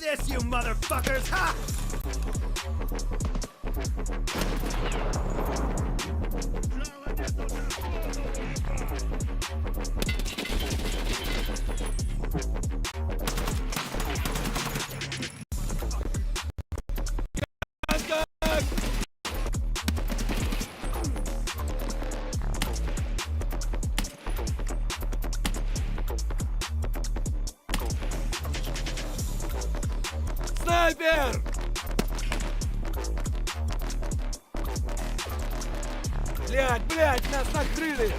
this, you motherfuckers! Ha! Снайпер! Блядь, нас накрыли!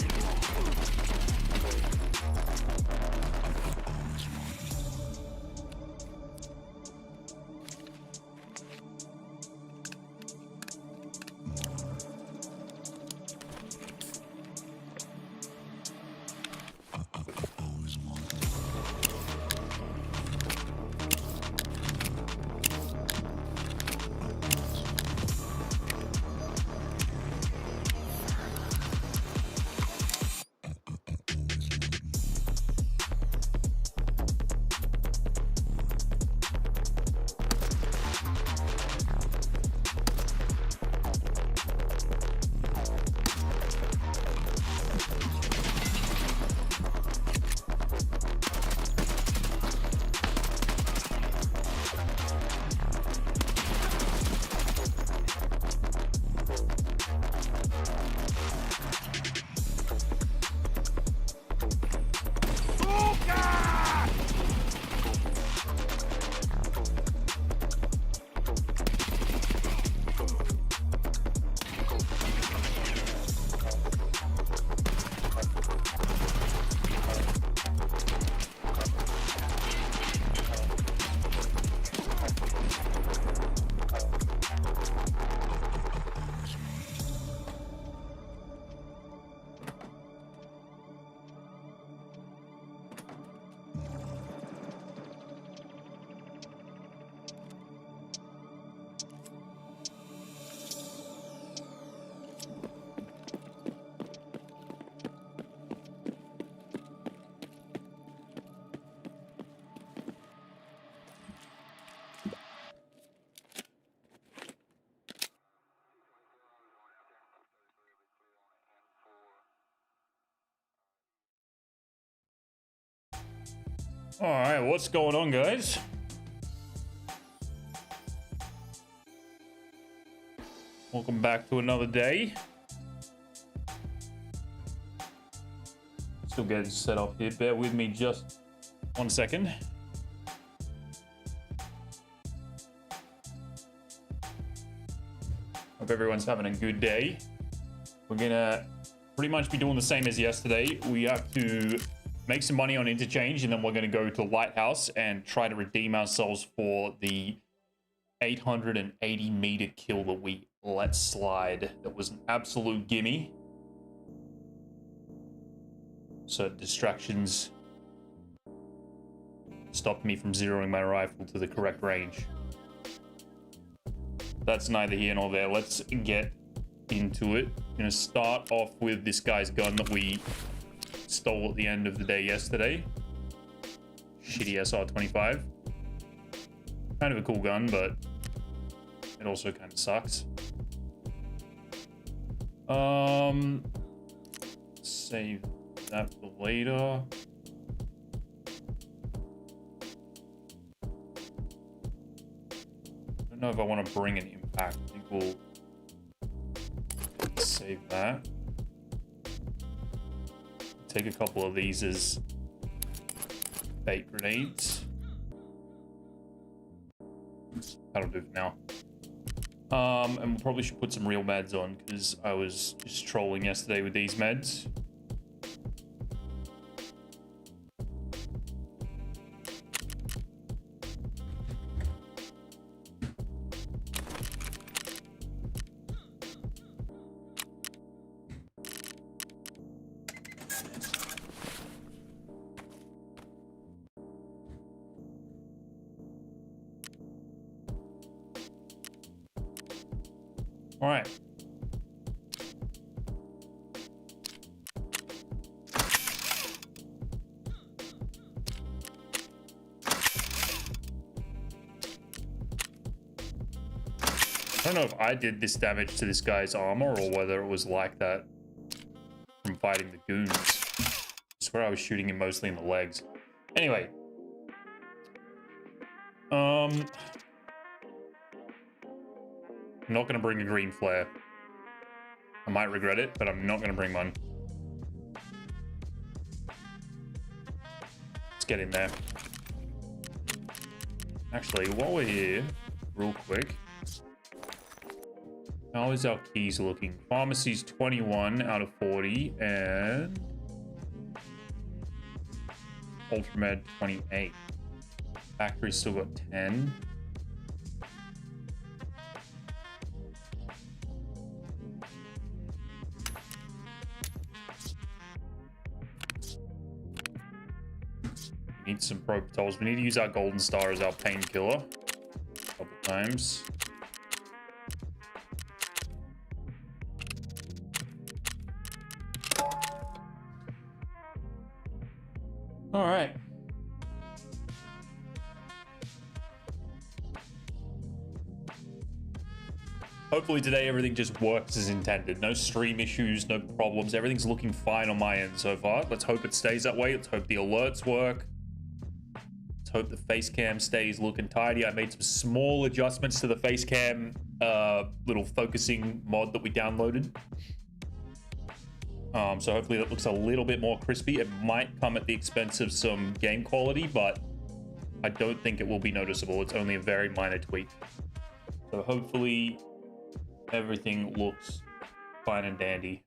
Alright, what's going on, guys? Welcome back to another day. Still getting set up here. Bear with me just 1 second. Hope everyone's having a good day. We're gonna pretty much be doing the same as yesterday. We have to make some money on Interchange, and then we're going to go to Lighthouse and try to redeem ourselves for the 880 meter kill that we let slide. That was an absolute gimme. So distractions stopped me from zeroing my rifle to the correct range. That's neither here nor there. Let's get into it. I'm going to start off with this guy's gun that we stole at the end of the day yesterday. Shitty SR-25. Kind of a cool gun, but it also kind of sucks. Save that for later. I don't know if I want to bring an impact. I think we'll save that. Take a couple of these as bait grenades. That'll do for now. And we probably should put some real meds on, because I was just trolling yesterday with these meds. All right. I don't know if I did this damage to this guy's armor or whether it was like that from fighting the goons. I swear I was shooting him mostly in the legs. Anyway. I'm not going to bring a green flare. I might regret it, but I'm not going to bring one. Let's get in there. Actually, while we're here, real quick. How is our keys looking? Pharmacy's 21 out of 40 and Ultramed 28. Factory's still got 10. Need some propitols. We need to use our golden star as our painkiller a couple times. All right. Hopefully today everything just works as intended. No stream issues, no problems. Everything's looking fine on my end so far. Let's hope it stays that way. Let's hope the alerts work. Let's hope the face cam stays looking tidy. I made some small adjustments to the face cam little focusing mod that we downloaded. So hopefully that looks a little bit more crispy. It might come at the expense of some game quality, but I don't think it will be noticeable. It's only a very minor tweak. So hopefully everything looks fine and dandy.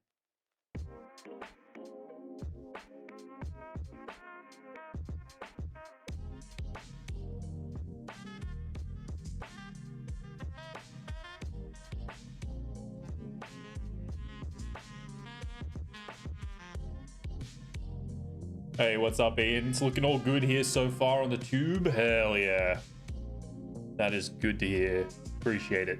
Hey, what's up, Ian? It's looking all good here so far on the tube. Hell yeah. That is good to hear. Appreciate it.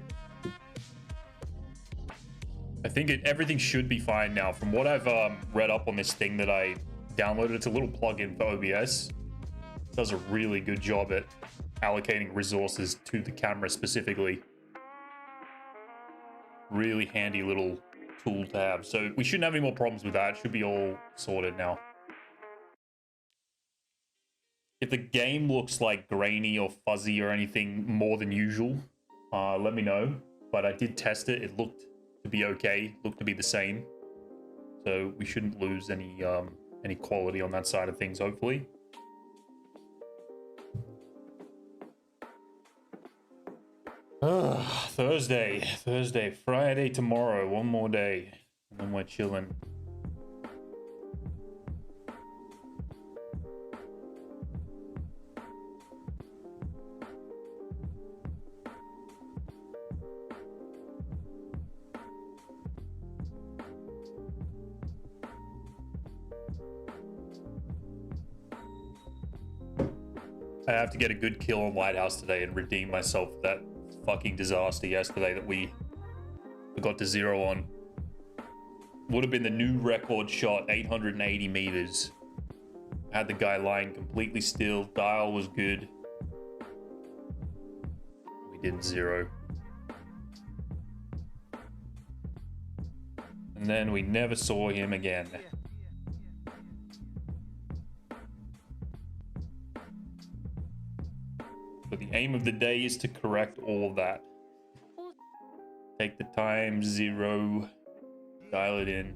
I think everything should be fine now. From what I've read up on this thing that I downloaded, it's a little plugin for OBS. It does a really good job at allocating resources to the camera specifically. Really handy little tool to have. So we shouldn't have any more problems with that. It should be all sorted now. If the game looks like grainy or fuzzy or anything more than usual, let me know. But I did test it. It looked to be okay. Looked to be the same. So we shouldn't lose any quality on that side of things, hopefully. Thursday, Friday tomorrow. One more day. And then we're chilling. I have to get a good kill on Lighthouse today and redeem myself for that fucking disaster yesterday that we got to 0 on. Would have been the new record shot, 880 meters. Had the guy lying completely still. Dial was good. We did 0. And then we never saw him again. But the aim of the day is to correct all of that. Take the time, 0, dial it in.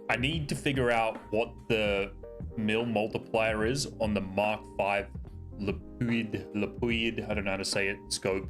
I need to figure out what the mil multiplier is on the Mark 5 Lepuid, I don't know how to say it, scope.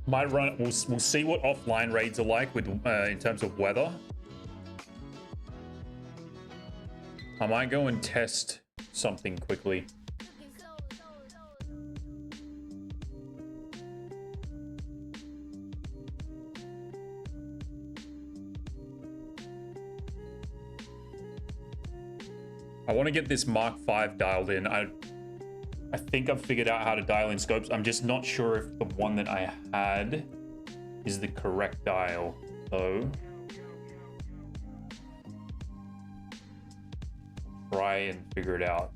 Might run. We'll see what offline raids are like with in terms of weather. I might go and test something quickly. I want to get this Mark V dialed in. I think I've figured out how to dial in scopes. I'm just not sure if the one that I had is the correct dial. So try and figure it out.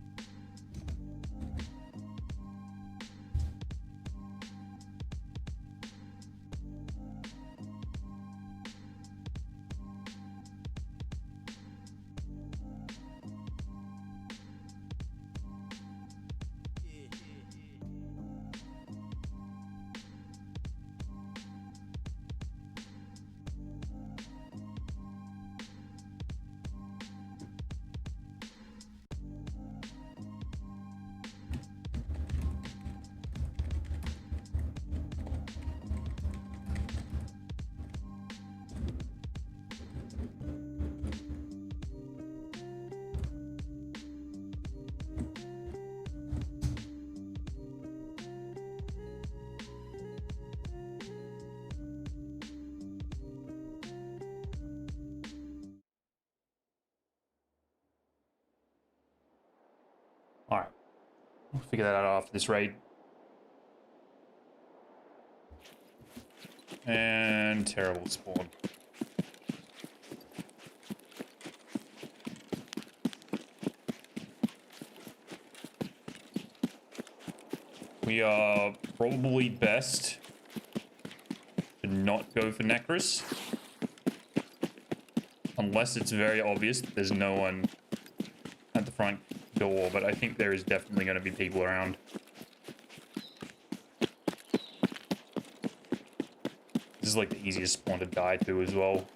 All right, we'll figure that out after this raid. And terrible spawn. We are probably best to not go for Necros. Unless it's very obvious that there's no one at the front door, but I think there is definitely going to be people around. This is like the easiest spawn to die to as well.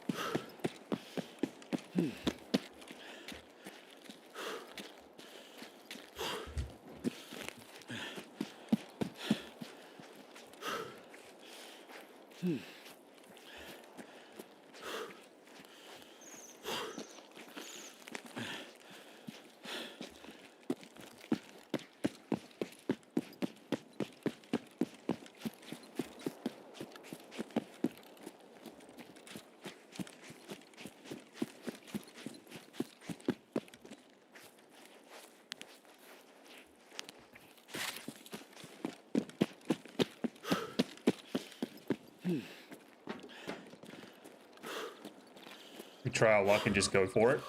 We try our luck and just go for it.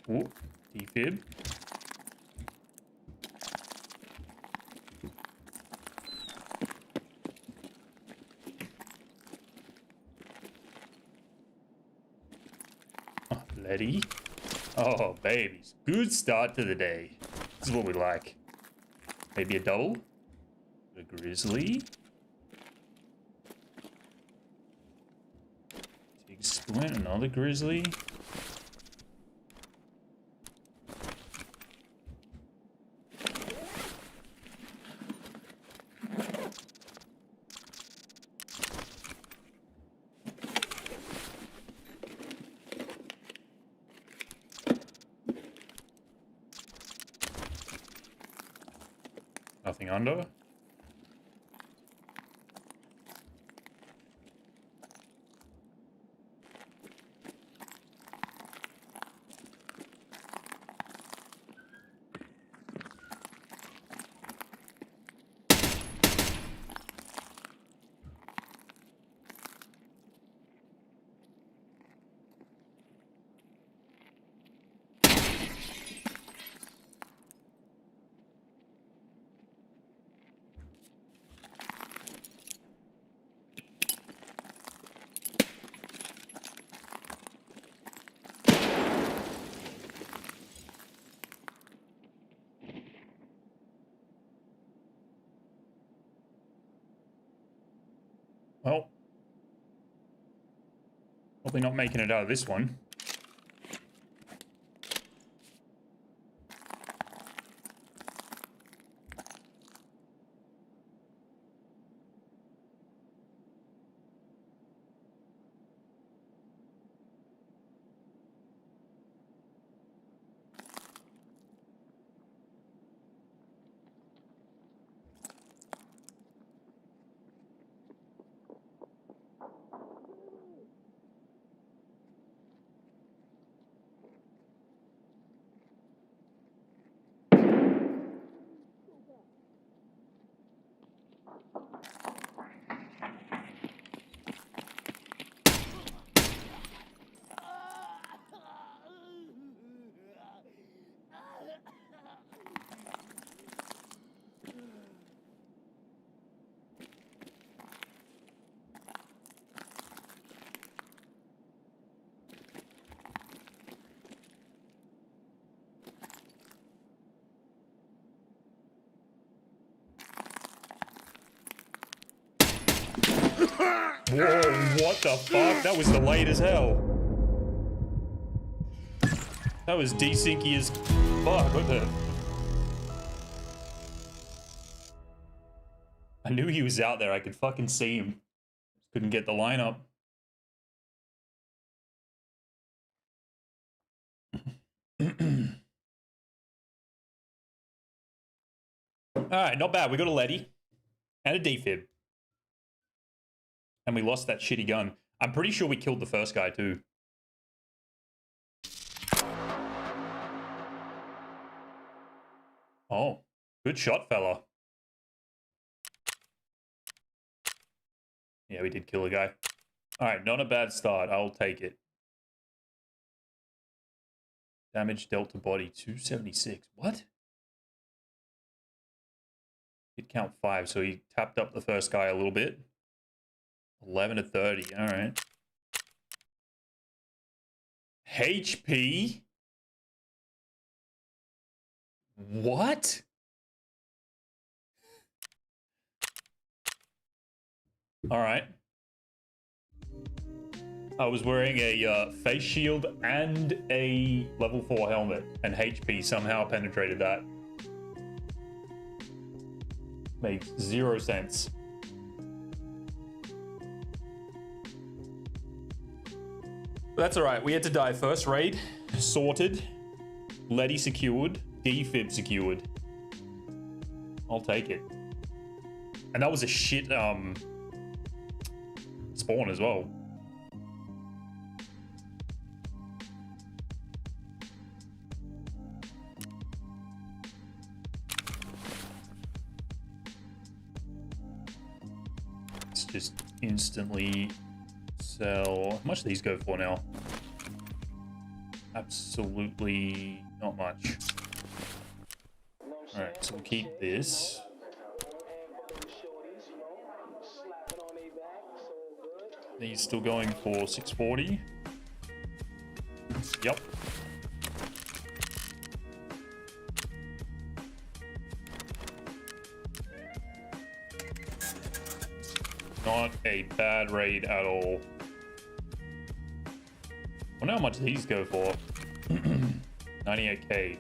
Ooh, defib. Oh, Letty. Oh, babies. Good start to the day. This is what we like. Maybe a double. A grizzly. Big splint, another grizzly. Nothing under. Probably not making it out of this one. Whoa, what the fuck? That was delayed as hell. That was desyncy as fuck. What the? I knew he was out there. I could fucking see him. Couldn't get the line up. Alright, not bad. We got a Letty and a defib. And we lost that shitty gun. I'm pretty sure we killed the first guy too. Oh, good shot, fella. Yeah, we did kill a guy. Alright, not a bad start. I'll take it. Damage dealt to body, 276. What? Hit count 5, so he tapped up the first guy a little bit. 11 to 30, alright. HP? What? Alright. I was wearing a face shield and a level 4 helmet, and HP somehow penetrated that. Makes 0 sense. But that's alright, we had to die first raid, sorted, Letty secured, defib secured. I'll take it. And that was a shit spawn as well. Let's just instantly sell. How much do these go for now? Absolutely not much. Alright, so we'll keep this. These still going for 640. Yep. Not a bad raid at all. I wonder how much these go for. 98k.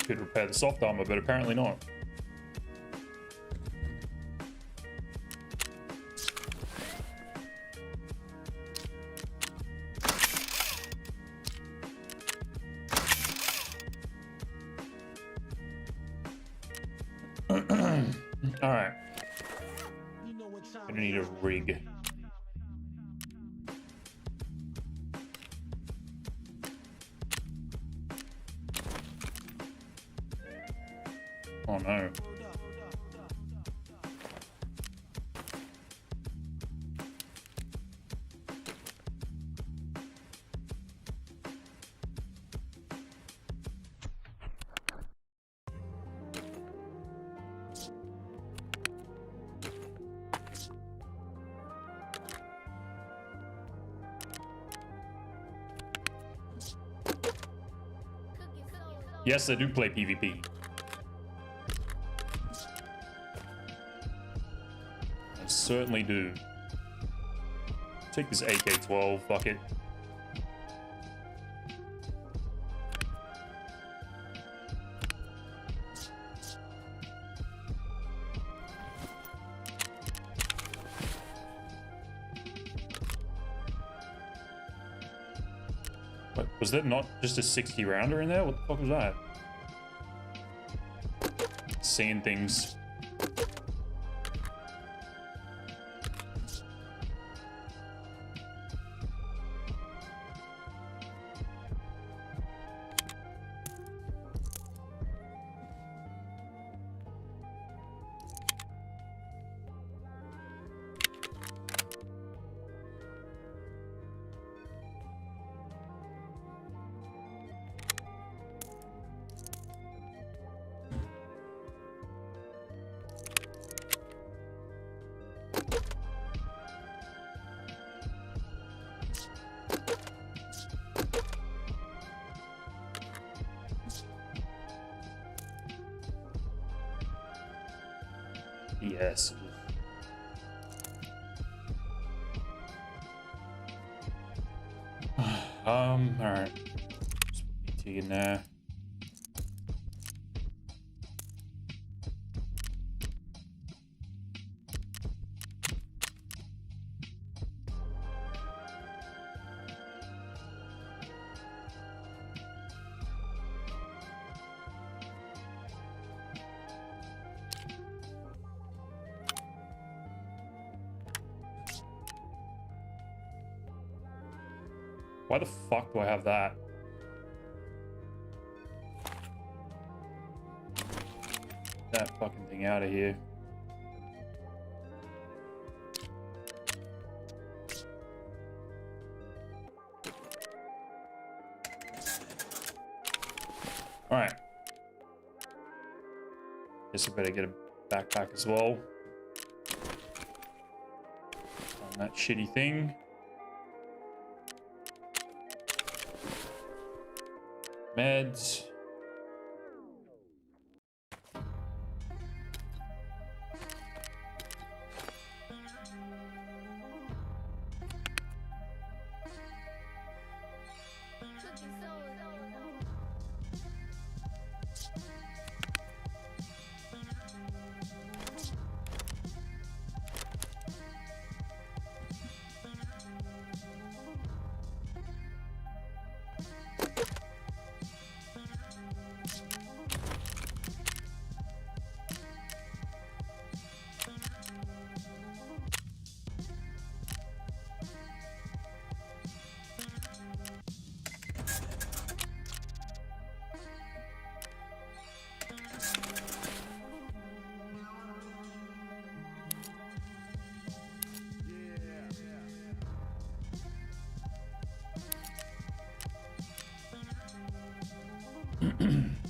Could repair the soft armor, but apparently not. All right. Gonna need a rig. Oh no. Yes, they do play PvP. They certainly do. Take this AK-12, fuck it. What, was that not just a 60 rounder in there? What the fuck was that? Seeing things. Yes. All right. Just put BT in there. Why the fuck do I have that? That fucking thing out of here. All right. Guess I better get a backpack as well. On that shitty thing. Meds.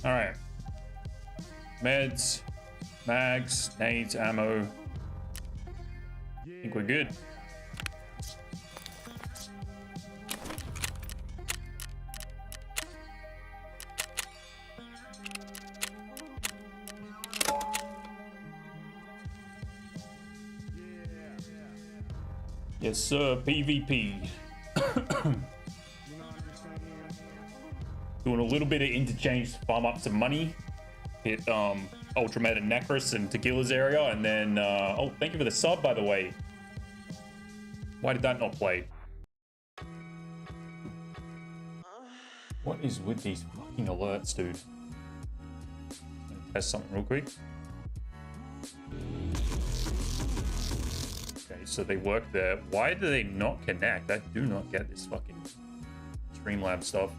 All right. Meds, mags, nades, ammo. I think we're good. Yes, sir. PvP. Doing a little bit of interchange to farm up some money. Hit Ultra Meta Necros and Tequila's area, and then oh, thank you for the sub, by the way. Why did that not play? What is with these fucking alerts, dude? Test something real quick. Okay, so they work there. Why do they not connect? I do not get this fucking Streamlabs stuff.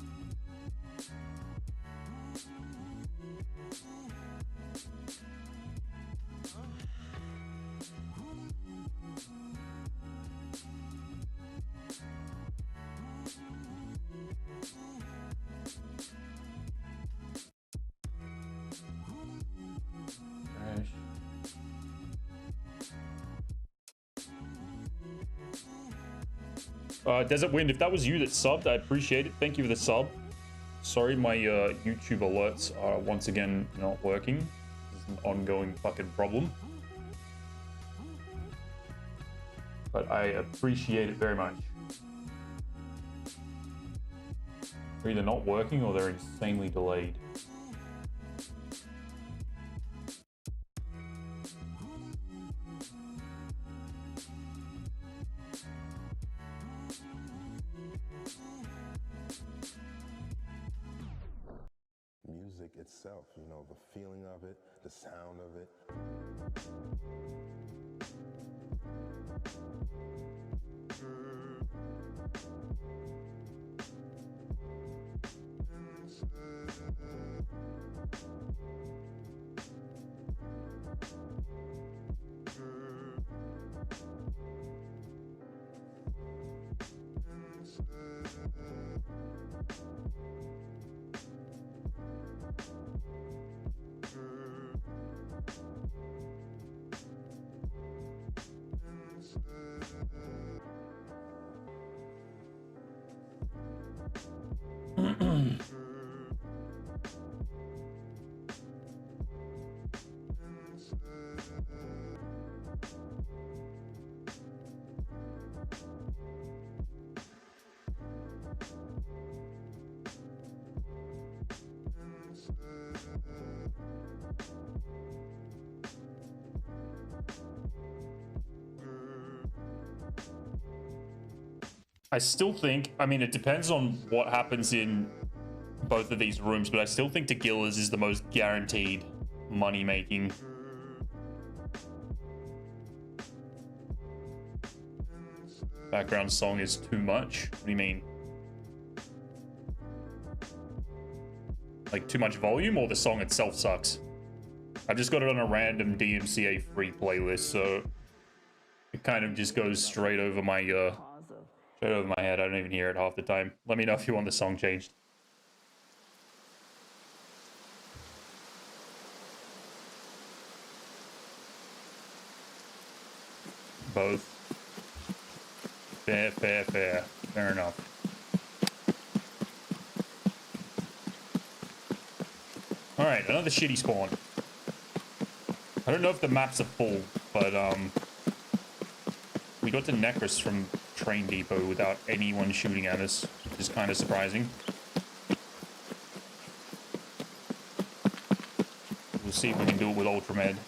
Desert Wind, if that was you that subbed, I appreciate it. Thank you for the sub. Sorry, my YouTube alerts are once again not working. This is an ongoing fucking problem. But I appreciate it very much. They're either not working or they're insanely delayed. Music itself, you know, the feeling of it, the sound of it. I still think, I mean, it depends on what happens in both of these rooms, but I still think Tequila's is the most guaranteed money making. Background song is too much. What do you mean? Like too much volume, or the song itself sucks? I've just got it on a random DMCA free playlist, so it kind of just goes straight over my straight over my head. I don't even hear it half the time. Let me know if you want the song changed. Both. Fair, fair, fair. Fair enough. Alright, another shitty spawn. I don't know if the maps are full, but we got to Necros from Train Depot without anyone shooting at us, which is kind of surprising. We'll see if we can do it with Ultramed.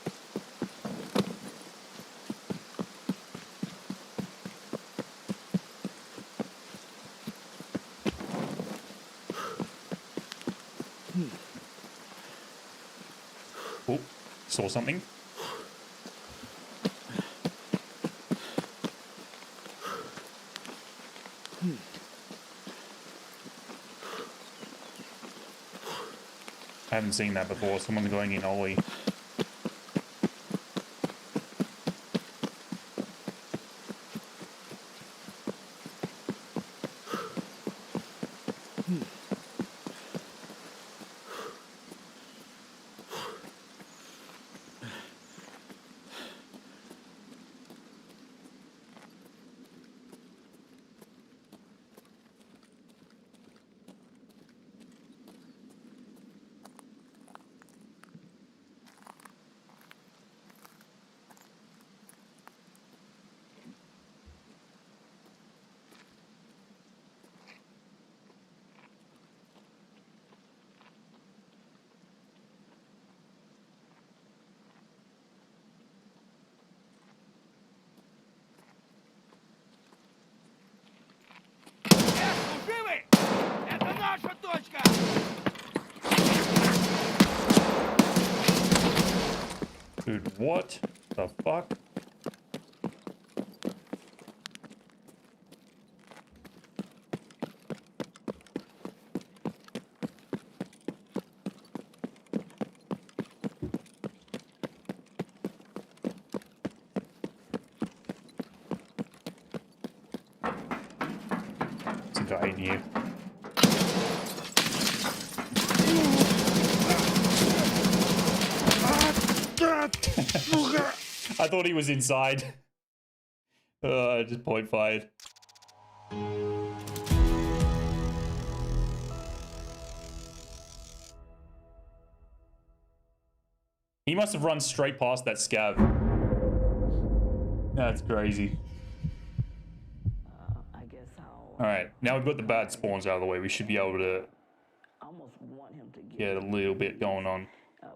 Oh, saw something. I haven't seen that before. Someone's going in Ollie. Это наша точка! Dude, what the fuck? There's a guy in here. I thought he was inside. I just point fired. He must have run straight past that scav. That's crazy. I guess I'll All right, now we've got the bad spawns out of the way. We should be able to almost want him to get a little bit going on.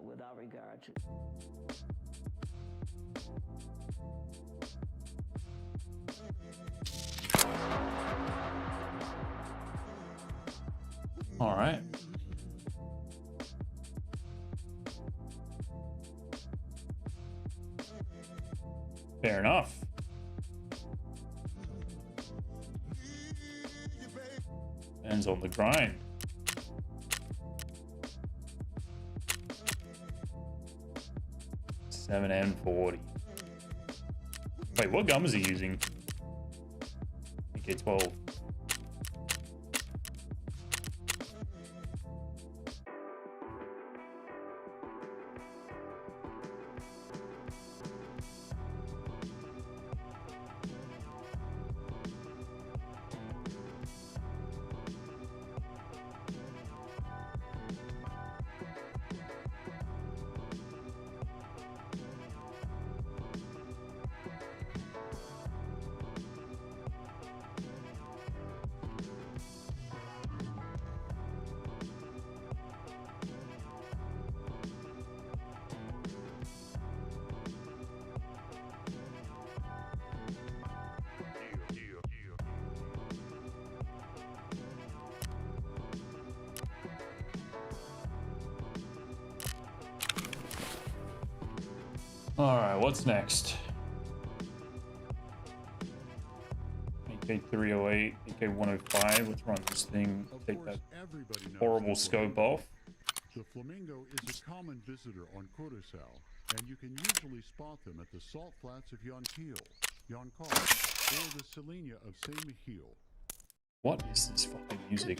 without regard to. All right. Fair enough. Ends on the grind. Seven and 40. Wait, what gun was he using? AK-12. All right, what's next? AK-308, AK-105. Let's run this thing. Take that horrible scope off. The flamingo is a common visitor on Curacao, and you can usually spot them at the salt flats of Yonkil, Yonkar, or the Selenia of Saint Michiel. What is this fucking music?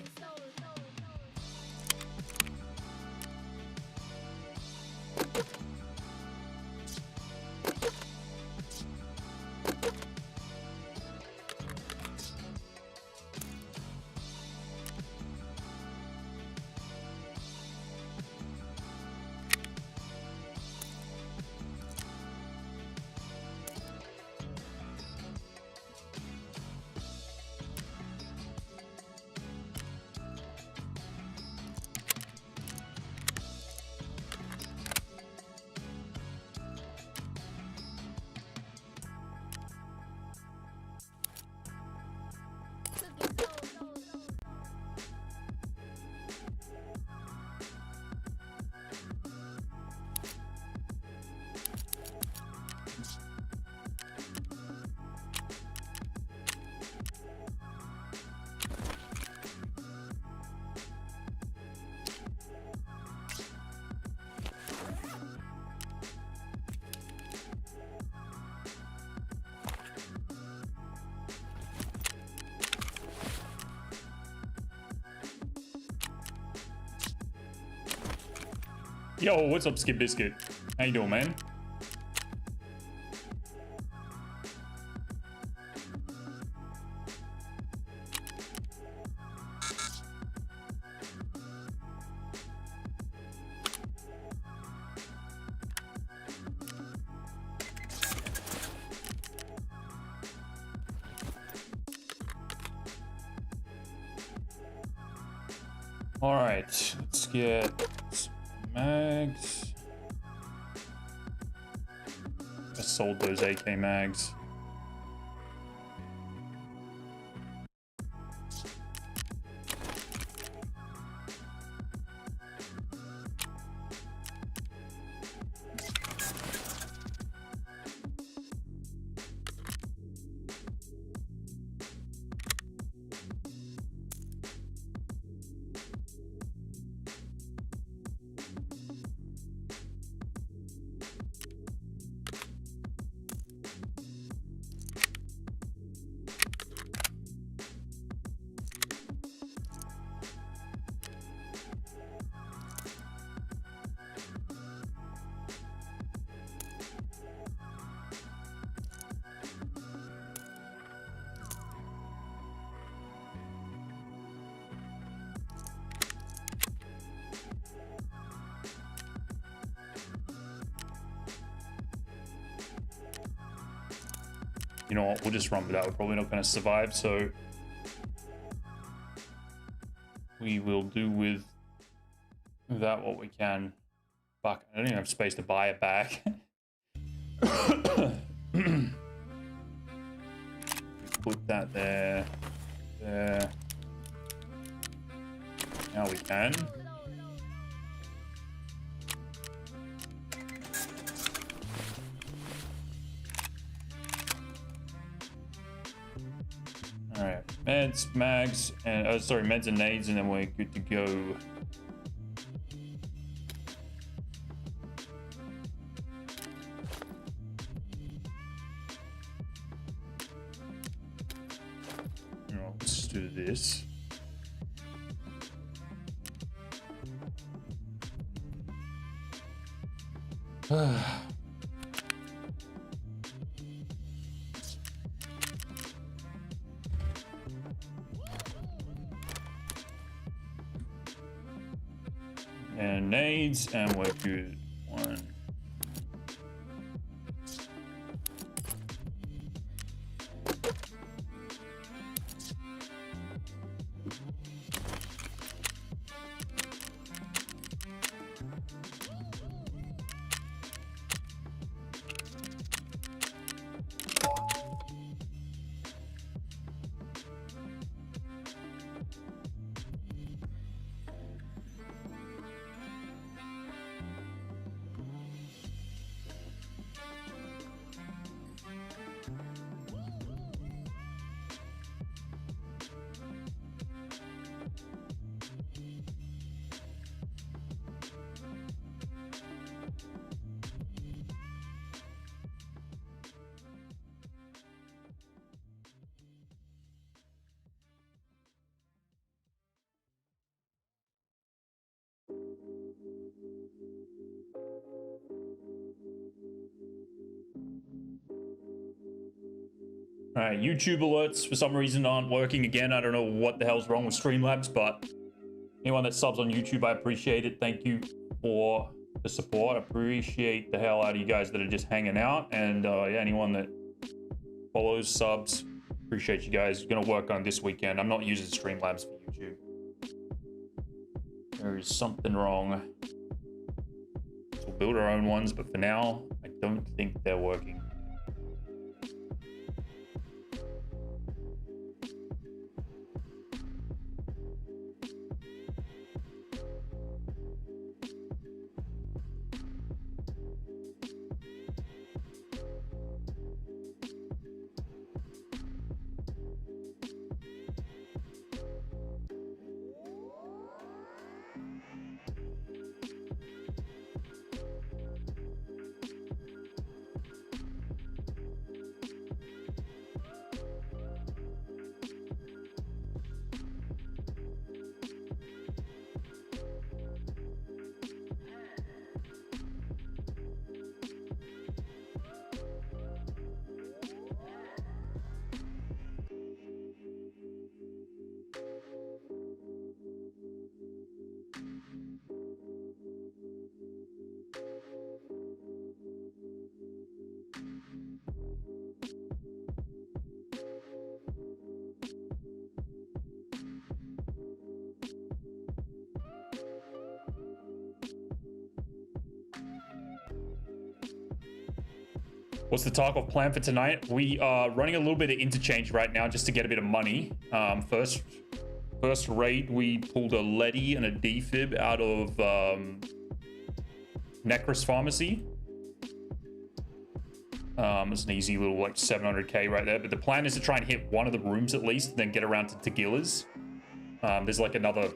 Yo, what's up, Skip Biscuit? How you doing, man? All right, let's get some mags. I sold those AK mags. You know what? We'll just run with that. We're probably not going to survive, so we will do with that what we can. Fuck, I don't even have space to buy it back. Put that there. There. Now we can. Alright, meds, mags, and sorry, meds and nades, and then we're good to go. Let's do this. And nades, and we're good. One. Alright, YouTube alerts for some reason aren't working again. I don't know what the hell's wrong with Streamlabs, but anyone that subs on YouTube, I appreciate it. Thank you for the support. I appreciate the hell out of you guys that are just hanging out. And yeah, anyone that follows, subs, appreciate you guys. Gonna work on this weekend. I'm not using Streamlabs for YouTube. There is something wrong. We'll build our own ones, but for now, I don't think they're working. What's the Tarkov plan for tonight? We are running a little bit of interchange right now just to get a bit of money. First raid, we pulled a leady and a defib out of Necros Pharmacy. It's an easy little like 700k right there. But the plan is to try and hit one of the rooms at least, then get around to Tequila's. There's like another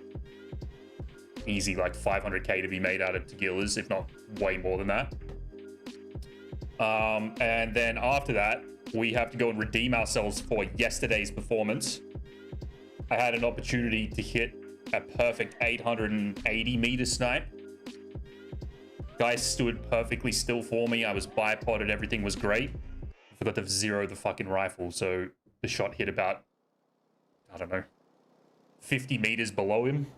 easy like 500k to be made out of Tequila's, if not way more than that. And then after that, we have to go and redeem ourselves for yesterday's performance. I had an opportunity to hit a perfect 880 meter snipe. Guy stood perfectly still for me. I was bipoded. Everything was great. I forgot to zero the fucking rifle. So the shot hit about, I don't know, 50 meters below him.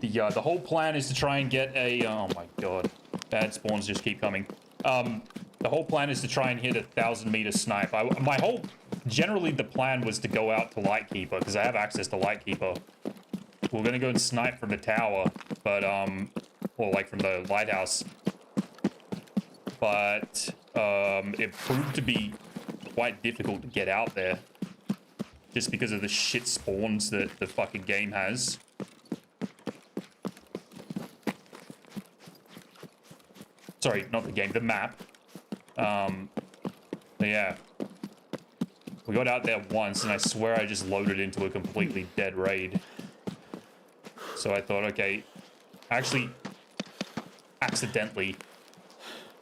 The whole plan is to try and get a, oh my God. Bad spawns just keep coming. The whole plan is to try and hit a 1,000-meter snipe. Generally the plan was to go out to Lightkeeper, because I have access to Lightkeeper. We're gonna go and snipe from the tower, but, or like from the lighthouse. But, it proved to be quite difficult to get out there. Just because of the shit spawns that the fucking game has. Sorry, not the game, the map. But yeah. We got out there once, and I swear I just loaded into a completely dead raid. So I thought, okay, actually, accidentally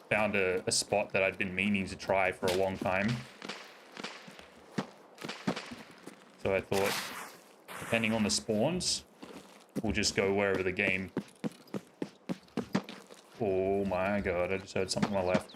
found a spot that I'd been meaning to try for a long time. So I thought, depending on the spawns, we'll just go wherever the game. Oh my god, I just heard something on my left.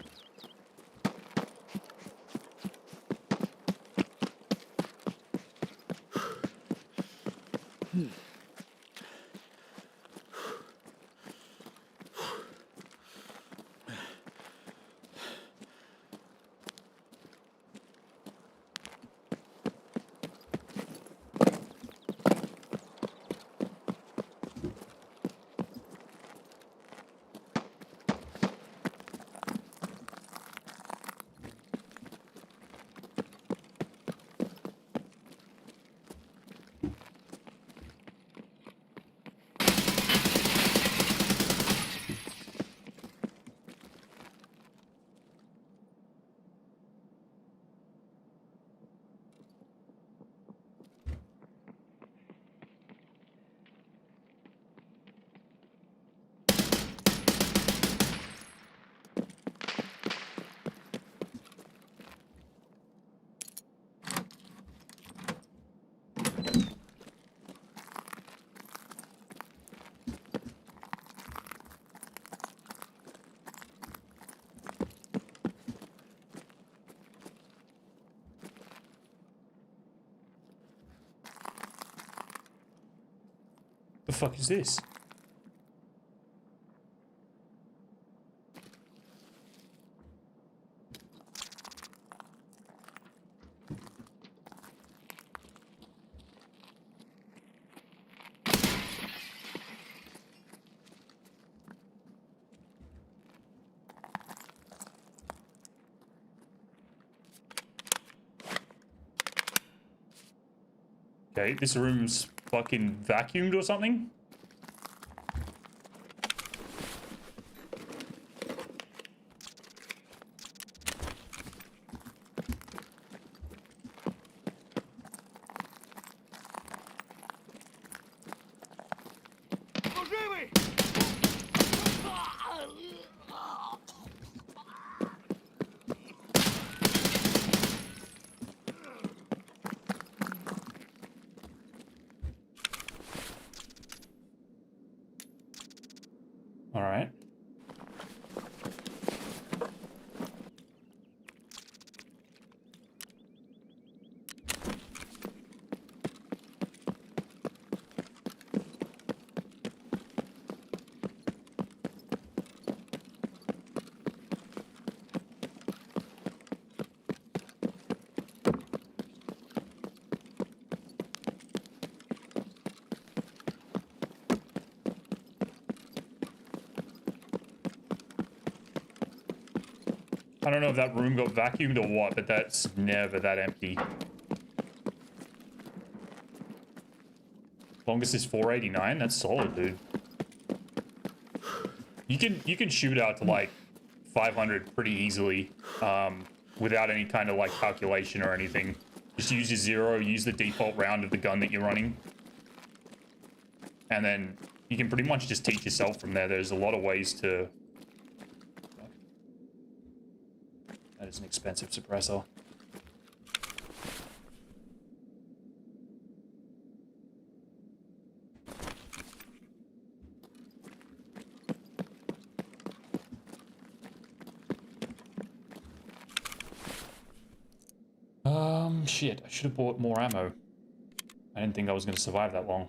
The fuck is this? Okay, this room's fucking vacuumed or something? Служивый! All right. I don't know if that room got vacuumed or what, but that's never that empty. Longest is 489. That's solid, dude. You can shoot out to like 500 pretty easily, without any kind of like calculation or anything. Just use your zero, use the default round of the gun that you're running, and then you can pretty much just teach yourself from there. There's a lot of ways to. That is an expensive suppressor. Shit, I should have bought more ammo. I didn't think I was going to survive that long.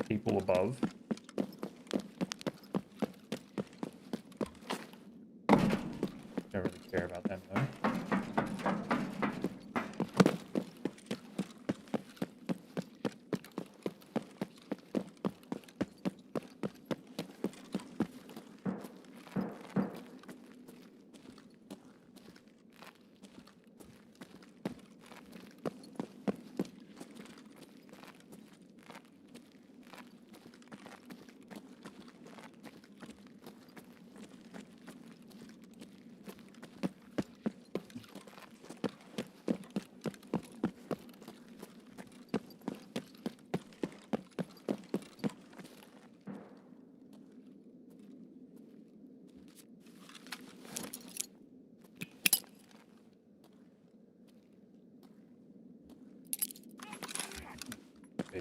people above. Don't really care about them though.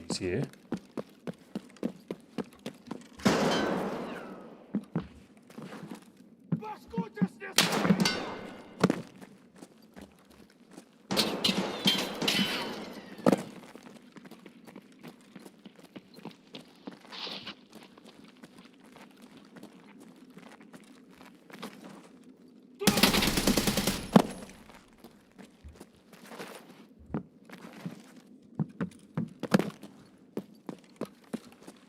He's here. Паскудишь здесь!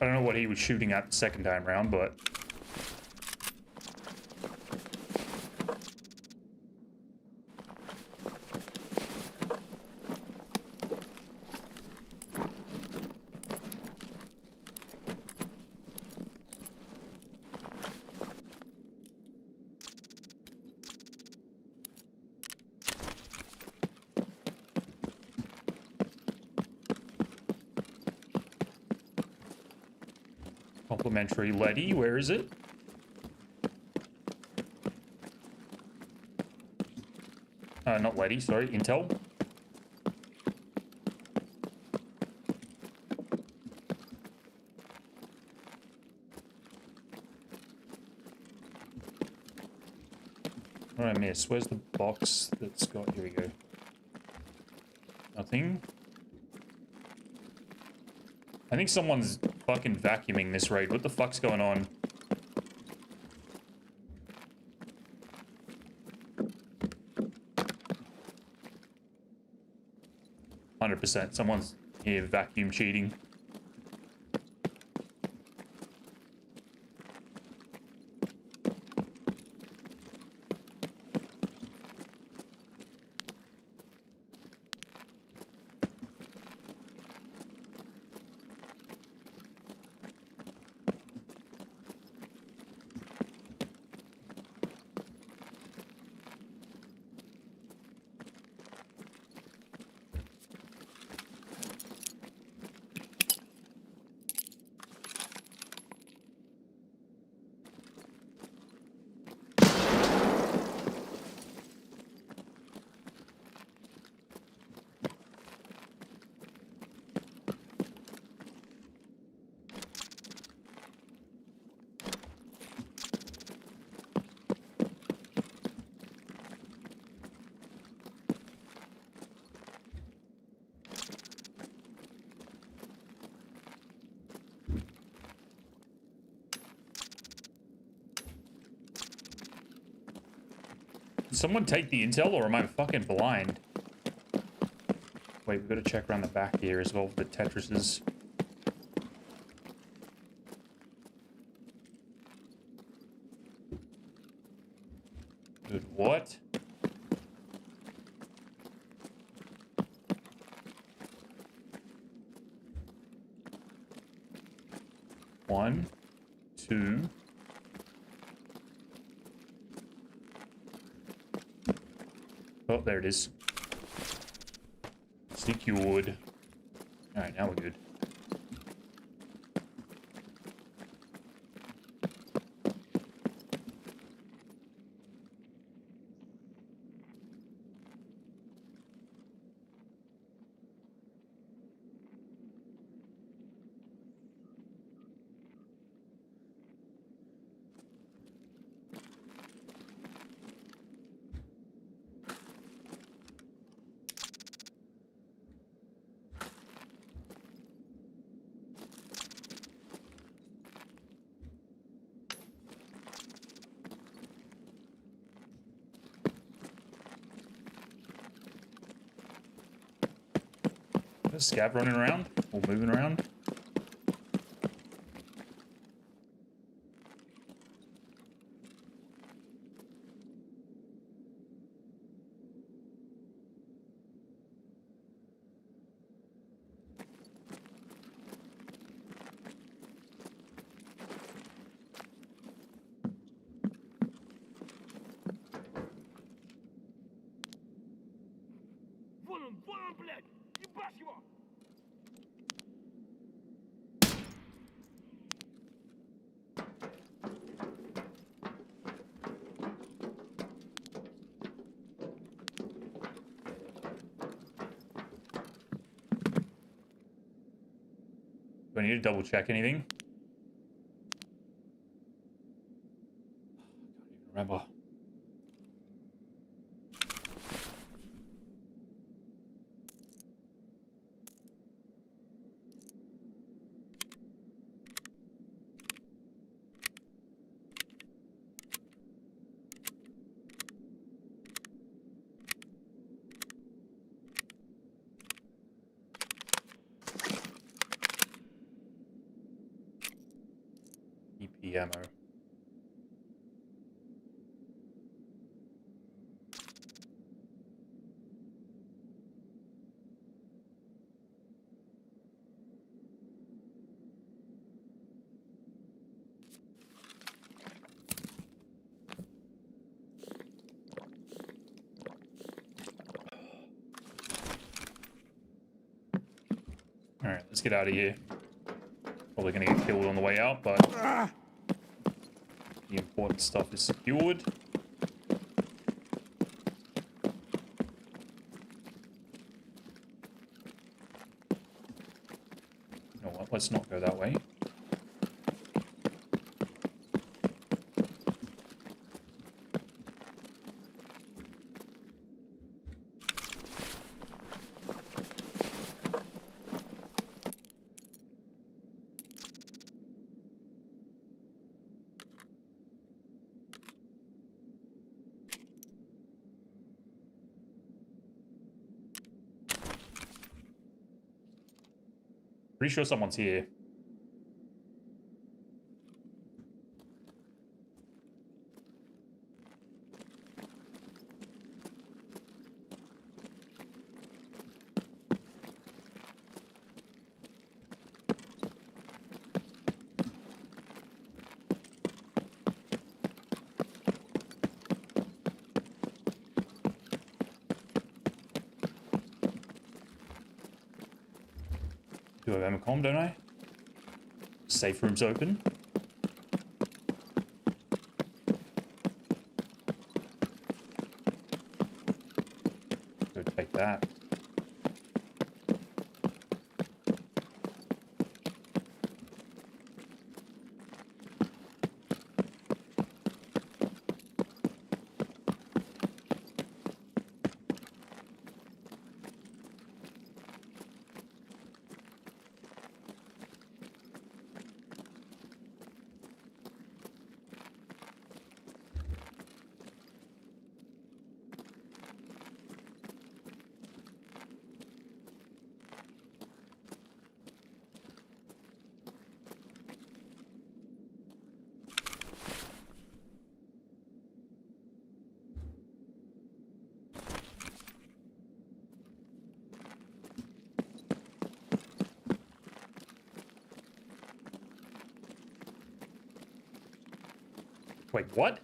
I don't know what he was shooting at the second time round, but complimentary Letty, where is it? Not Letty, sorry, Intel. What did I miss? Where's the box that's got... Here we go. Nothing. I think someone's fucking vacuuming this raid. What the fuck's going on? %. Someone's here vacuum cheating. Did someone take the intel, or am I fucking blind? Wait, we've got to check around the back here as well for the Tetrises. Dude, what? One, two. Oh, there it is. Secured. Alright, now we're good. Scav running around or moving around. Вон он, блядь! Ебашь его! Do I need to double check anything? I can't even remember. EP ammo. Alright, let's get out of here. Probably gonna get killed on the way out, but the important stuff is secured. You know what? Let's not go that way. Pretty sure someone's here. Do I have ammo, don't I? Safe room's open. Go take that. Wait, what?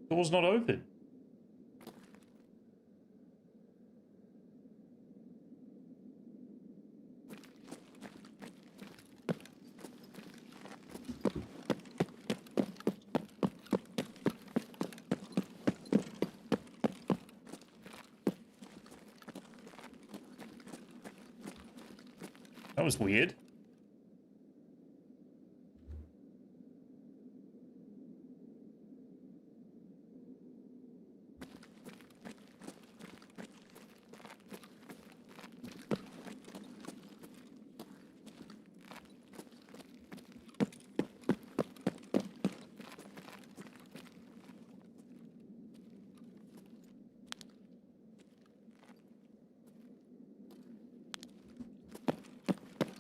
Door's not open. That was weird.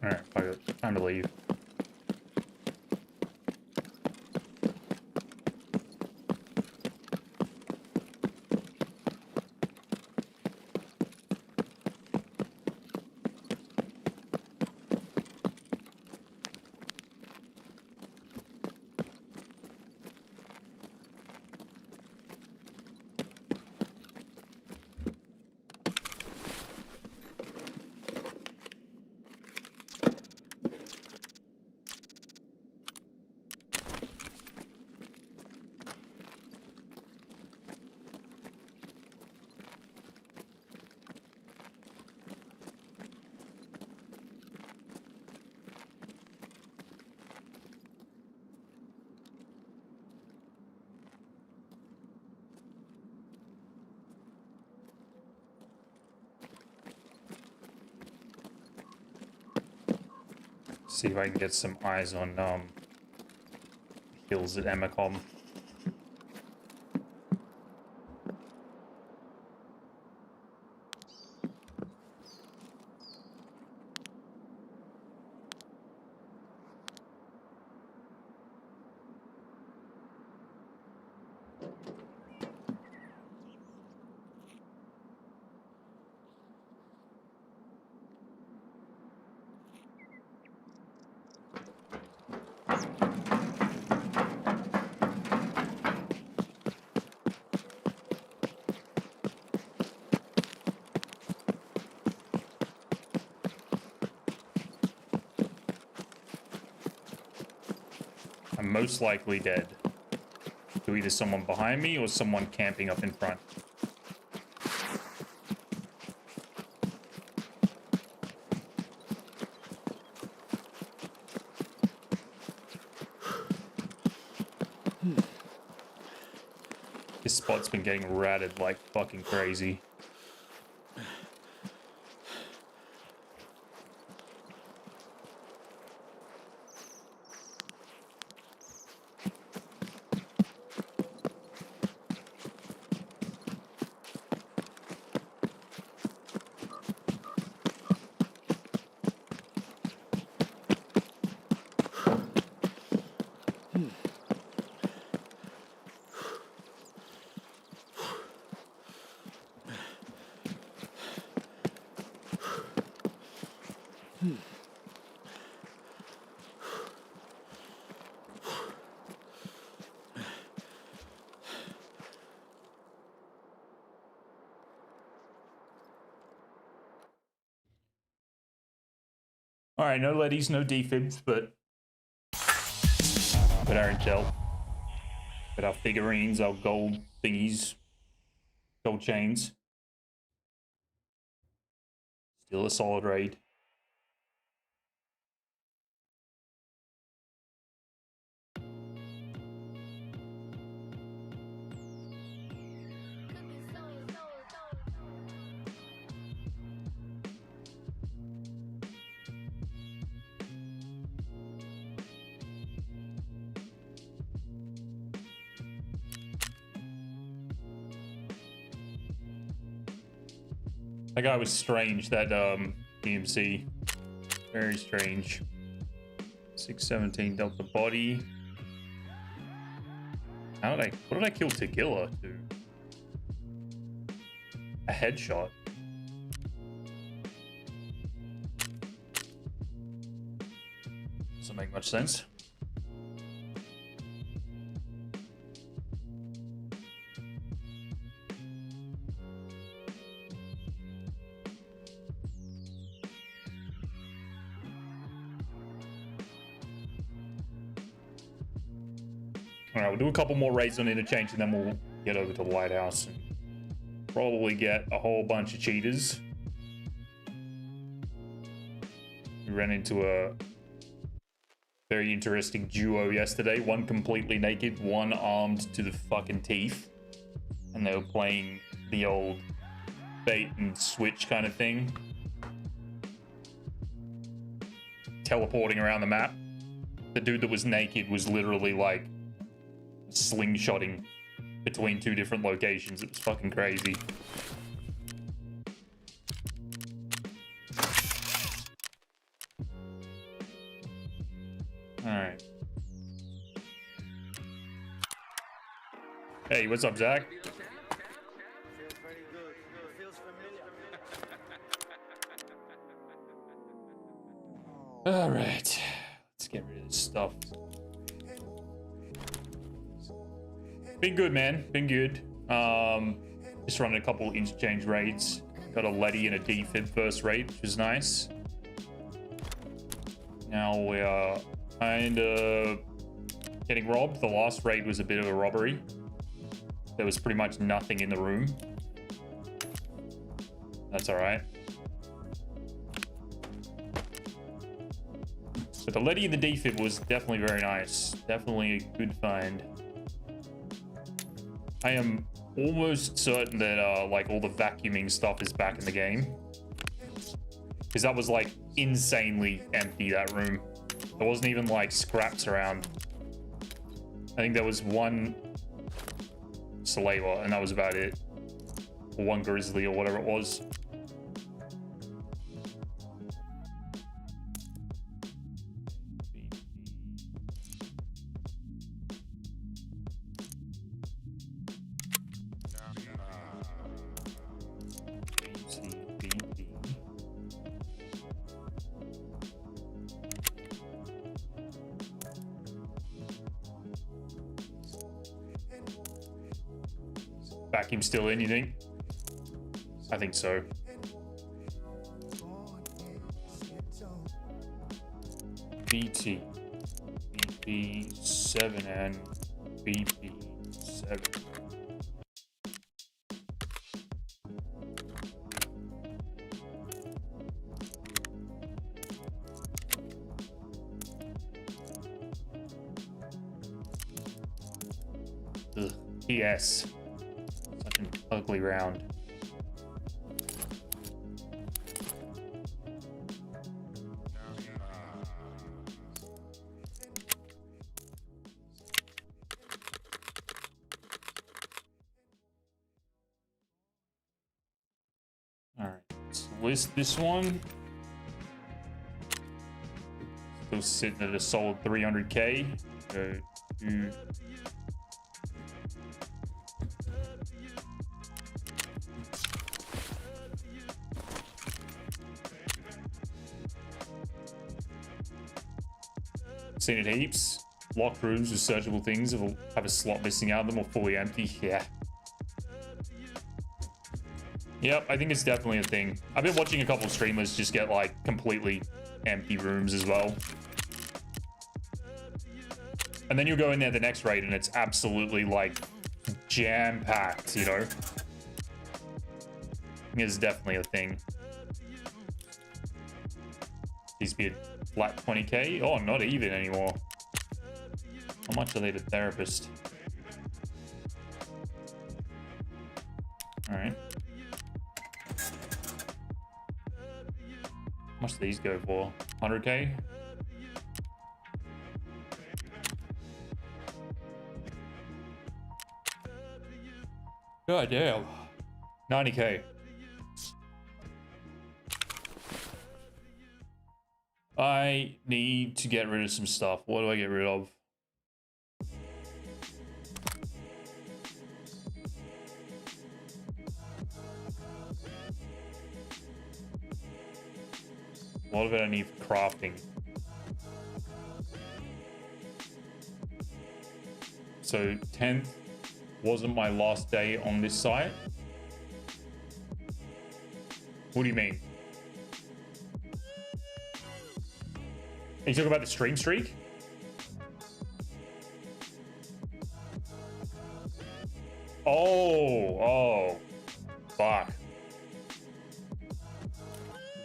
Alright, fuck it. Time to leave. See if I can get some eyes on hills at Emacom. I'm most likely dead to either someone behind me or someone camping up in front. This spot's been getting ratted like fucking crazy. All right, no leadies, no defibs, but our intel, but our figurines, our gold thingies, gold chains. Still a solid raid. That guy was strange, that EMC. Very strange. 617 Delta body. What did I kill Tagilla to? A headshot. Doesn't make much sense. Alright, we'll do a couple more raids on Interchange and then we'll get over to the Lighthouse and probably get a whole bunch of cheaters. We ran into a very interesting duo yesterday. One completely naked, one armed to the fucking teeth. And they were playing the old bait and switch kind of thing. Teleporting around the map. The dude that was naked was literally like slingshotting between two different locations. It was fucking crazy. Hey, what's up, Zach? All right, let's get rid of this stuff. Been good, man. Been good. Just running a couple interchange raids. Got a Letty and a defib first raid, which is nice. Now we are kind of getting robbed. The last raid was a bit of a robbery. There was pretty much nothing in the room. That's all right. But the Letty and the defib was definitely very nice. Definitely a good find. I am almost certain that like all the vacuuming stuff is back in the game. Because that was like insanely empty, that room. There wasn't even like scraps around. I think there was one Slayer and that was about it. Or one Grizzly or whatever it was. Vacuum still in, you think? I think so. BT, BP7 and BP7. Ugh, PS. Such an ugly round. All right, let's list this one. Still sitting at a solid 300k. Go to seen it heaps. Locked rooms with searchable things have a slot missing out of them or fully empty. Yeah. Yep, I think it's definitely a thing. I've been watching a couple of streamers just get like completely empty rooms as well. And then you'll go in there the next raid and it's absolutely like jam-packed, you know? I think it's definitely a thing. These be a flat 20k? Oh, not even anymore. How much are they to therapist? All right. How much do these go for? 100k? God damn. 90k. I need to get rid of some stuff. What do I get rid of? A lot of it I need for crafting. So 10th wasn't my last day on this site. What do you mean? Are you talking about the stream streak? Oh, fuck.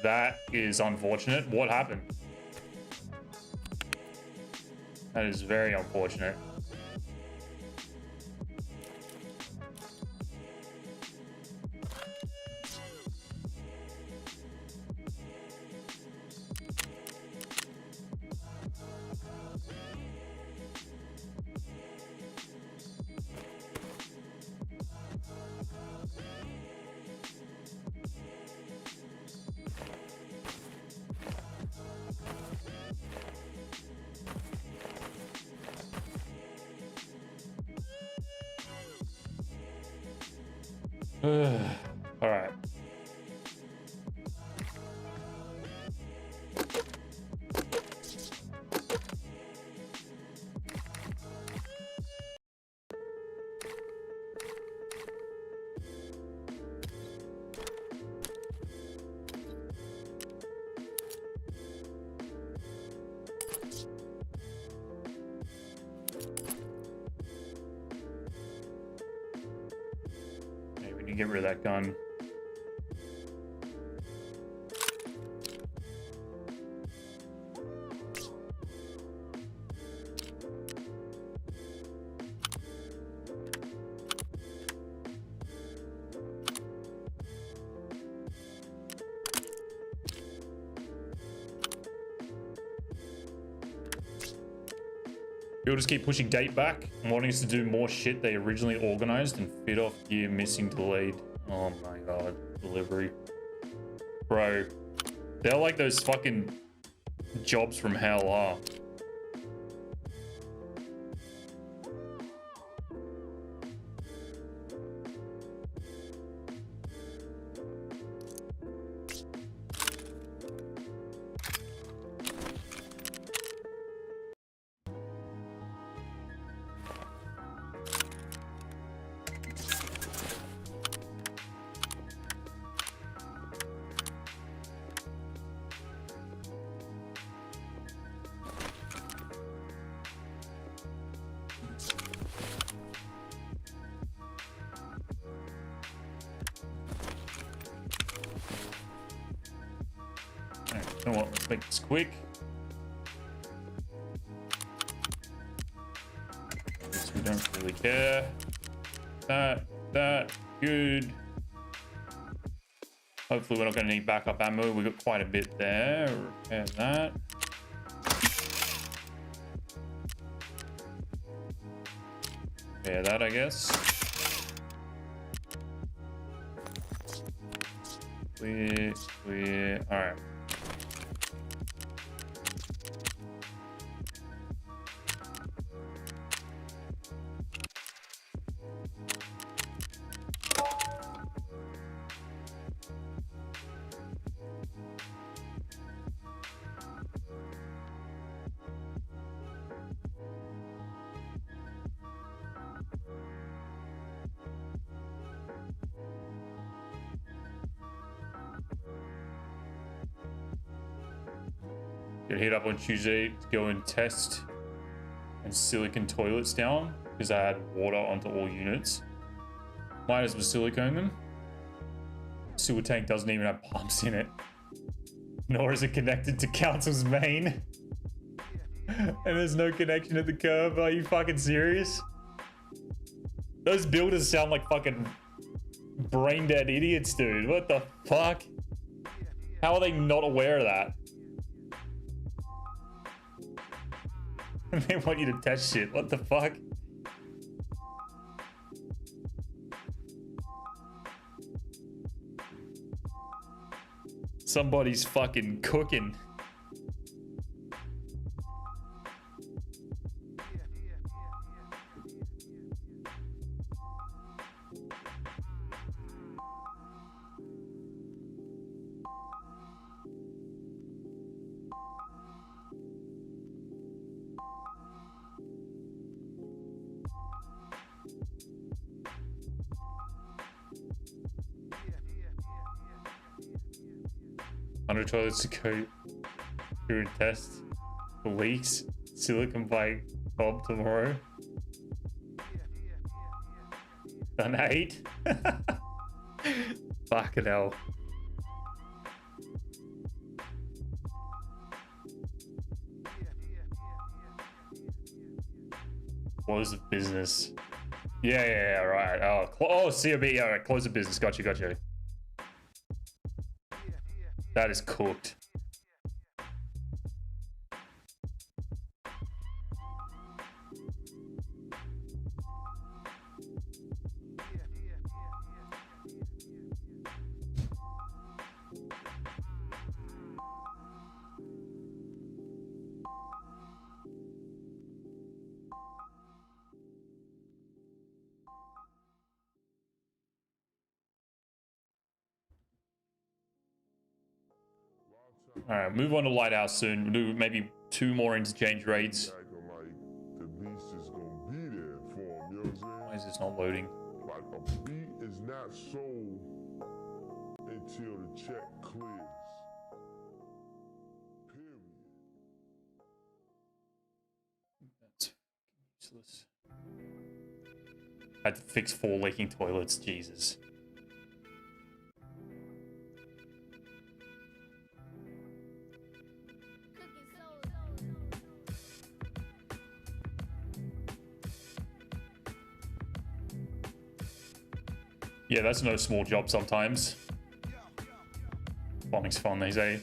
That is unfortunate. What happened? That is very unfortunate. All right. Okay, we need to get rid of that gun. People just keep pushing date back and wanting us to do more shit they originally organized and fit off gear missing delayed. Oh my god, delivery. Bro, they're like those fucking jobs from hell, huh? You know what, let's make this quick. Guess we don't really care. That, good. Hopefully we're not going to need backup ammo. We've got quite a bit there. Repair that. Repair that, I guess. Clear. All right. Get hit up on Tuesday to go and test and silicone toilets down because I had water onto all units. Might as well silicone them. Sewer tank doesn't even have pumps in it. Nor is it connected to council's main. And there's no connection at the curb. Are you fucking serious? Those builders sound like fucking brain dead idiots, dude. What the fuck? How are they not aware of that? They want you to test shit. What the fuck? Somebody's fucking cooking. Under toilets to go through and test for leaks. Silicon by Bob tomorrow. Done 8. Fucking hell. Close the business. Yeah, right. Oh, COB. All right, close the business. Gotcha. That is cooked. All right, move on to Lighthouse soon. We'll do maybe 2 more interchange raids. Acting like the beast is gonna be there for him, you know what I'm saying? Why is this not loading? Like a beat is not sold until the check clears. Period. That's useless. I had to fix 4 leaking toilets. Jesus. Yeah, that's no small job sometimes. Plumbing's fun, they say.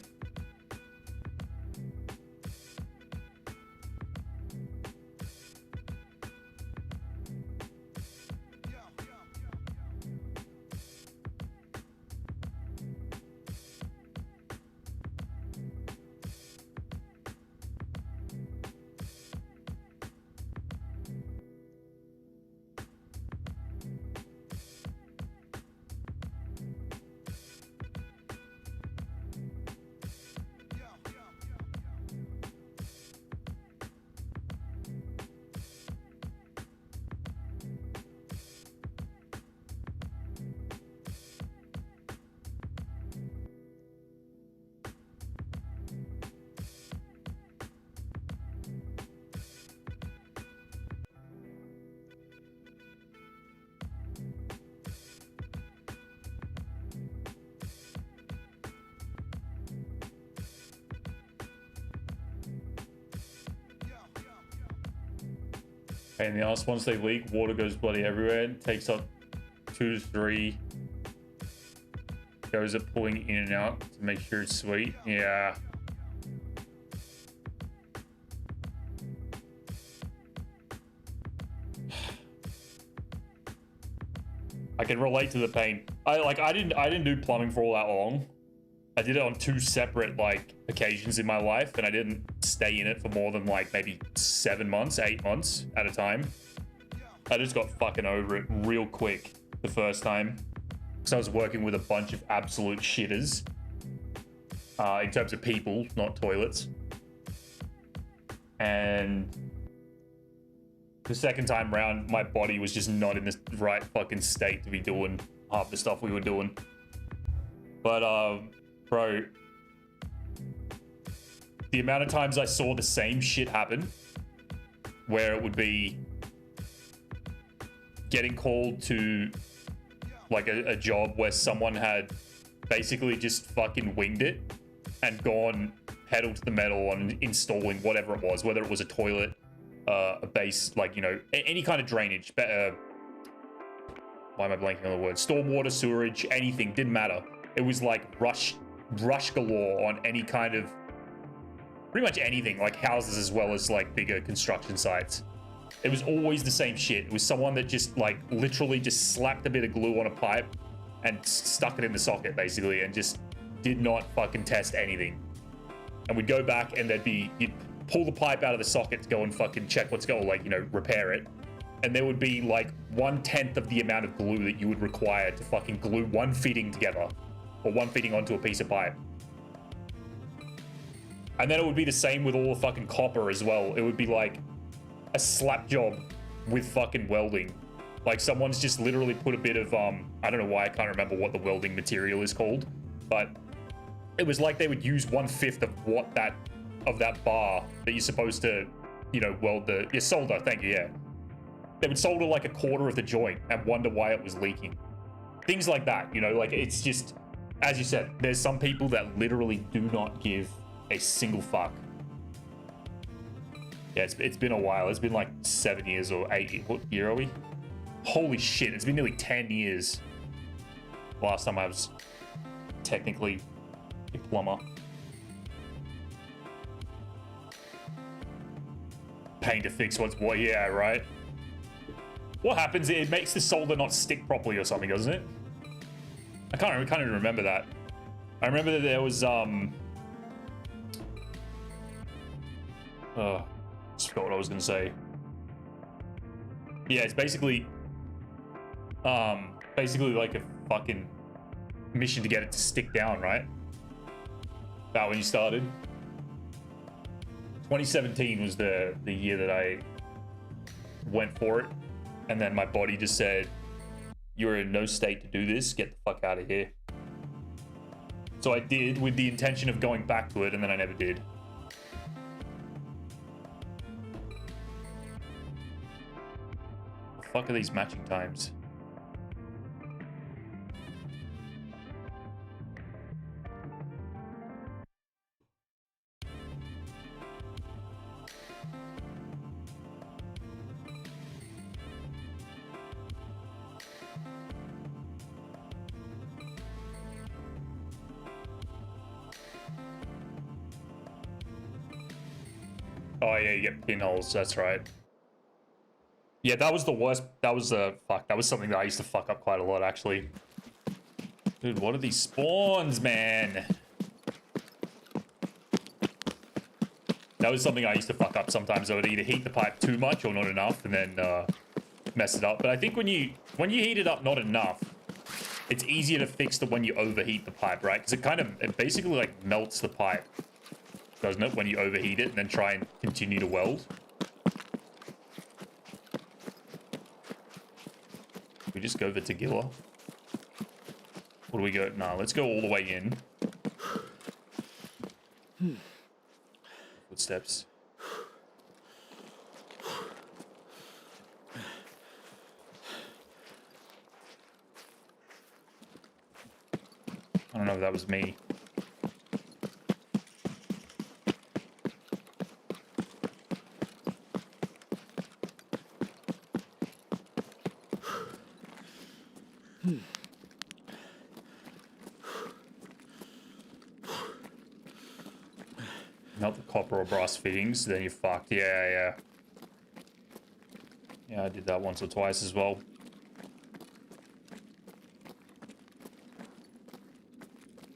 Pain in the ass. Once they leak, water goes bloody everywhere. It takes up 2 to 3 goes at pulling in and out to make sure it's sweet. Yeah. I can relate to the pain. I didn't do plumbing for all that long. I did it on 2 separate like occasions in my life, and I didn't stay in it for more than like maybe 7 months, 8 months at a time. I just got fucking over it real quick the first time, because I was working with a bunch of absolute shitters in terms of people, not toilets. And the second time round, my body was just not in the right fucking state to be doing half the stuff we were doing. But bro, the amount of times I saw the same shit happen, where it would be getting called to like a job where someone had basically just fucking winged it and gone pedal to the metal on installing whatever it was, whether it was a toilet, a base, like, you know, any kind of drainage, why am I blanking on the word? Stormwater, sewerage, anything, didn't matter. It was like rush galore on any kind of, pretty much anything, like houses as well as like bigger construction sites. It was always the same shit. It was someone that just like literally just slapped a bit of glue on a pipe and stuck it in the socket basically, and just did not fucking test anything. And we'd go back and you'd pull the pipe out of the socket to go and fucking check what's going, like, you know, repair it. And there would be like 1/10 of the amount of glue that you would require to fucking glue one fitting together, or one fitting onto a piece of pipe. And then it would be the same with all the fucking copper as well. It would be like a slap job with fucking welding. Like someone's just literally put a bit of, I don't know why I can't remember what the welding material is called, but it was like they would use 1/5 of that bar that you're supposed to, you know, weld solder, thank you, yeah. They would solder like 1/4 of the joint and wonder why it was leaking. Things like that, you know, like it's just, as you said, there's some people that literally do not give a single fuck. Yeah, it's been a while. It's been like 7 years or 8 years. What year are we? Holy shit, it's been nearly 10 years. Last time I was technically a plumber. Pain to fix what's what, yeah, right? What happens? It makes the solder not stick properly or something, doesn't it? I can't even remember that. I remember that there was just forgot what I was gonna say. Yeah, it's basically like a fucking mission to get it to stick down, right? About when you started. 2017 was the year that I went for it, and then my body just said, "You're in no state to do this. Get the fuck out of here." So I did, with the intention of going back to it, and then I never did. The fuck are these matching times? Oh yeah, you get pinholes, that's right. Yeah, that was the worst. That was fuck. That was something that I used to fuck up quite a lot, actually. Dude, what are these spawns, man? That was something I used to fuck up sometimes. I would either heat the pipe too much or not enough, and then mess it up. But I think when you heat it up not enough, it's easier to fix than when you overheat the pipe, right? Because it basically like melts the pipe, doesn't it? When you overheat it and then try and continue to weld. We just go Vertigilla. What do we go? Nah, let's go all the way in. Footsteps. I don't know if that was me. Not the copper or brass fittings, then you're fucked. Yeah. Yeah, I did that once or twice as well.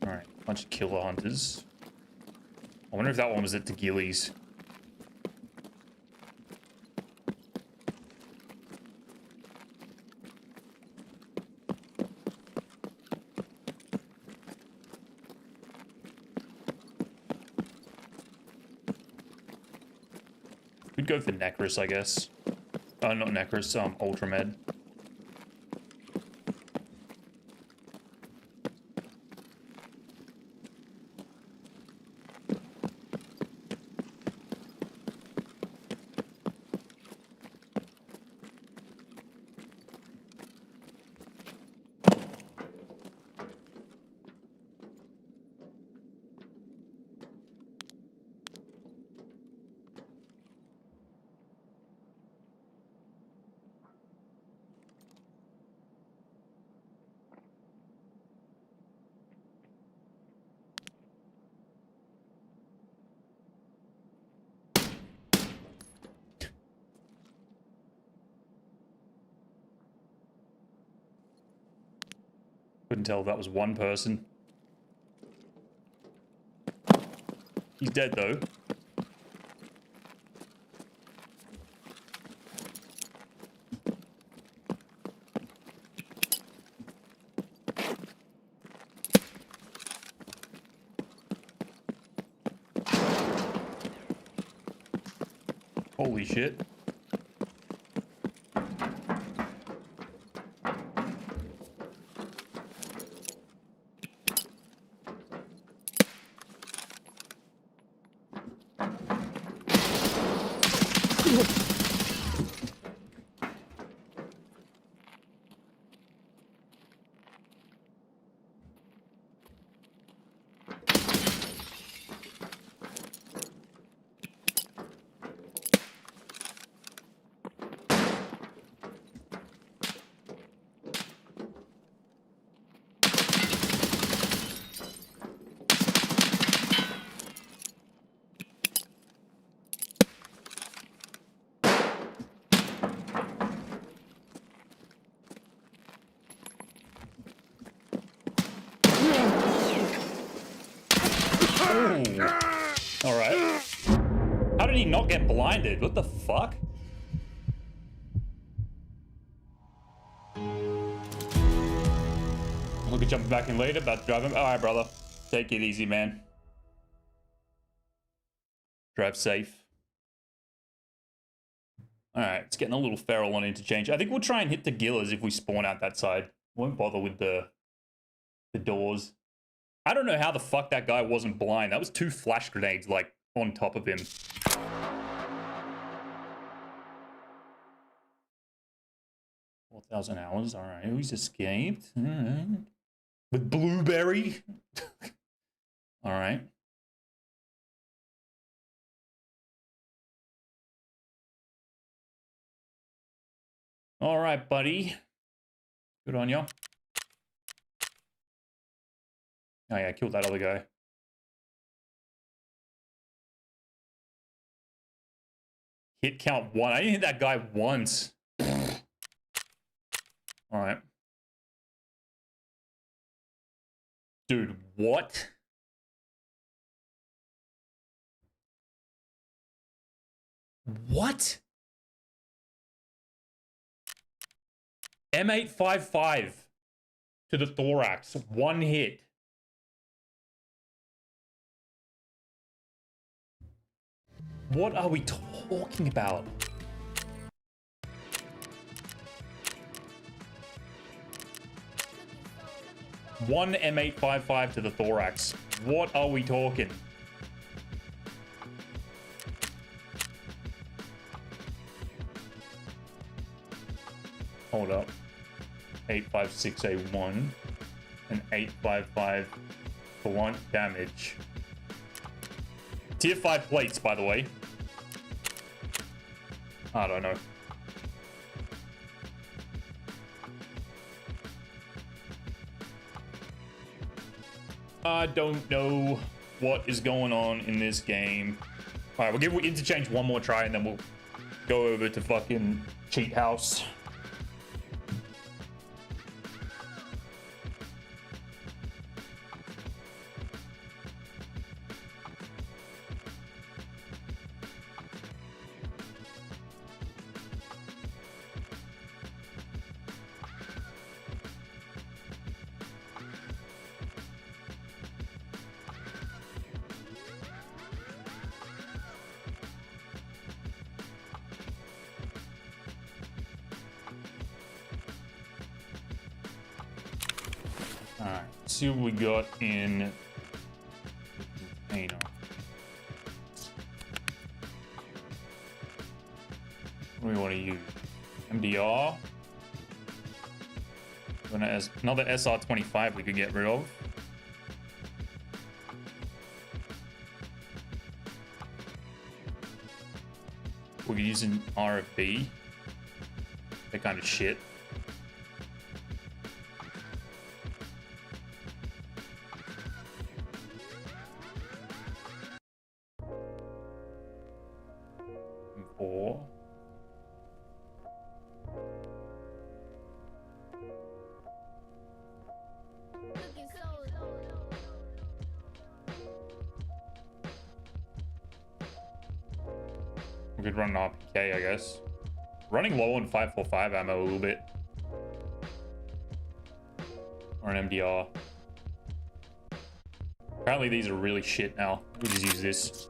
Alright, bunch of killer hunters. I wonder if that one was at the Gillies. We'd go for Necros, I guess. Not Necros, Ultramed. Couldn't tell if that was one person. He's dead though. Holy shit. Alright. How did he not get blinded? What the fuck? Look at jumping back in later, about to drive him. Alright, brother. Take it easy, man. Drive safe. All right, it's getting a little feral on interchange. I think we'll try and hit the Gillas if we spawn out that side. Won't bother with the doors. I don't know how the fuck that guy wasn't blind. That was 2 flash grenades, like, on top of him. 4,000 hours. All right, who's escaped? All right. With Blueberry? All right. All right, buddy. Good on you. Oh, yeah, killed that other guy. Hit count 1. I didn't hit that guy once. All right. Dude, what? What? M855 to the thorax. 1 hit. What are we talking about? One M855 to the thorax. What are we talking? Hold up. 856A1 and 855 blunt damage. Tier 5 plates, by the way. I don't know. I don't know what is going on in this game. All right, we'll give Interchange one more try and then we'll go over to fucking Cheat House. Alright, see what we got in container. What do we want to use? MDR. Another SR25 we could get rid of. We could use an RFB. That kind of shit. Four. We could run an RPK, I guess. Running low on 545 ammo a little bit. Or an MDR. Apparently these are really shit now. We just use this.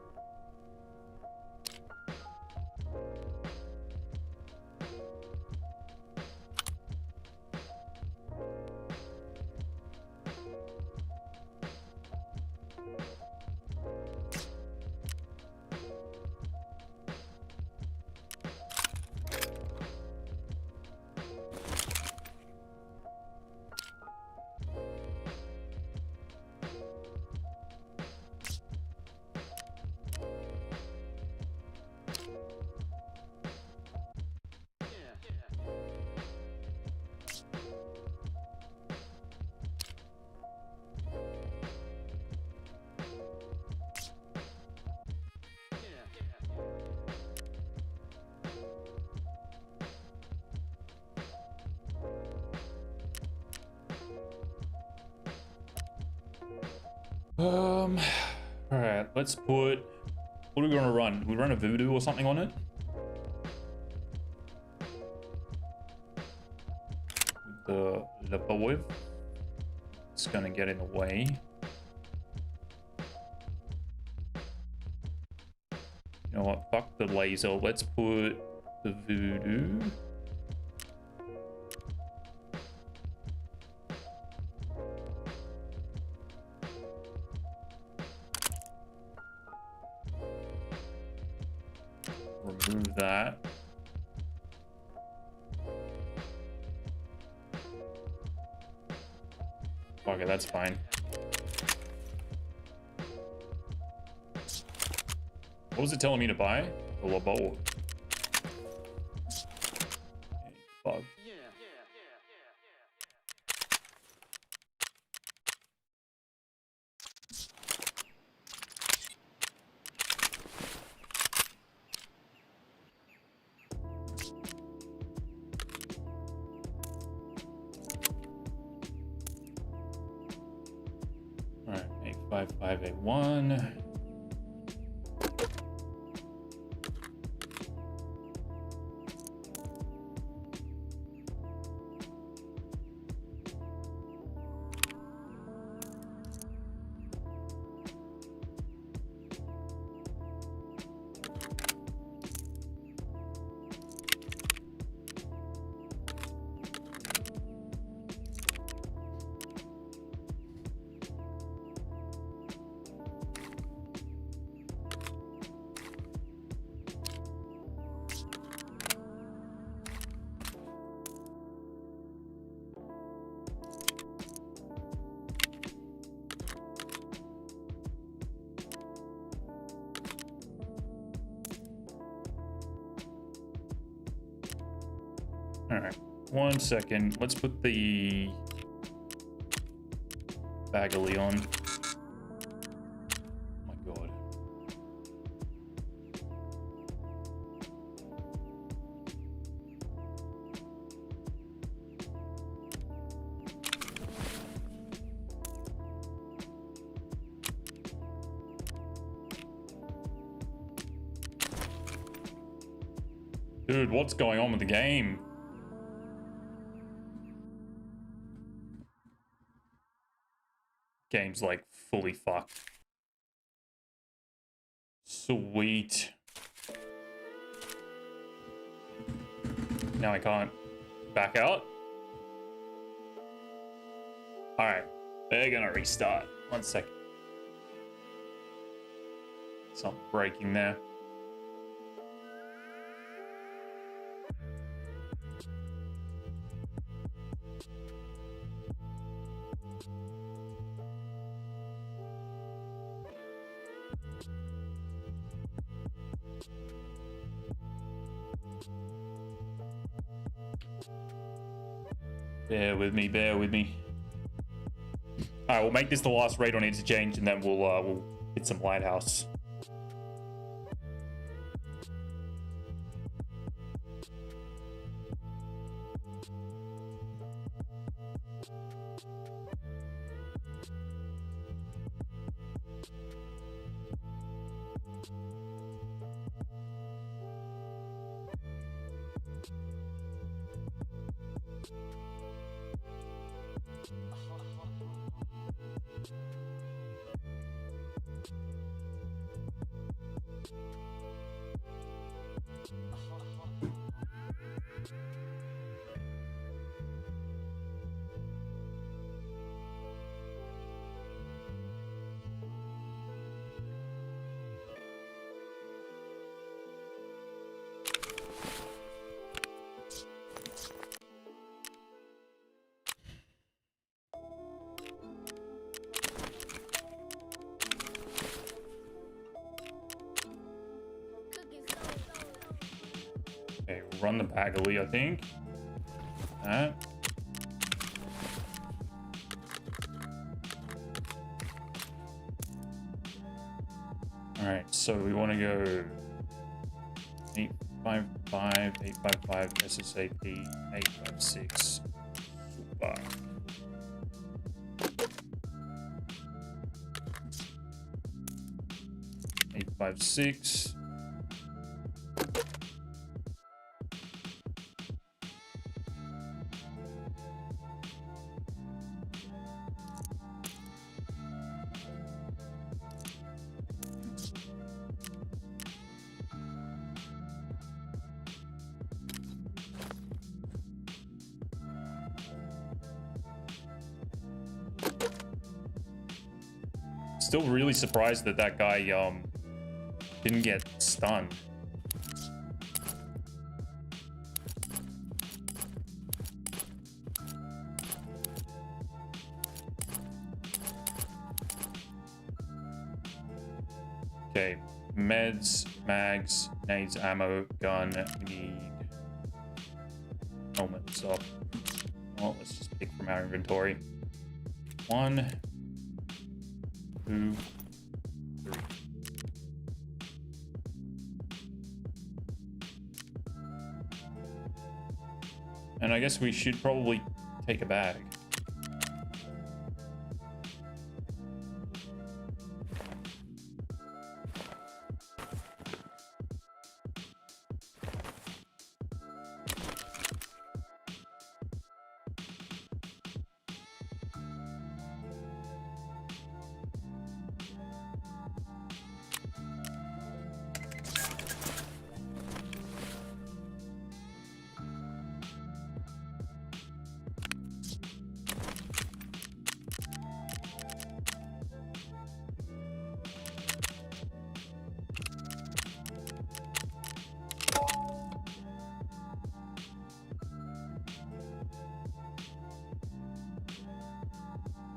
All right, let's put, what are we gonna run? We run a voodoo or something on it? The Leboviv. It's gonna get in the way. know what? Fuck the laser. Let's put the voodoo. Remove that. Okay, that's fine. What was it telling me to buy? A Labo. Bug. Alright, 85581. All right, 1 second. Let's put the Bagley on. Oh my god. Dude, what's going on with the game? Game's like fully fucked. Sweet. Now I can't back out. All right, they're gonna restart. 1 second. Something breaking there. Bear with me, bear with me. All right, we'll make this the last raid on Interchange, and then we'll hit some Lighthouse. Okay, we'll run the Bagley, I think. That. All right, so we want to go 855, 855, SSAP, 856. Super. Eight, 5, 6. still really surprised that that guy didn't get stunned. Okay, meds, mags, nades, ammo, gun. We need helmet stuff. Well, let's just pick from our inventory. 1, 2, 3. And I guess we should probably take a bag.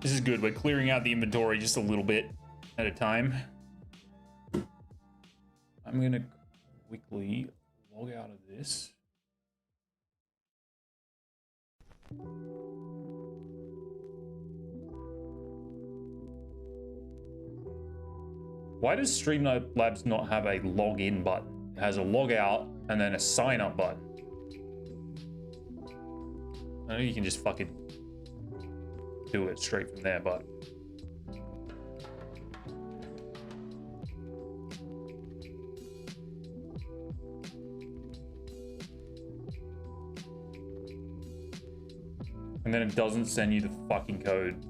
This is good. We're clearing out the inventory just a little bit at a time. I'm gonna quickly log out of this. Why does Streamlabs not have a login button? It has a log out and then a sign up button. I know you can just fucking do it straight from there, but and then it doesn't send you the fucking code.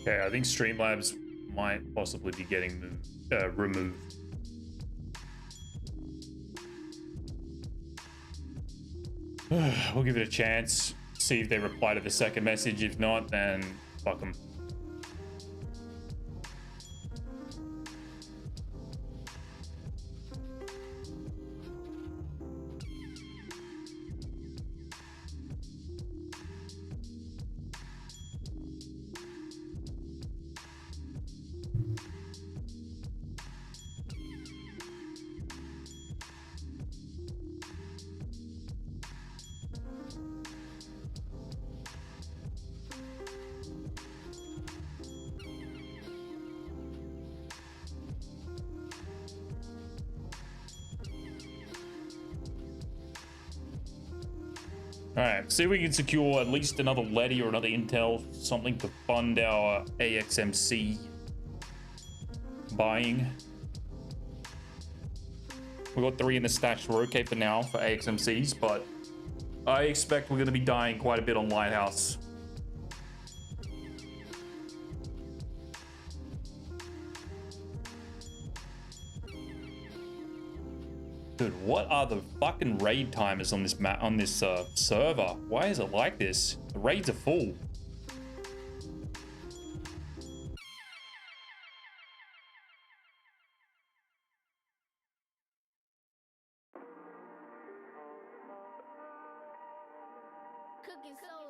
Okay, I think Streamlabs might possibly be getting removed. We'll give it a chance. See if they reply to the second message. If not, then fuck them. Alright, see if we can secure at least another Letty or another Intel, something to fund our AXMC buying. We got 3 in the stash. We're okay for now for AXMCs, but I expect we're going to be dying quite a bit on Lighthouse. Dude, what are the fucking raid timers on this server? Why is it like this? The raids are full. Cooking soul.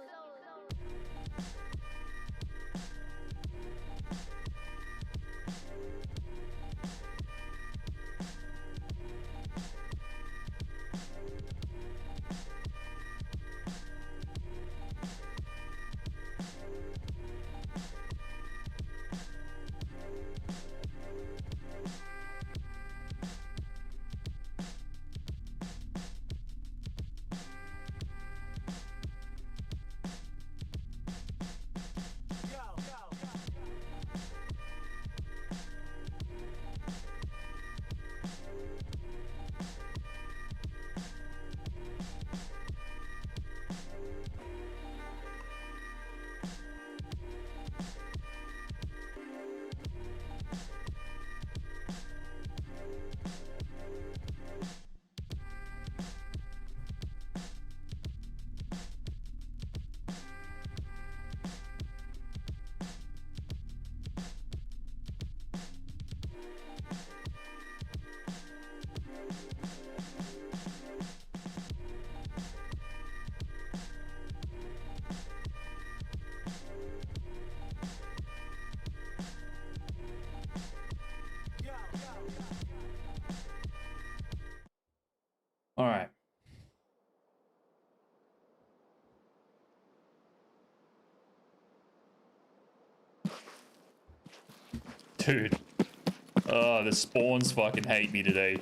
All right. Dude. Oh, the spawns fucking hate me today.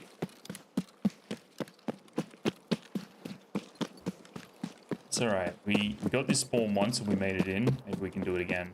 It's alright. We got this spawn once and we made it in. Maybe we can do it again.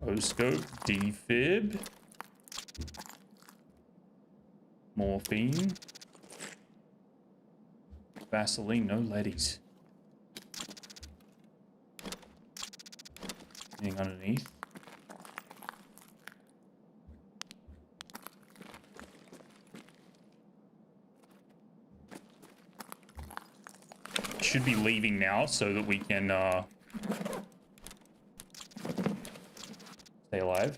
O-scope, defib, morphine, Vaseline, no leadies. Anything underneath? Should be leaving now so that we can stay alive.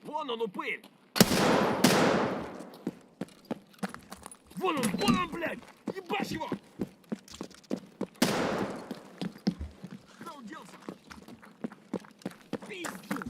Вон он, упырь! Вон он, блядь! Ебашь его! Куда он делся? Пиздюк!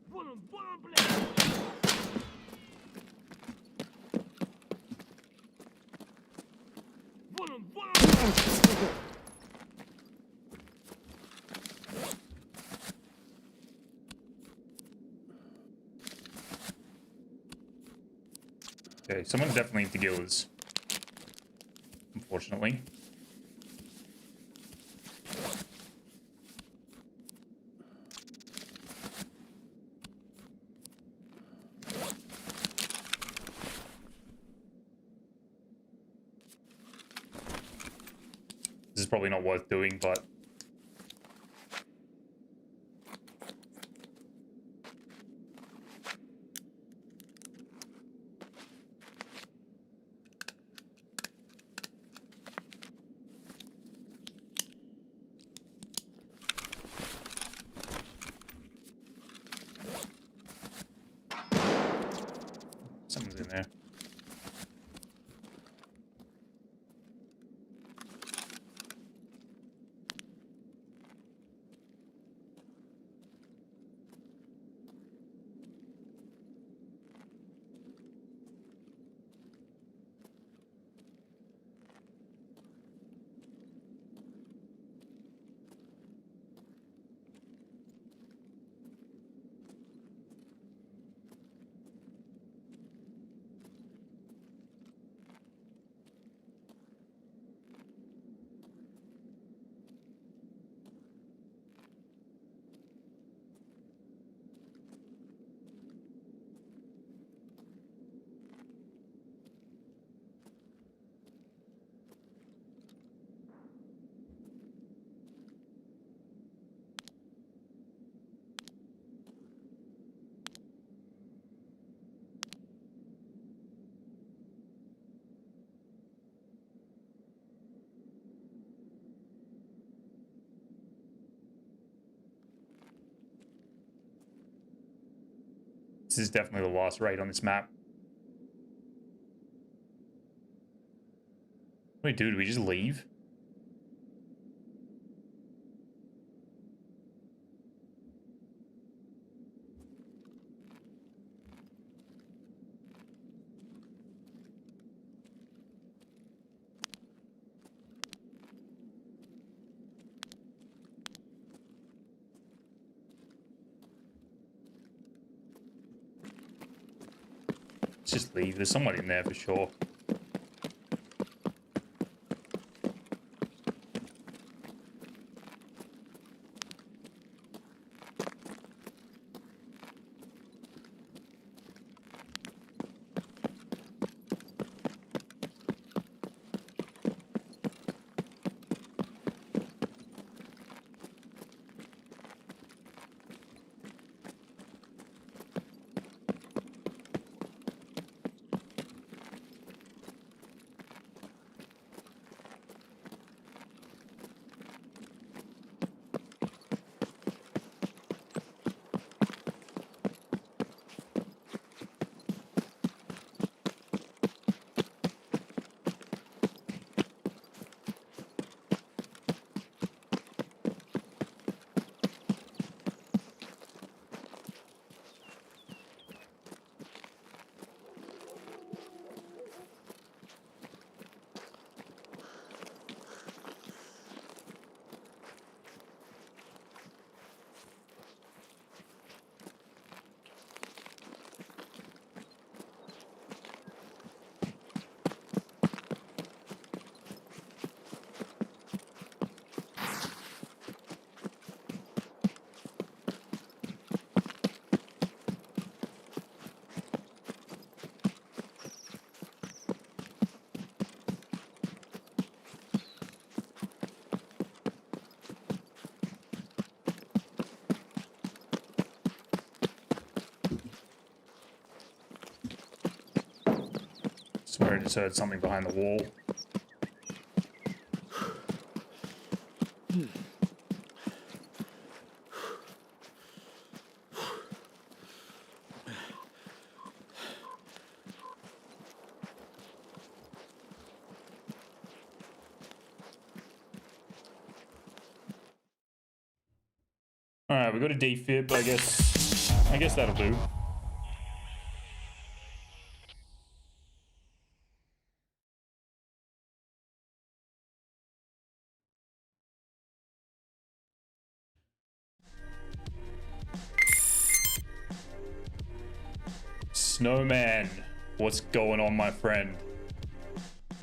Вон он, блядь! Вон он! Okay, someone definitely needs to get this. Unfortunately. This is probably not worth doing, but someone's in there. This is definitely the last raid on this map. What do we do? Do we just leave? Let's just leave. There's someone in there for sure. Swear I just heard something behind the wall. Alright, we got a defib, I guess that'll do. Snowman, what's going on, my friend?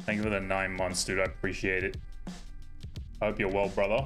Thank you for the 9 months, dude. I appreciate it. I hope you're well, brother.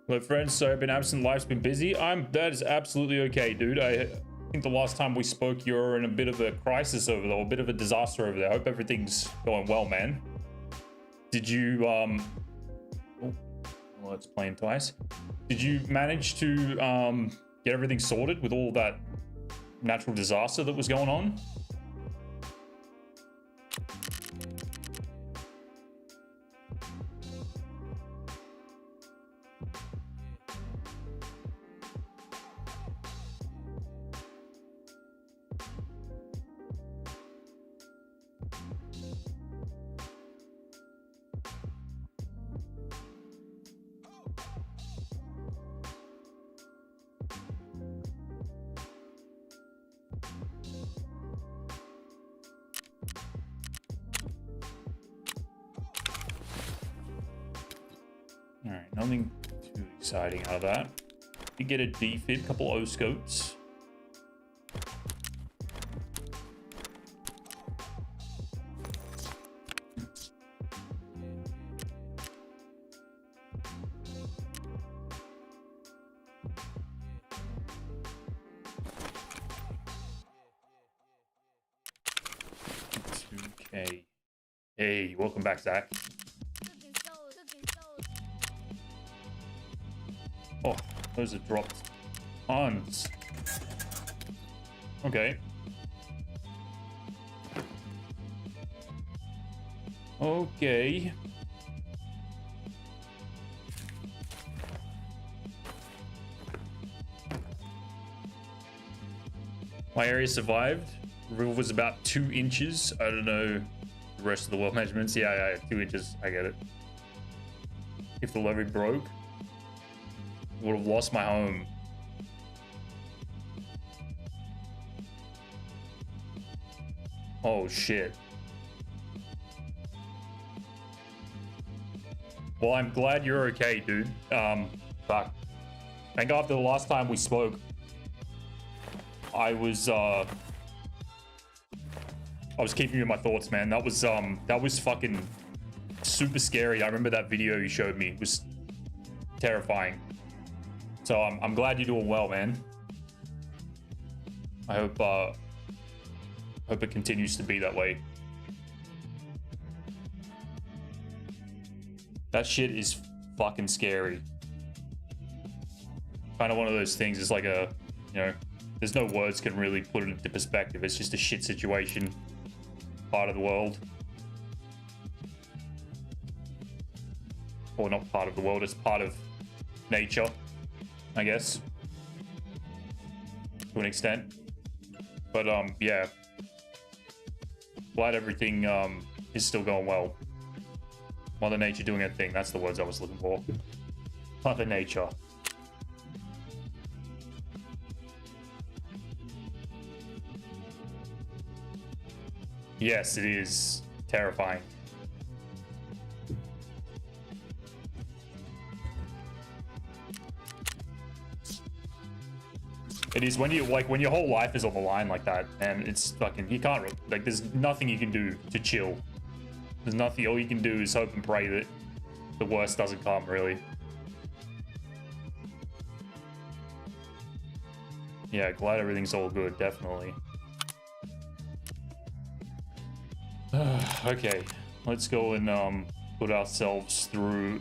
Hello, friends. Sorry, I've been absent. Life's been busy. That is absolutely okay, dude. I think the last time we spoke, you were in a bit of a crisis over there, or a bit of a disaster over there. I hope everything's going well, man. Did you, oh, well, it's playing twice. Did you manage to, get everything sorted with all that natural disaster that was going on? Alright, nothing too exciting out of that. You get a defib, couple O scopes. Hey. Hey, welcome back, Zach. Cooking souls. Cooking souls. Oh, those are dropped tons. Okay. Okay. My area survived. Roof was about 2 inches. I don't know the rest of the world measurements. Yeah, 2 inches. I get it. If the levee broke, I would have lost my home. Oh shit. Well, I'm glad you're okay, dude. Fuck. I think after the last time we spoke, I was keeping you in my thoughts, man. That was fucking super scary. I remember that video you showed me. It was terrifying. So I'm glad you're doing well, man. I hope it continues to be that way. That shit is fucking scary. Kind of one of those things. It's like a, you know, there's no words can really put it into perspective. It's just a shit situation. Part of the world. Or not part of the world, it's part of nature, I guess. To an extent. But yeah. Glad everything is still going well. Mother Nature doing her thing. That's the words I was looking for. Mother Nature. Yes, it is terrifying. It is when you when your whole life is on the line like that, and it's fucking, you can't, like, there's nothing you can do to chill. There's nothing. All you can do is hope and pray that the worst doesn't come, really. Yeah, glad everything's all good, definitely. Okay, let's go and put ourselves through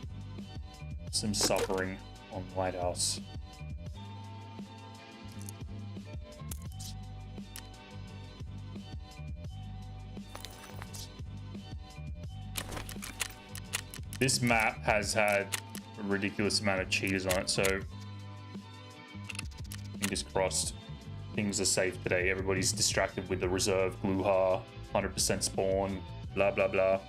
some suffering on Lighthouse. This map has had a ridiculous amount of cheaters on it, so fingers crossed things are safe today. Everybody's distracted with the reserve Gluha, 100% spawn, blah blah blah.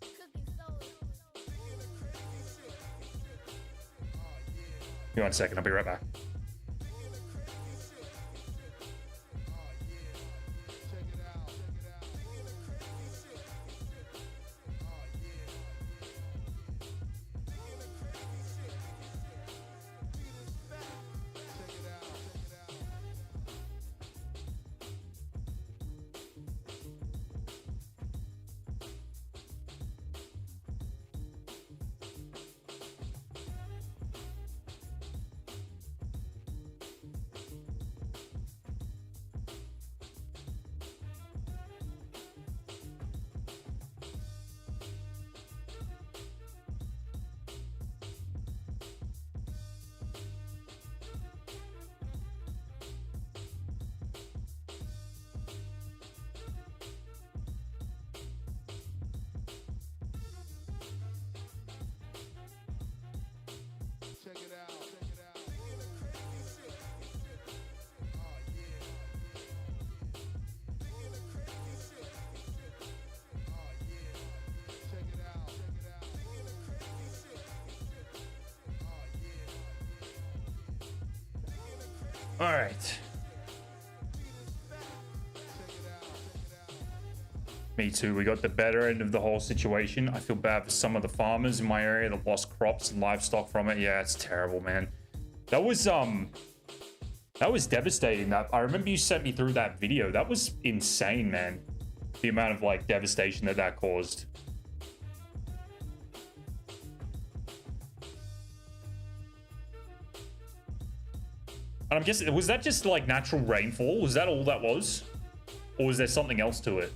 Cooking souls. Give me 1 second, I'll be right back. All right. Me too. We got the better end of the whole situation. I feel bad for some of the farmers in my area that lost crops and livestock from it. Yeah, it's terrible, man. That was devastating. That I remember you sent me through that video. That was insane, man. The amount of like devastation that caused. And I'm guessing, was that just like natural rainfall? Was that all that was? Or was there something else to it?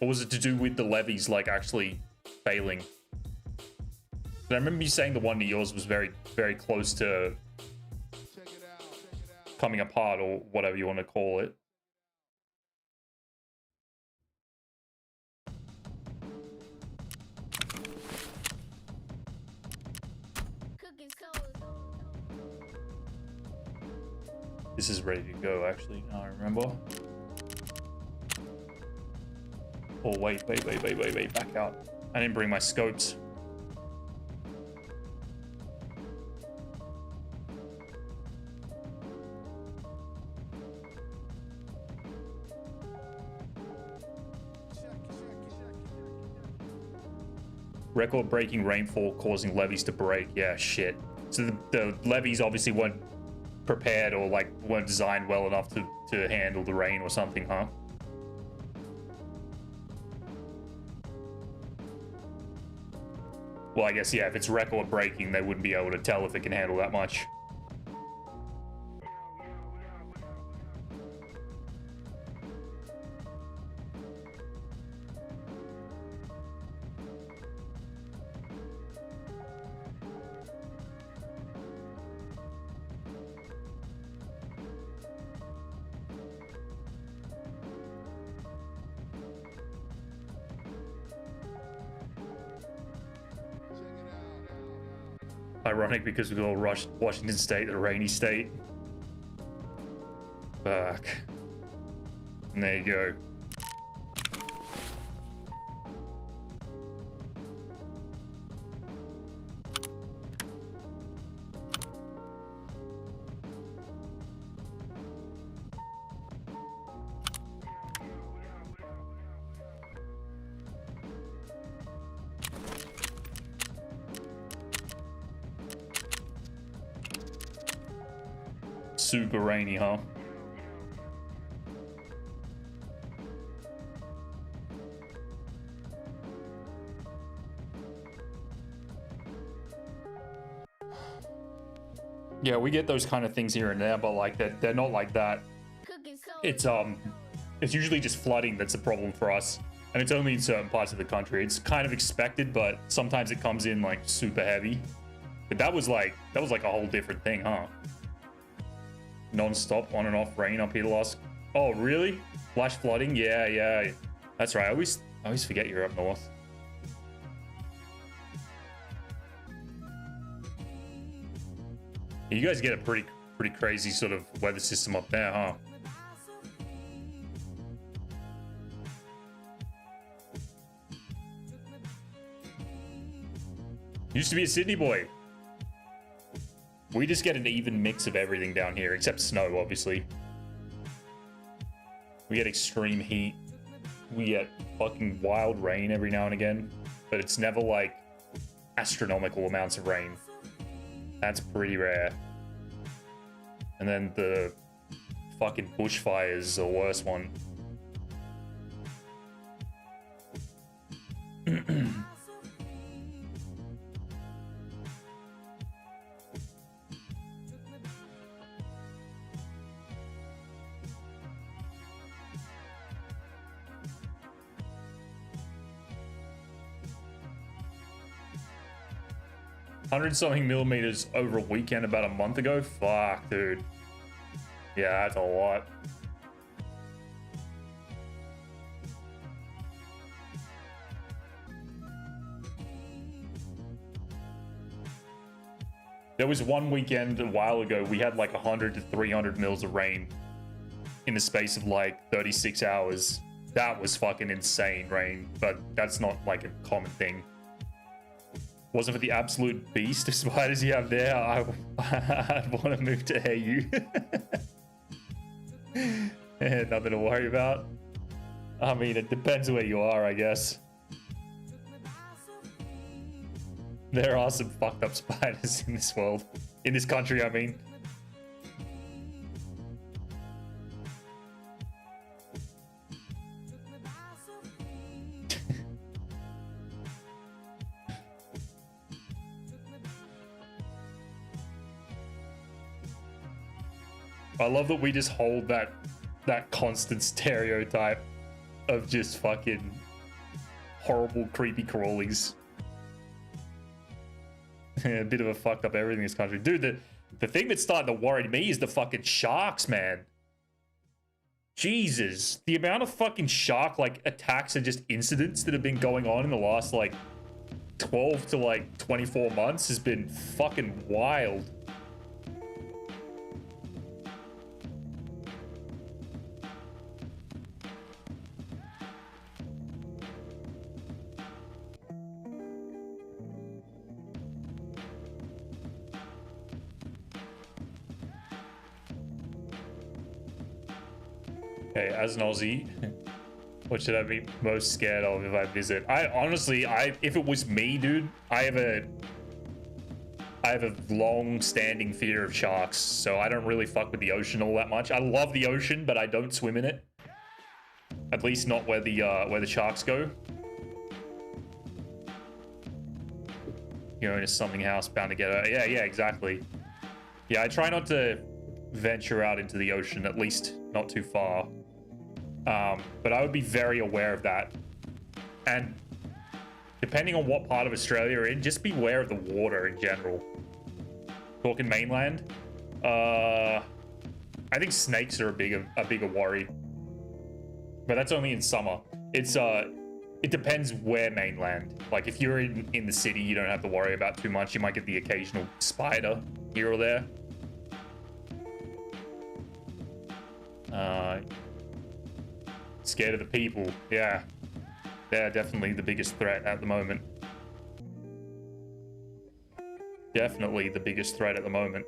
Or was it to do with the levees like actually failing? But I remember you saying the one to yours was very, very close to coming apart, or whatever you want to call it. Cooking soul. This is ready to go, actually. Now I remember. Oh, wait, back out. I didn't bring my scopes. Record-breaking rainfall causing levees to break. Yeah, shit. So the levees obviously weren't prepared or like weren't designed well enough to handle the rain or something, huh? Well, I guess, yeah, if it's record-breaking, they wouldn't be able to tell if it can handle that much. Ironic because we all rushed Washington State, the rainy state. Fuck. And there you go. Super rainy, huh? Yeah, we get those kind of things here and there, but like they're not like that. Cooking soul. It's usually just flooding that's a problem for us, and it's only in certain parts of the country. It's kind of expected, but sometimes it comes in like super heavy. But that was like a whole different thing, huh? Non-stop on and off rain up here the last. Oh, really? Flash flooding? Yeah. That's right. I always forget you're up north. You guys get a pretty crazy sort of weather system up there, huh? Used to be a Sydney boy. We just get an even mix of everything down here, except snow, obviously. We get extreme heat. We get fucking wild rain every now and again, but it's never like astronomical amounts of rain. That's pretty rare. And then the fucking bushfires is the worst one. 100-something millimeters over a weekend about a month ago? Fuck, dude. Yeah, that's a lot. There was one weekend a while ago, we had like 100 to 300 mils of rain in the space of like 36 hours. That was fucking insane rain, but that's not like a common thing. Wasn't for the absolute beast of spiders you have there, I'd want to move to AU. Nothing to worry about. I mean, it depends where you are, I guess. There are some fucked up spiders in this world. In this country, I mean. I love that we just hold that constant stereotype of just fucking horrible, creepy crawlies. A bit of a fucked up everything in this country. Dude, the thing that's starting to worry me is the fucking sharks, man. Jesus. The amount of fucking shark, like, attacks and just incidents that have been going on in the last, like, 12 to, like, 24 months has been fucking wild. Okay, as an Aussie, what should I be most scared of if I visit? I honestly, if it was me, dude, I have a long-standing fear of sharks, so I don't really fuck with the ocean all that much. I love the ocean, but I don't swim in it. At least not where the sharks go. You're in a something house, bound to get her. Yeah, exactly. Yeah, I try not to venture out into the ocean, at least not too far. But I would be very aware of that. And depending on what part of Australia you're in, just be aware of the water in general. Talking mainland, I think snakes are a bigger worry. But that's only in summer. It depends where mainland. Like if you're in the city, you don't have to worry about too much. You might get the occasional spider here or there. Scared of the people. Yeah. They're definitely the biggest threat at the moment. Definitely the biggest threat at the moment.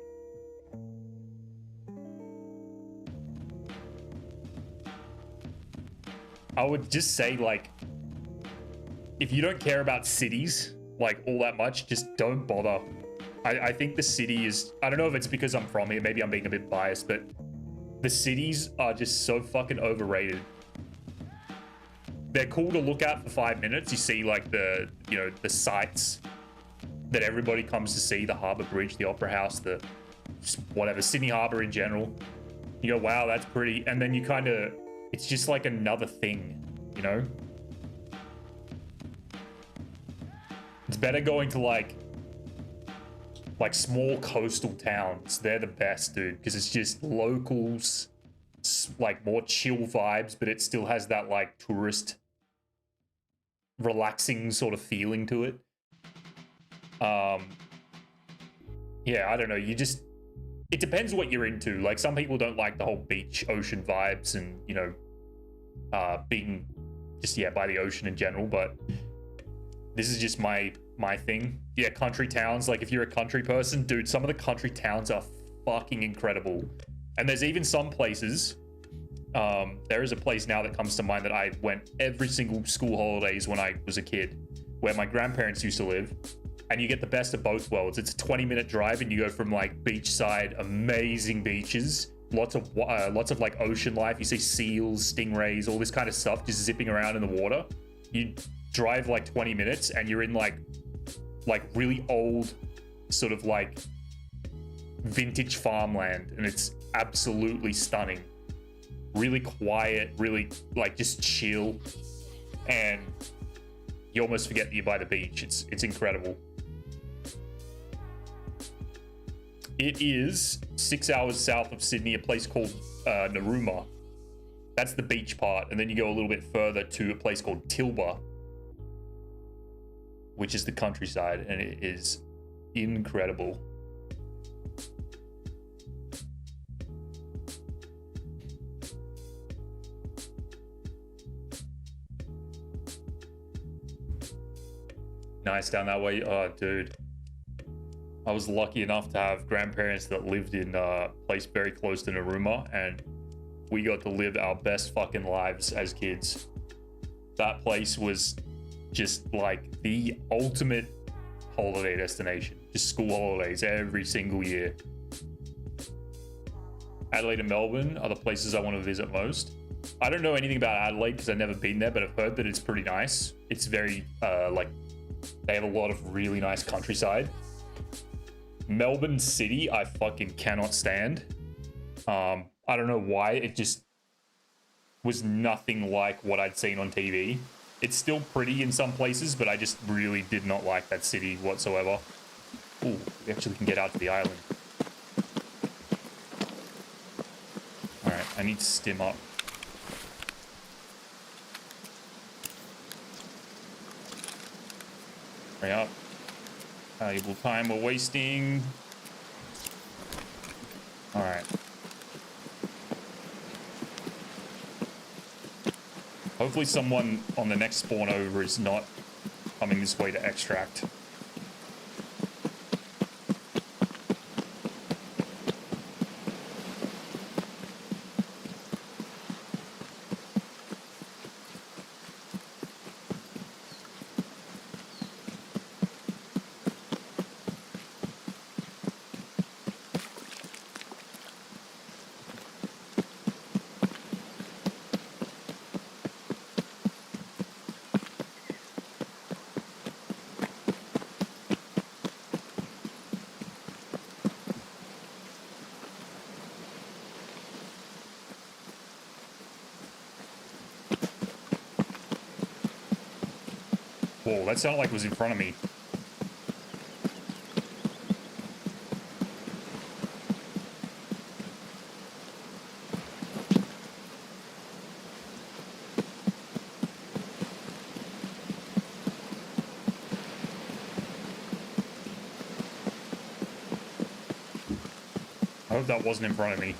I would just say, like, if you don't care about cities, like, all that much, just don't bother. I think the city is... I don't know if it's because I'm from here. Maybe I'm being a bit biased, but the cities are just so fucking overrated. They're cool to look at for 5 minutes. You see, like, the sights that everybody comes to see, the Harbour Bridge, the Opera House, the whatever, Sydney Harbour in general. You go, wow, that's pretty. And then you kind of, it's just like another thing, you know? It's better going to like small coastal towns. They're the best, dude, because it's just locals, like more chill vibes, but it still has that like tourist relaxing sort of feeling to it. Yeah, I don't know. It depends what you're into. Like some people don't like the whole beach ocean vibes and, you know, being just, yeah, by the ocean in general, but this is just my thing. Yeah, country towns. Like if you're a country person, dude, some of the country towns are fucking incredible. And there's even some places, there is a place now that comes to mind that I went every single school holidays when I was a kid, where my grandparents used to live. And you get the best of both worlds. It's a 20-minute drive, and you go from like beachside, amazing beaches, lots of like ocean life. You see seals, stingrays, all this kind of stuff just zipping around in the water. You drive like 20 minutes, and you're in like really old, sort of like vintage farmland, and it's absolutely stunning. Really quiet, really like just chill, and you almost forget that you're by the beach. It's incredible. It is 6 hours south of Sydney, a place called Narooma. That's the beach part. And then you go a little bit further to a place called Tilba, which is the countryside, and it is incredible. nice down that way. Oh, dude. I was lucky enough to have grandparents that lived in a place very close to Naruma, and we got to live our best fucking lives as kids. That place was just like the ultimate holiday destination. Just school holidays every single year. Adelaide and Melbourne are the places I want to visit most. I don't know anything about Adelaide because I've never been there, but I've heard that it's pretty nice. It's very, like, they have a lot of really nice countryside. Melbourne City, I fucking cannot stand. I don't know why. It just was nothing like what I'd seen on TV. It's still pretty in some places, but I just really did not like that city whatsoever. Ooh, we actually can get out to the island. Alright, I need to stim up. Hurry up. Valuable time we're wasting. Alright. Hopefully someone on the next spawn over is not coming this way to extract. Whoa, that sounded like it was in front of me. I hope that wasn't in front of me.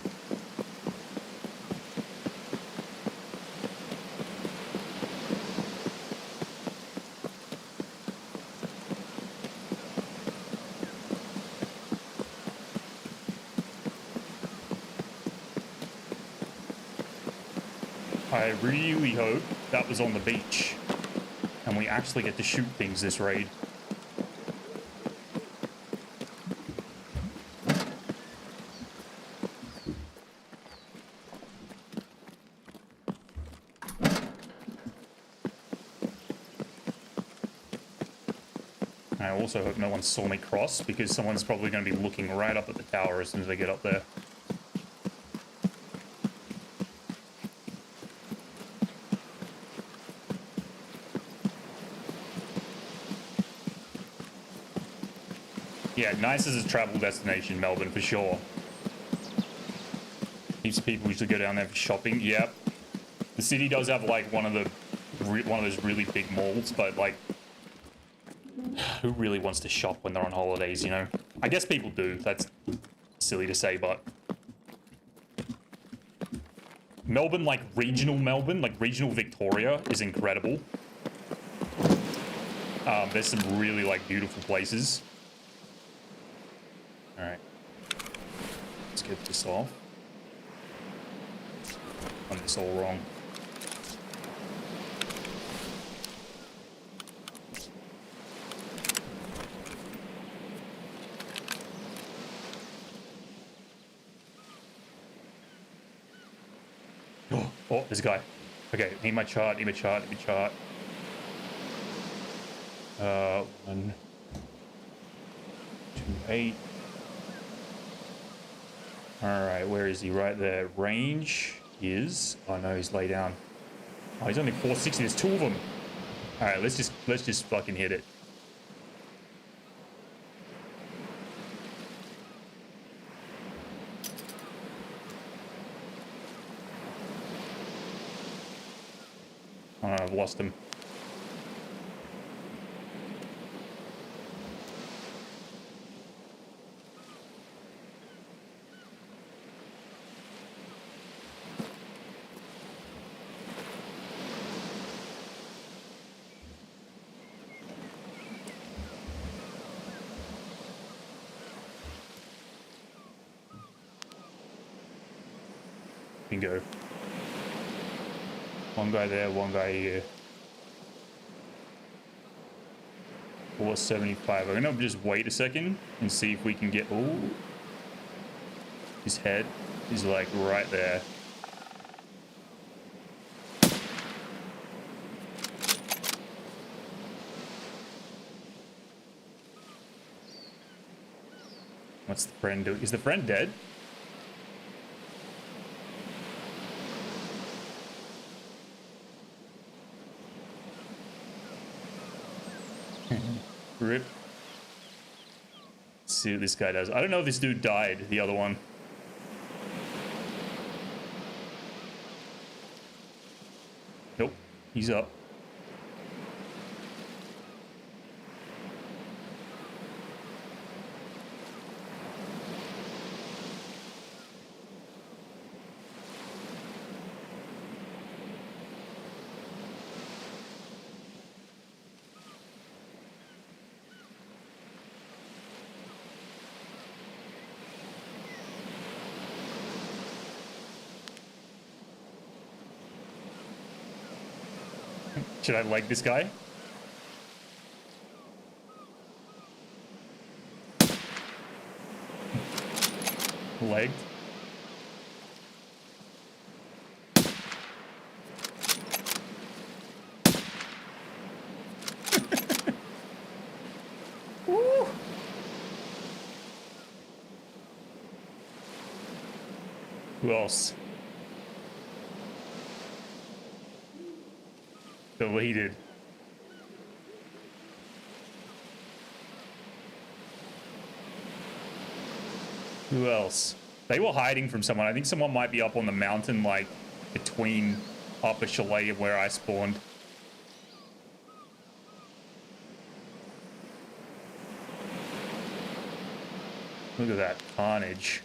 I really hope that was on the beach and we actually get to shoot things this raid. I also hope no one saw me cross, because someone's probably going to be looking right up at the tower as soon as they get up there. Yeah, nice as a travel destination, Melbourne, for sure. Heaps of people usually go down there for shopping. Yep. The city does have, like, one of those really big malls, but, like, who really wants to shop when they're on holidays, you know? I guess people do. That's silly to say, but Melbourne, like regional Victoria is incredible. There's some really, like, beautiful places. All right, let's get this off. I'm this all wrong. Oh, there's a guy. Okay, need my chart, need my chart, need my chart. 1, 2, 8. Alright, where is he? Right there. Range is... Oh no, he's laid down. Oh, he's only 460. There's 2 of them. Alright, let's just fucking hit it. Oh no, I've lost him. Bingo. One guy there, one guy here. 475. We're gonna just wait a second and see if we can get. Oh, his head is like right there. What's the friend doing? Is the friend dead? Rip. Let's see what this guy does. I don't know if this dude died, the other one. Nope, he's up. Should I like this guy? Legged. Woo. Who else? Deleted. Who else? They were hiding from someone. I think someone might be up on the mountain, like between Upper Chalet and where I spawned. Look at that carnage.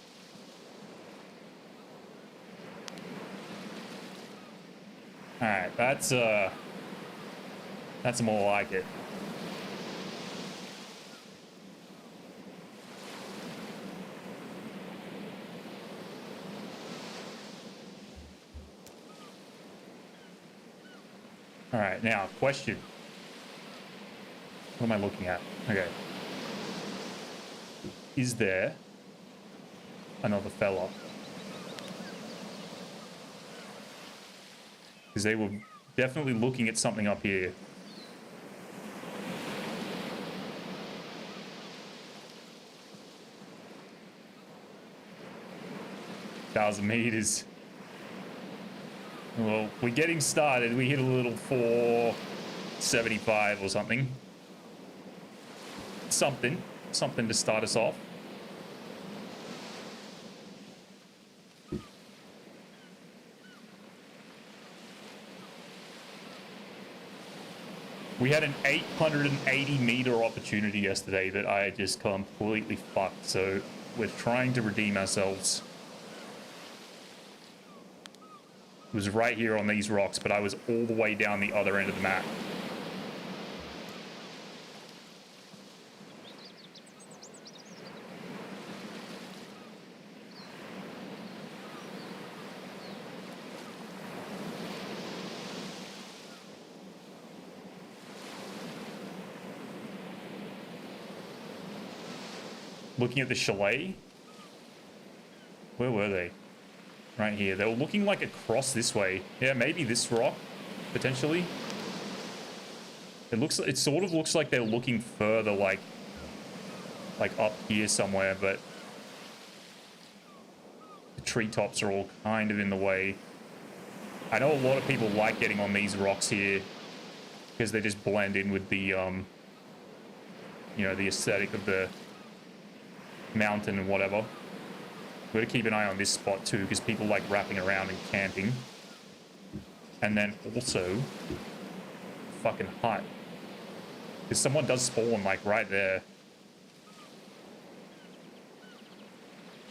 Alright, that's more like it. Alright, now, question. What am I looking at? Okay. Is there another fella? Because they were definitely looking at something up here. Thousand meters. Well, we're getting started. We hit a little 475 or something. Something to start us off. We had an 880 meter opportunity yesterday that I just completely fucked, so we're trying to redeem ourselves. It was right here on these rocks, but I was all the way down the other end of the map. Looking at the chalet. Where were they? Right here. They were looking like across this way. Yeah, maybe this rock, potentially. It sort of looks like they're looking further, like up here somewhere, but the treetops are all kind of in the way. I know a lot of people like getting on these rocks here because they just blend in with the, you know, the aesthetic of the mountain and whatever. We're gonna keep an eye on this spot too, because people like wrapping around and camping. And then also, fucking hut. Because someone does spawn like right there.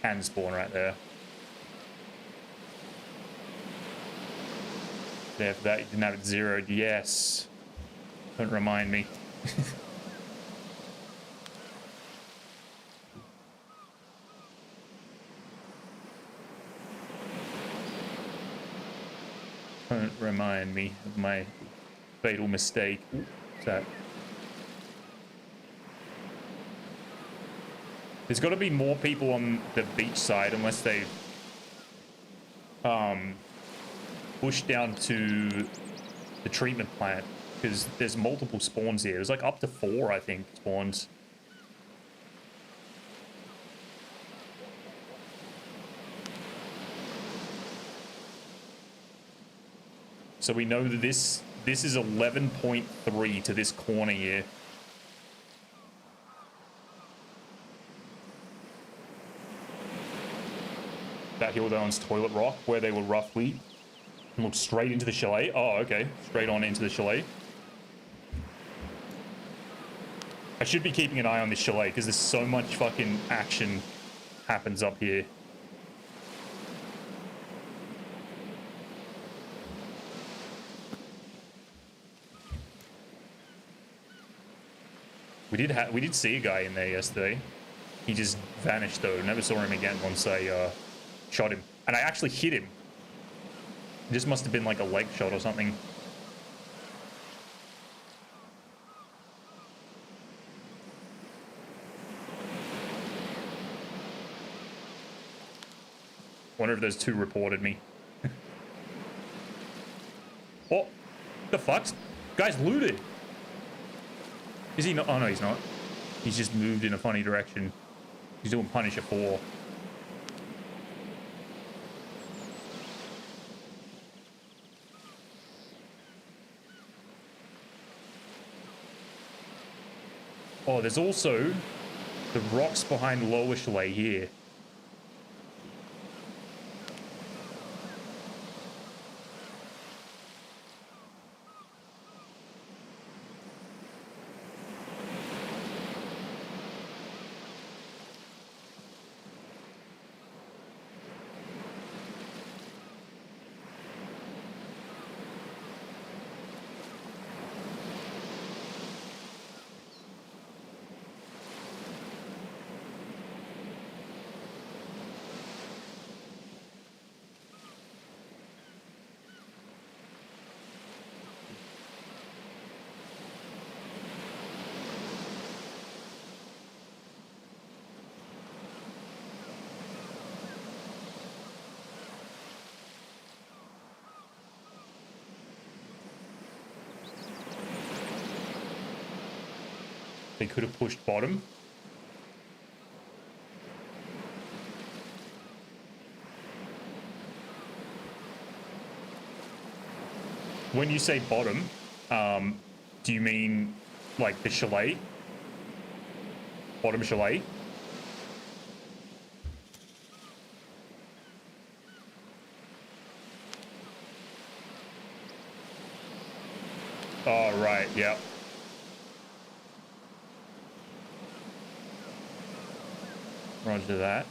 Can spawn right there. There, for that you didn't have it zeroed. Yes. Don't remind me. Don't remind me of my fatal mistake. Ooh, what's that? There's got to be more people on the beach side unless they've pushed down to the treatment plant, because there's multiple spawns here. There's like up to 4, I think, spawns. So we know that this is 11.3 to this corner here. That hill down's Toilet Rock, where they were roughly. Look straight into the chalet. Oh, okay. Straight on into the chalet. I should be keeping an eye on this chalet because there's so much fucking action happens up here. We did see a guy in there yesterday. He just vanished though. Never saw him again once I shot him. And I actually hit him. This must have been like a leg shot or something. Wonder if those 2 reported me. Oh, the fuck? Guy's looted. Is he not? Oh no, he's not. He's just moved in a funny direction. He's doing Punisher 4. Oh, there's also the rocks behind Lower Chalet here. They could have pushed bottom. When you say bottom, do you mean like the chalet? Bottom chalet? Oh, right, yeah. Roger that.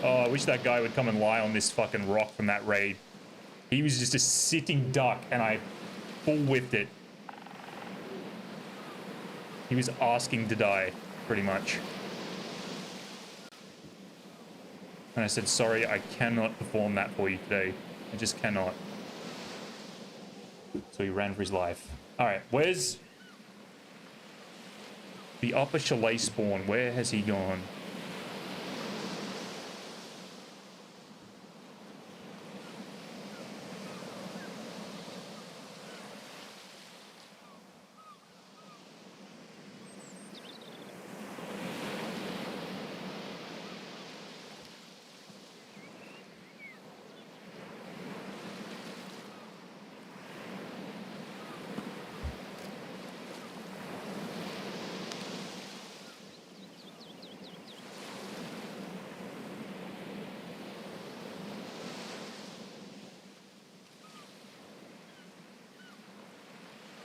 Oh, I wish that guy would come and lie on this fucking rock from that raid. He was just a sitting duck and I full whipped it. He was asking to die, pretty much. And I said, sorry, I cannot perform that for you today. I just cannot. So he ran for his life. All right, where's the upper chalet spawn? Where has he gone?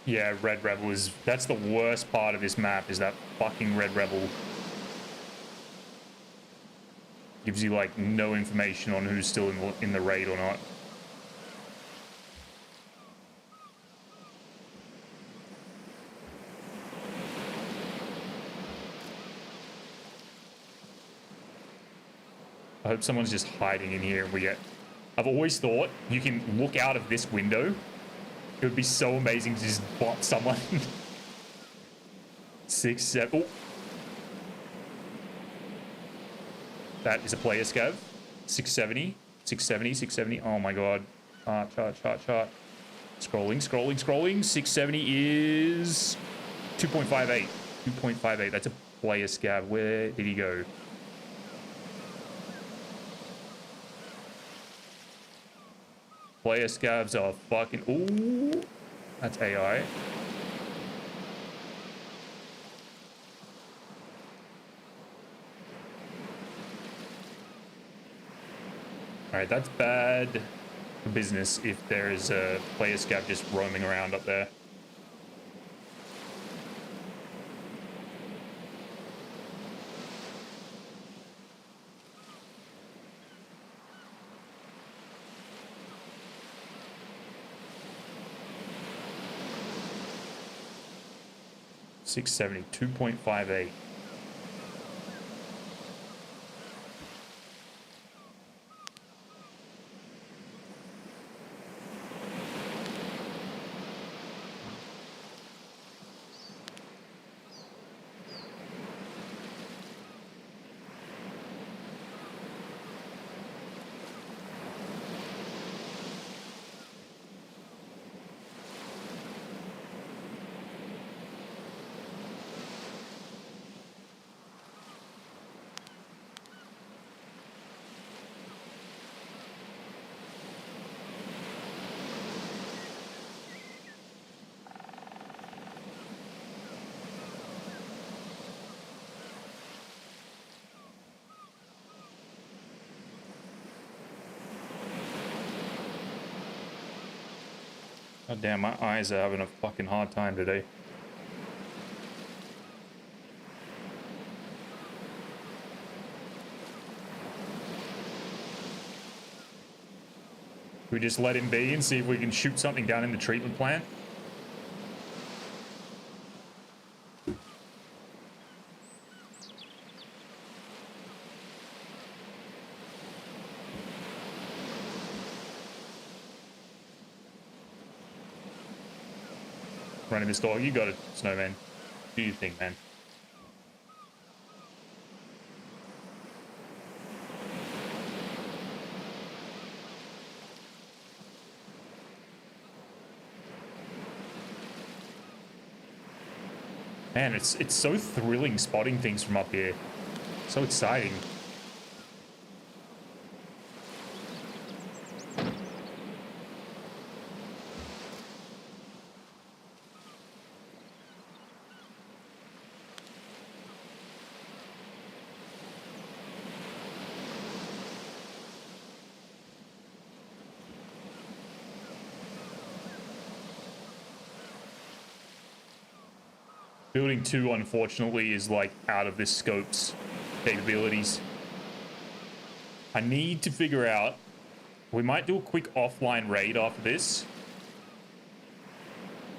Yeah, Red Rebel is... That's the worst part of this map, is that fucking Red Rebel. Gives you, like, no information on who's still in the raid or not. I hope someone's just hiding in here and we get... I've always thought you can look out of this window. It would be so amazing to just bot someone. 6, 7... Oh. That is a player scav. 670. 670, 670. Oh my god. Chart. Scrolling. 670 is 2.58. 2.58. That's a player scav. Where did he go? Player scavs are fucking... Ooh. That's AI. Alright, that's bad for business if there is a player scav just roaming around up there. $670, 2.58. God damn, my eyes are having a fucking hard time today. We just let him be and see if we can shoot something down in the treatment plant. Running this dog, you got it, Snowman. Do you think, man? Man, it's so thrilling spotting things from up here. So exciting. Building 2, unfortunately, is like out of this scope's capabilities. I need to figure out... We might do a quick offline raid after this.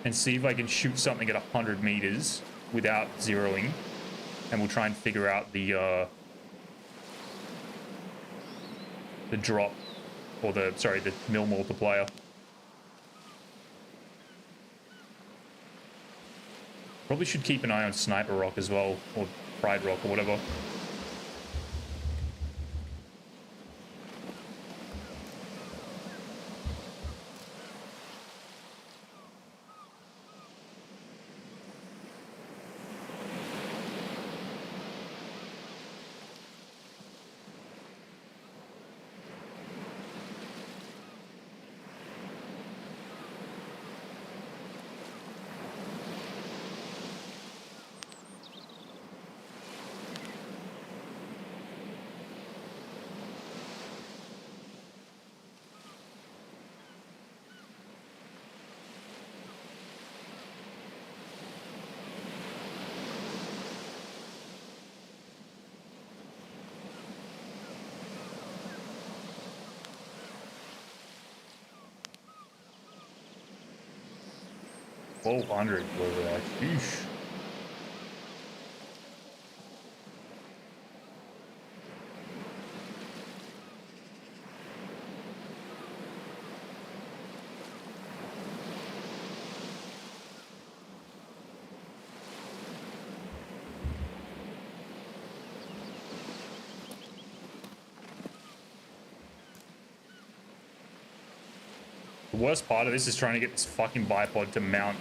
And see if I can shoot something at 100 meters without zeroing. And we'll try and figure out the drop. Or the mill multiplier. Probably should keep an eye on Sniper Rock as well, or Pride Rock, or whatever. $1,200 over that. Sheesh. The worst part of this is trying to get this fucking bipod to mount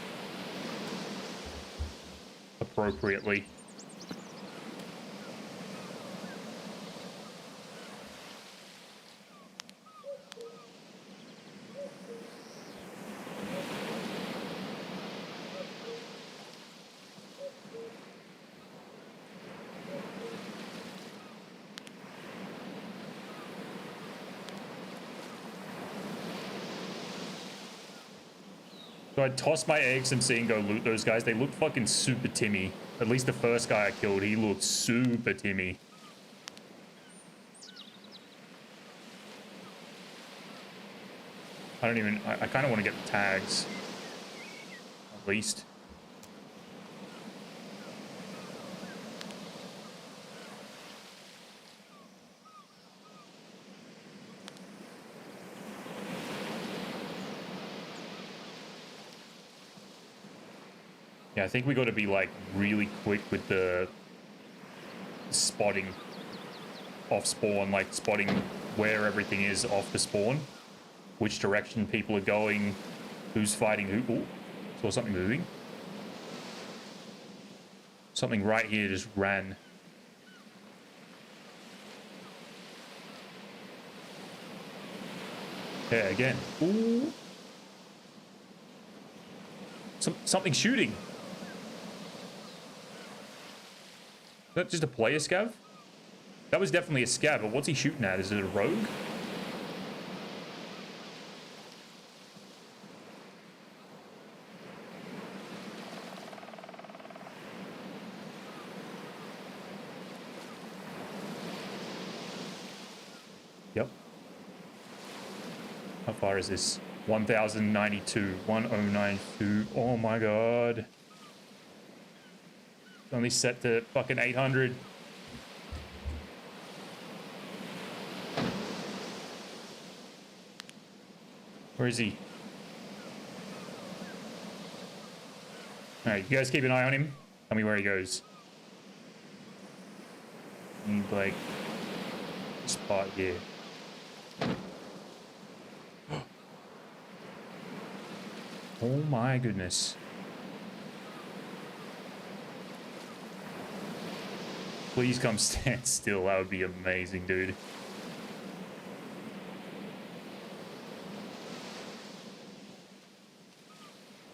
appropriately. So I tossed my XMC and go loot those guys. They look fucking super Timmy. At least the first guy I killed, he looked super Timmy. I don't even... I kind of want to get the tags. At least. Yeah, I think we got to be like really quick with the spotting off spawn, like spotting where everything is off the spawn, which direction people are going, who's fighting who. Ooh, saw something moving. Something right here just ran. Yeah, again. Ooh. Something shooting. Is that just a player scav? That was definitely a scav, but what's he shooting at? Is it a rogue? Yep. How far is this? 1092. 1092. Oh my god. Only set to fucking 800. Where is he? Alright, you guys keep an eye on him. Tell me where he goes. Need like a spot here. Oh my goodness. Please come stand still. That would be amazing, dude.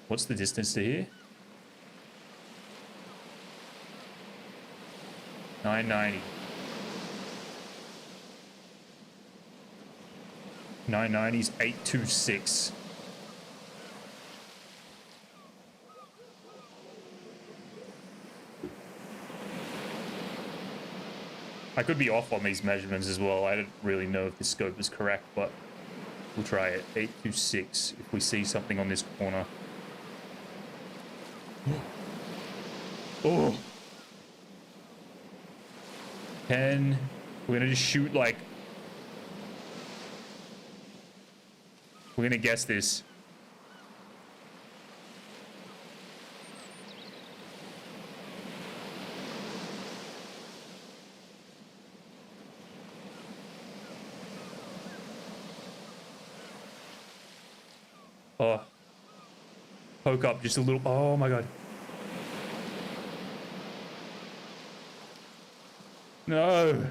What's the distance to here? 990. 990's 826. I could be off on these measurements as well. I don't really know if the scope is correct, but we'll try it. 826 if we see something on this corner. Oh. 10. We're gonna just shoot like... We're gonna guess this. Oh. Poke up just a little. Oh my god. No.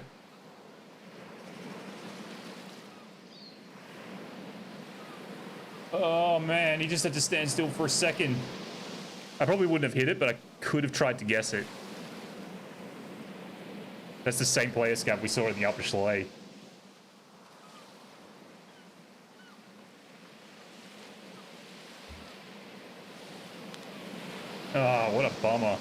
Oh man, he just had to stand still for a second. I probably wouldn't have hit it, but I could have tried to guess it. That's the same player scout we saw in the upper chalet. Oh, what a bummer.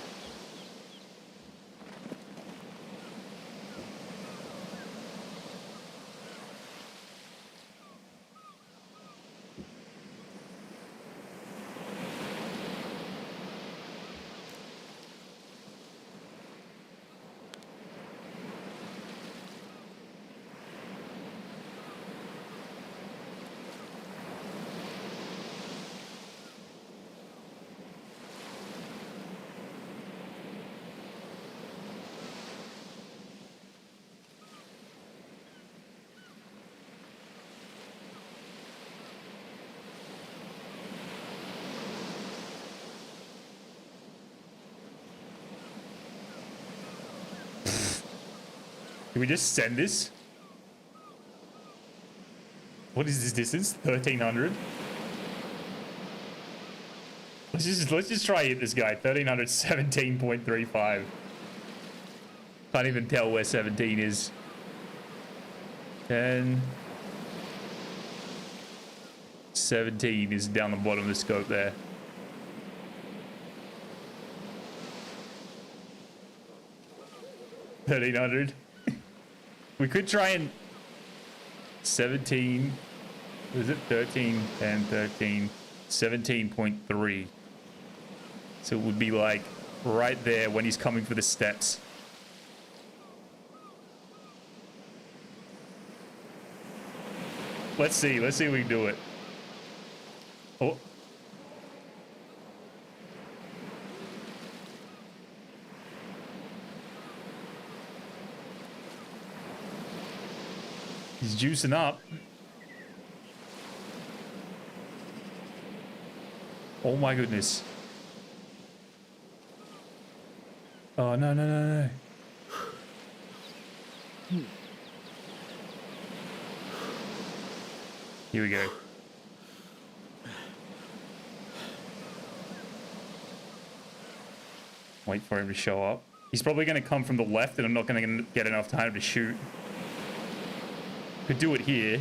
Can we just send this? What is this distance? 1300. Let's just try hit this guy. 1300, 17.35. Can't even tell where 17 is. 10. 17 is down the bottom of the scope there. $1,300. We could try and 17. Is it 13, 10, 13, 17.3? So it would be like right there when he's coming for the steps. Let's see if we can do it. Oh. He's juicing up. Oh my goodness. Oh, no, no, no, no. Here we go. Wait for him to show up. He's probably going to come from the left and I'm not going to get enough time to shoot. Could do it here.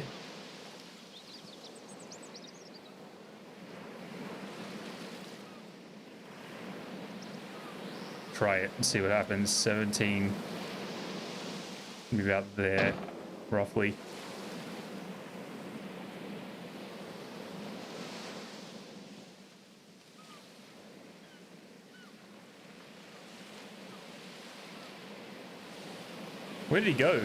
Try it and see what happens. 17. Maybe about there, roughly. Where did he go?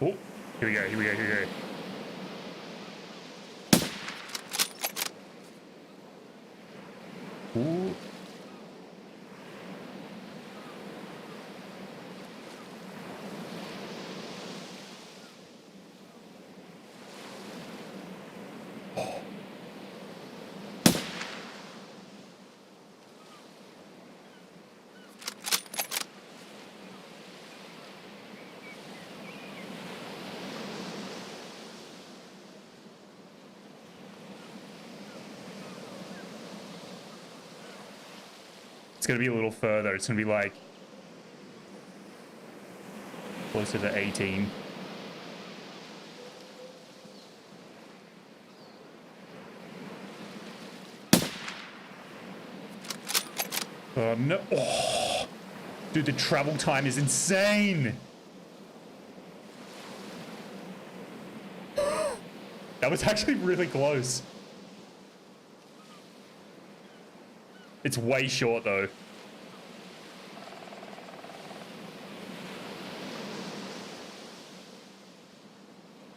Oh, here we go, here we go, here we go. Ooh. It's gonna be a little further. It's gonna be like closer to 18. Oh no! Oh, dude, the travel time is insane. That was actually really close. It's way short, though.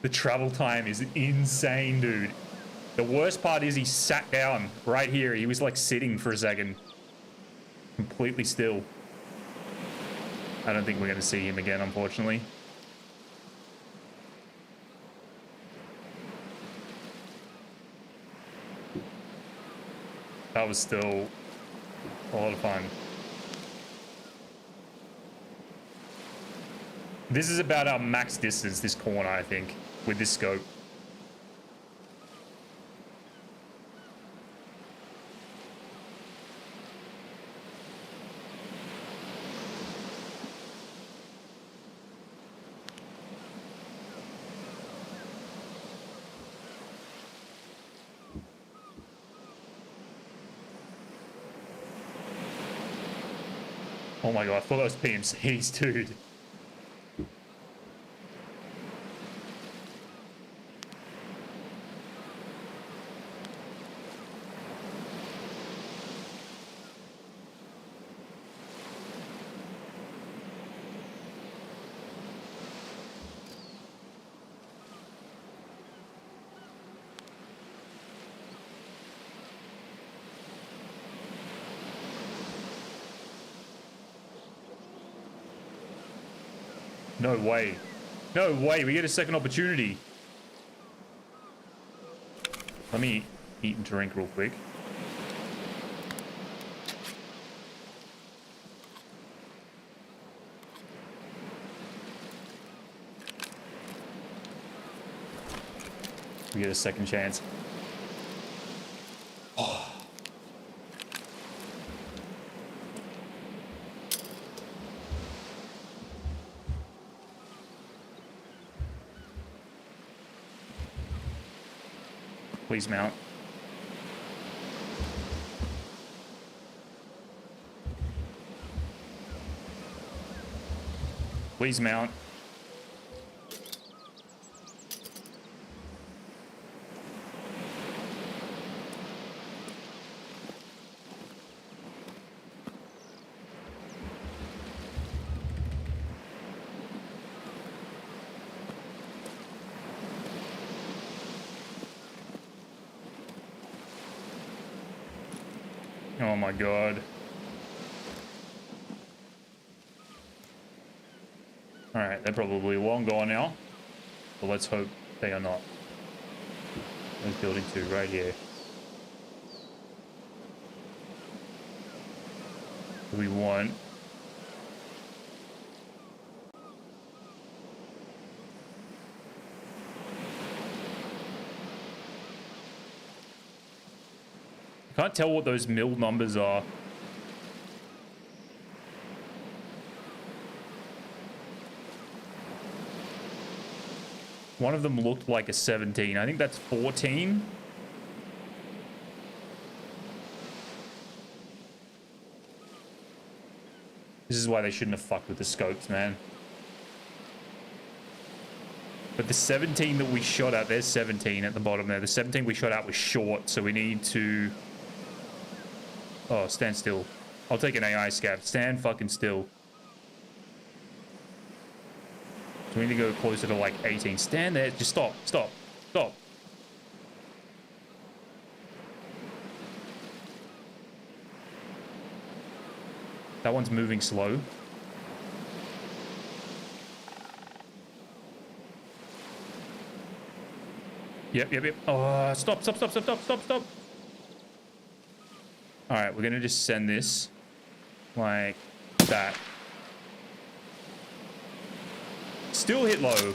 The travel time is insane, dude. The worst part is he sat down right here. He was like sitting for a second. Completely still. I don't think we're going to see him again, unfortunately. That was still a lot of fun. This is about our max distance, this corner, I think, with this scope. Oh my god, I thought that was PMCs, dude. No way. No way, we get a second opportunity. Let me eat and drink real quick. We get a second chance. Please mount. Please mount. Oh my god. Alright, they're probably long gone now. But let's hope they are not. There's building 2 right here. Do we want? Can't tell what those mill numbers are. One of them looked like a 17. I think that's 14. This is why they shouldn't have fucked with the scopes, man. But the 17 that we shot at, there's 17 at the bottom there. The 17 we shot at was short, so we need to... Oh, stand still. I'll take an AI scav. Stand fucking still. So we need to go closer to like 18. Stand there. Just stop. Stop. Stop. That one's moving slow. Yep, yep, yep. Oh, stop, stop, stop, stop, stop, stop, stop. All right, we're gonna just send this like that. Still hit low.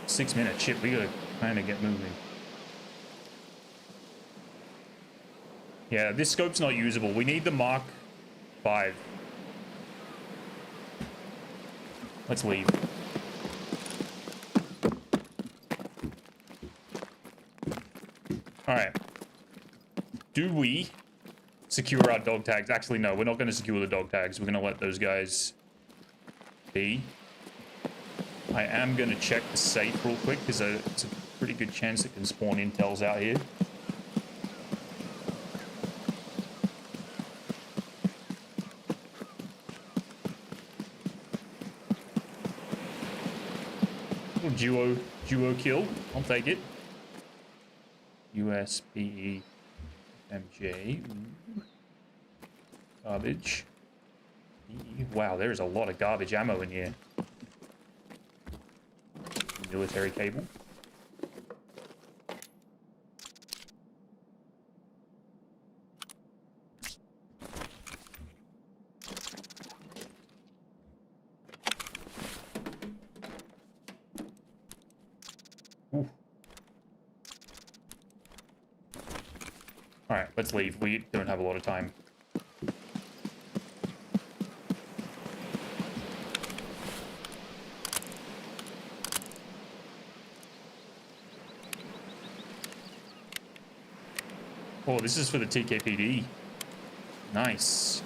Six-minute shit. We gotta kind of get moving. Yeah, this scope's not usable. We need the Mark 5. Let's leave. All right. Do we secure our dog tags? Actually, no, we're not going to secure the dog tags. We're going to let those guys be. I am going to check the safe real quick because it's a pretty good chance it can spawn intels out here. Duo kill. I'll take it. USBE MJ. Ooh. Garbage. Wow, there's a lot of garbage ammo in here. Military cable. Alright, let's leave. We don't have a lot of time. Oh, this is for the TKPD. Nice.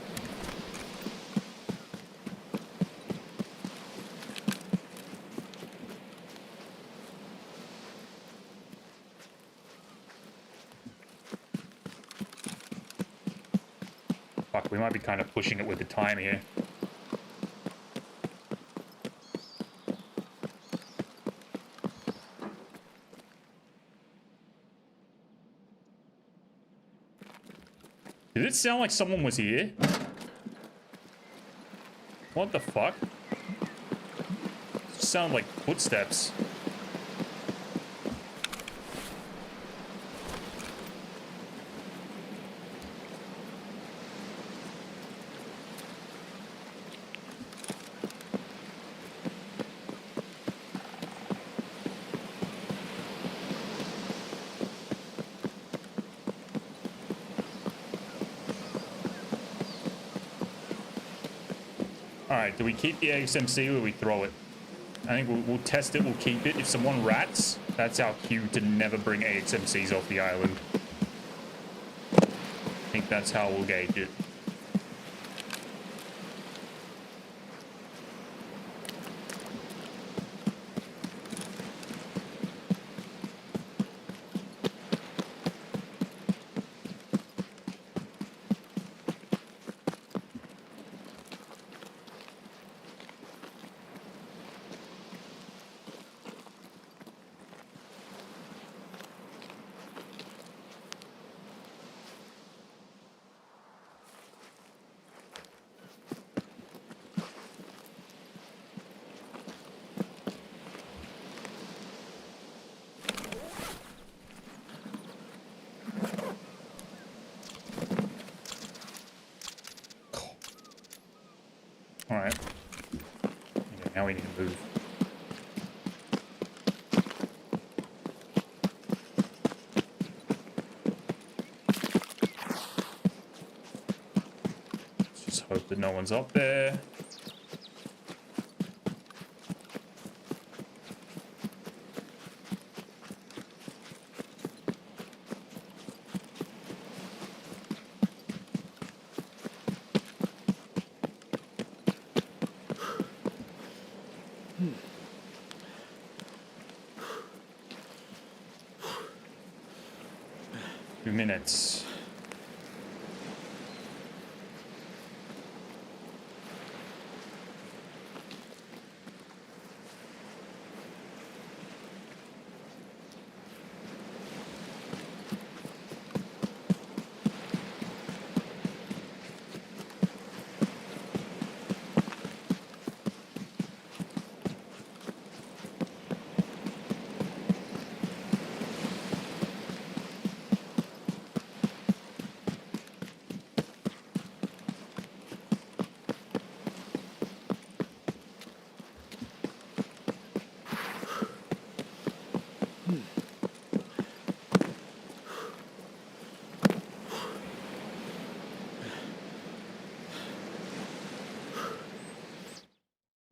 Fuck, we might be kind of pushing it with the time here. Did it sound like someone was here? What the fuck? It sounded like footsteps. Alright, do we keep the XMC or we throw it? I think we'll test it, we'll keep it. If someone rats, that's our cue to never bring AXMCs off the island. I think that's how we'll gauge it. Alright. Okay, now we need to move. Let's just hope that no one's up there. Minutes.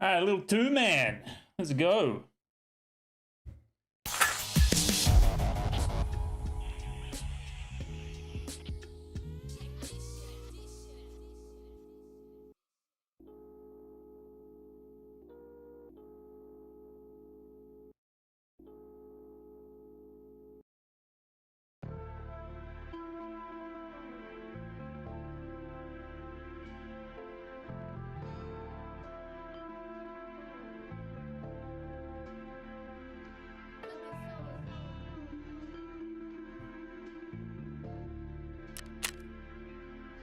All right, a little two-man. Let's go.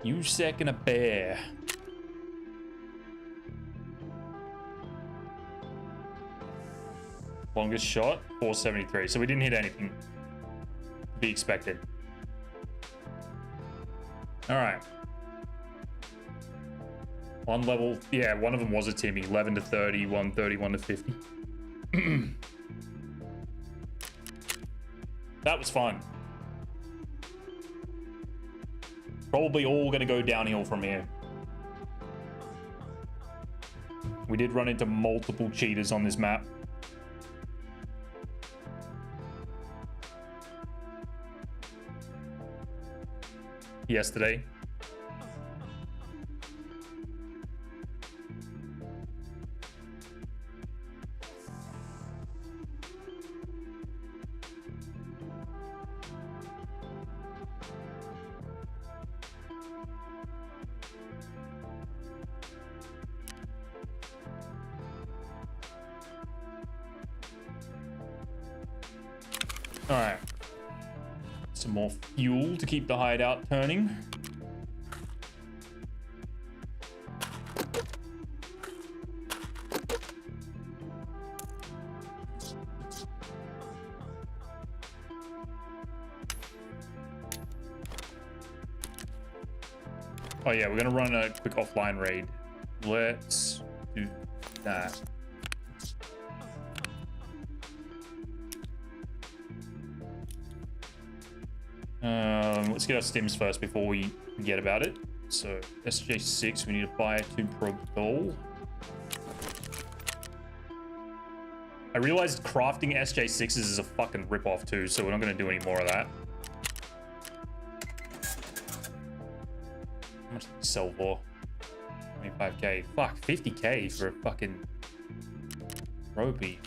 You second a bear. Longest shot, 473. So we didn't hit anything to be expected. All right. One level, yeah, one of them was a Timmy. 11 to 30, 131 to 50. That was fun. Probably all gonna go downhill from here. We did run into multiple cheaters on this map. yesterday. All right. Some more fuel to keep the hideout turning. Oh yeah, we're gonna run a quick offline raid. Let's do that. Let's get our stims first before we forget about it. So SJ6, we need to buy a 2 protocol. I realized crafting SJ6s is a fucking ripoff too, so we're not gonna do any more of that. How much did we sell for? 25k. Fuck, 50k for a fucking ropey.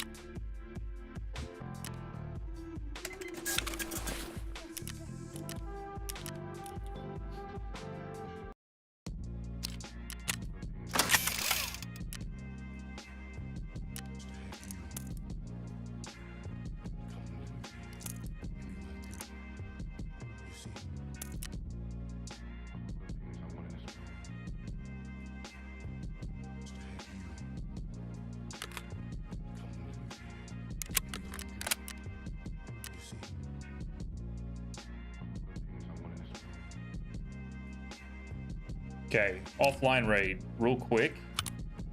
Okay, offline raid, real quick.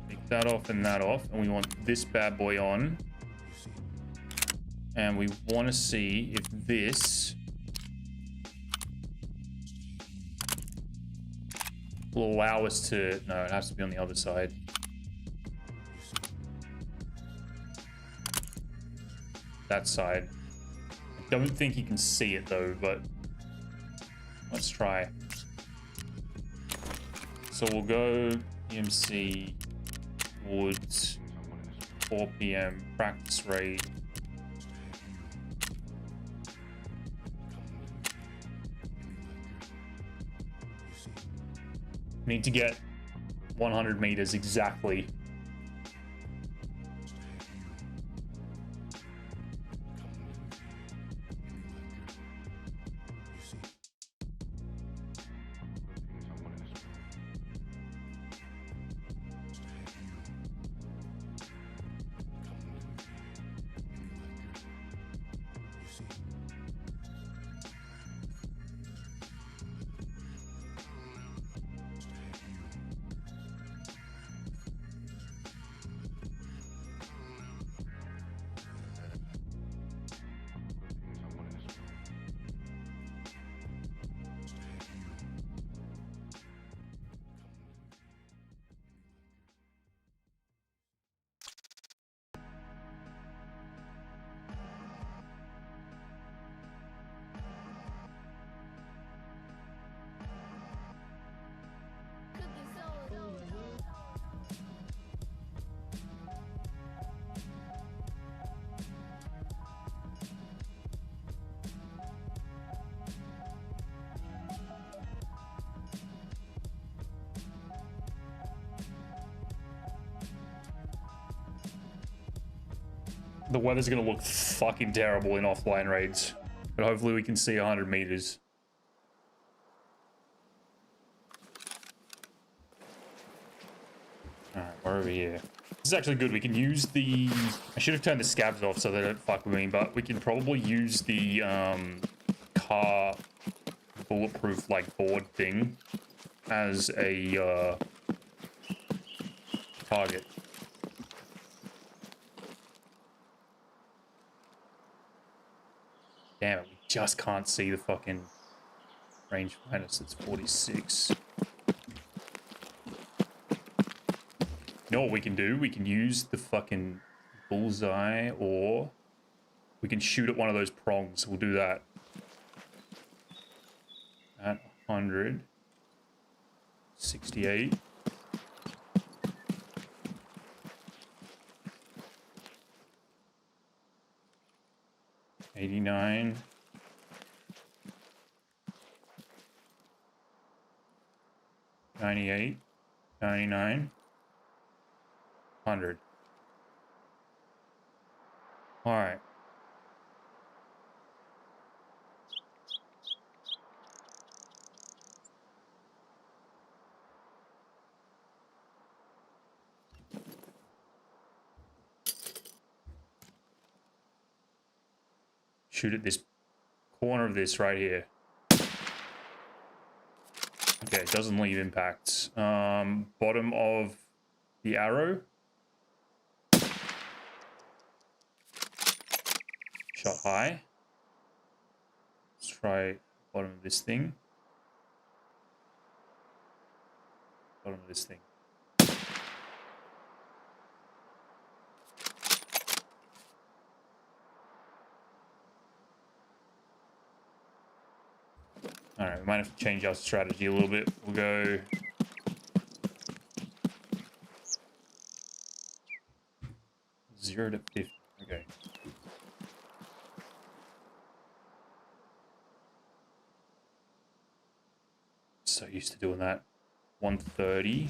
Take that off and that off, and we want this bad boy on. And we want to see if this will allow us to... No, it has to be on the other side. That side. I don't think you can see it though, but let's try. So we'll go EMC Woods 4 PM practice raid. Need to get 100 meters exactly. The weather's gonna look fucking terrible in offline raids, but hopefully we can see 100 meters. Alright, we're over here. This is actually good. We can use the... I should have turned the scabs off so they don't fuck with me, but we can probably use the car bulletproof like board thing as a target. Damn it, we just can't see the fucking rangefinder. It's 46. You know what we can do? We can use the fucking bullseye, or we can shoot at one of those prongs. We'll do that. 100. 68. 89. 98. 99. 100. All right. Shoot at this corner of this right here. Okay, it doesn't leave impacts. Bottom of the arrow. Shot high. Let's try bottom of this thing. Bottom of this thing. Alright, we might have to change our strategy a little bit. We'll go... Zero to 50. Okay. So used to doing that. 130.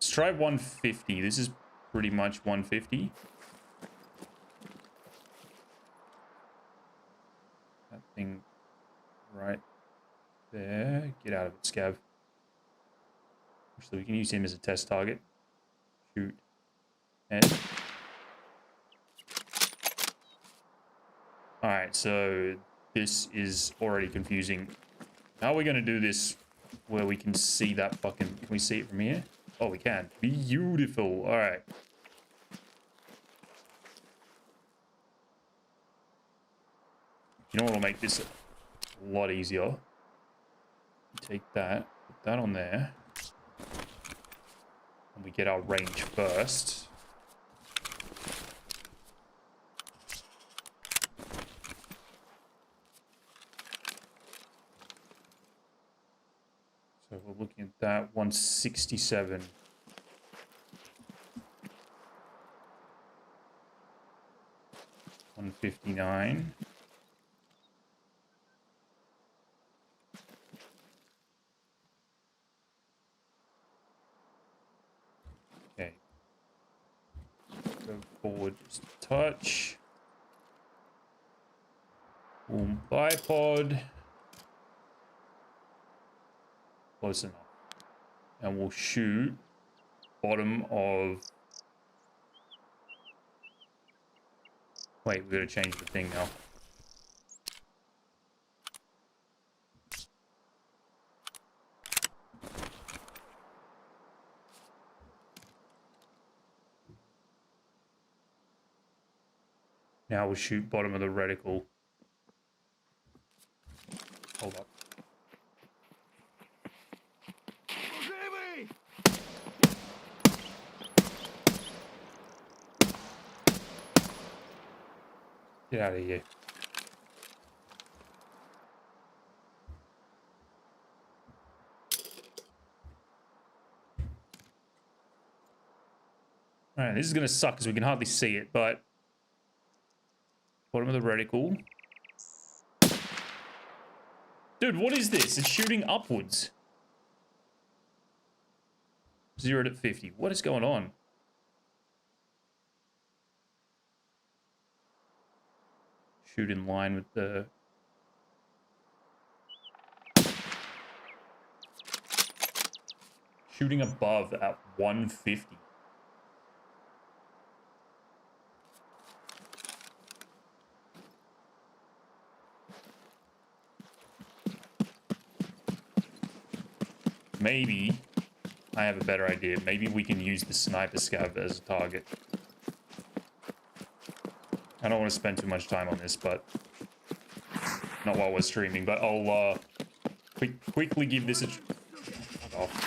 Let's try 150. This is pretty much 150. That thing right there. Get out of it, Scav. Actually, we can use him as a test target. Shoot. Head. Alright, so this is already confusing. How are we going to do this where we can see that fucking... Can we see it from here? Oh, we can. Beautiful. Alright. You know what will make this a lot easier? Take that, put that on there. And we get our range first. So we're looking at that 167. $159. Okay. Go forward just a touch. Boom, bipod. Close enough. And we'll shoot bottom of... Wait, we've got to change the thing now. Now we'll shoot bottom of the reticle. Hold up. Get out of here. Alright, this is going to suck because we can hardly see it, but... Bottom of the reticle. Dude, what is this? It's shooting upwards. 0 to 50. What is going on? Shoot in line with the... Shooting above at 150. Maybe I have a better idea. Maybe we can use the sniper scav as a target. I don't want to spend too much time on this, but not while we're streaming. But I'll quickly give this a... Fuck off.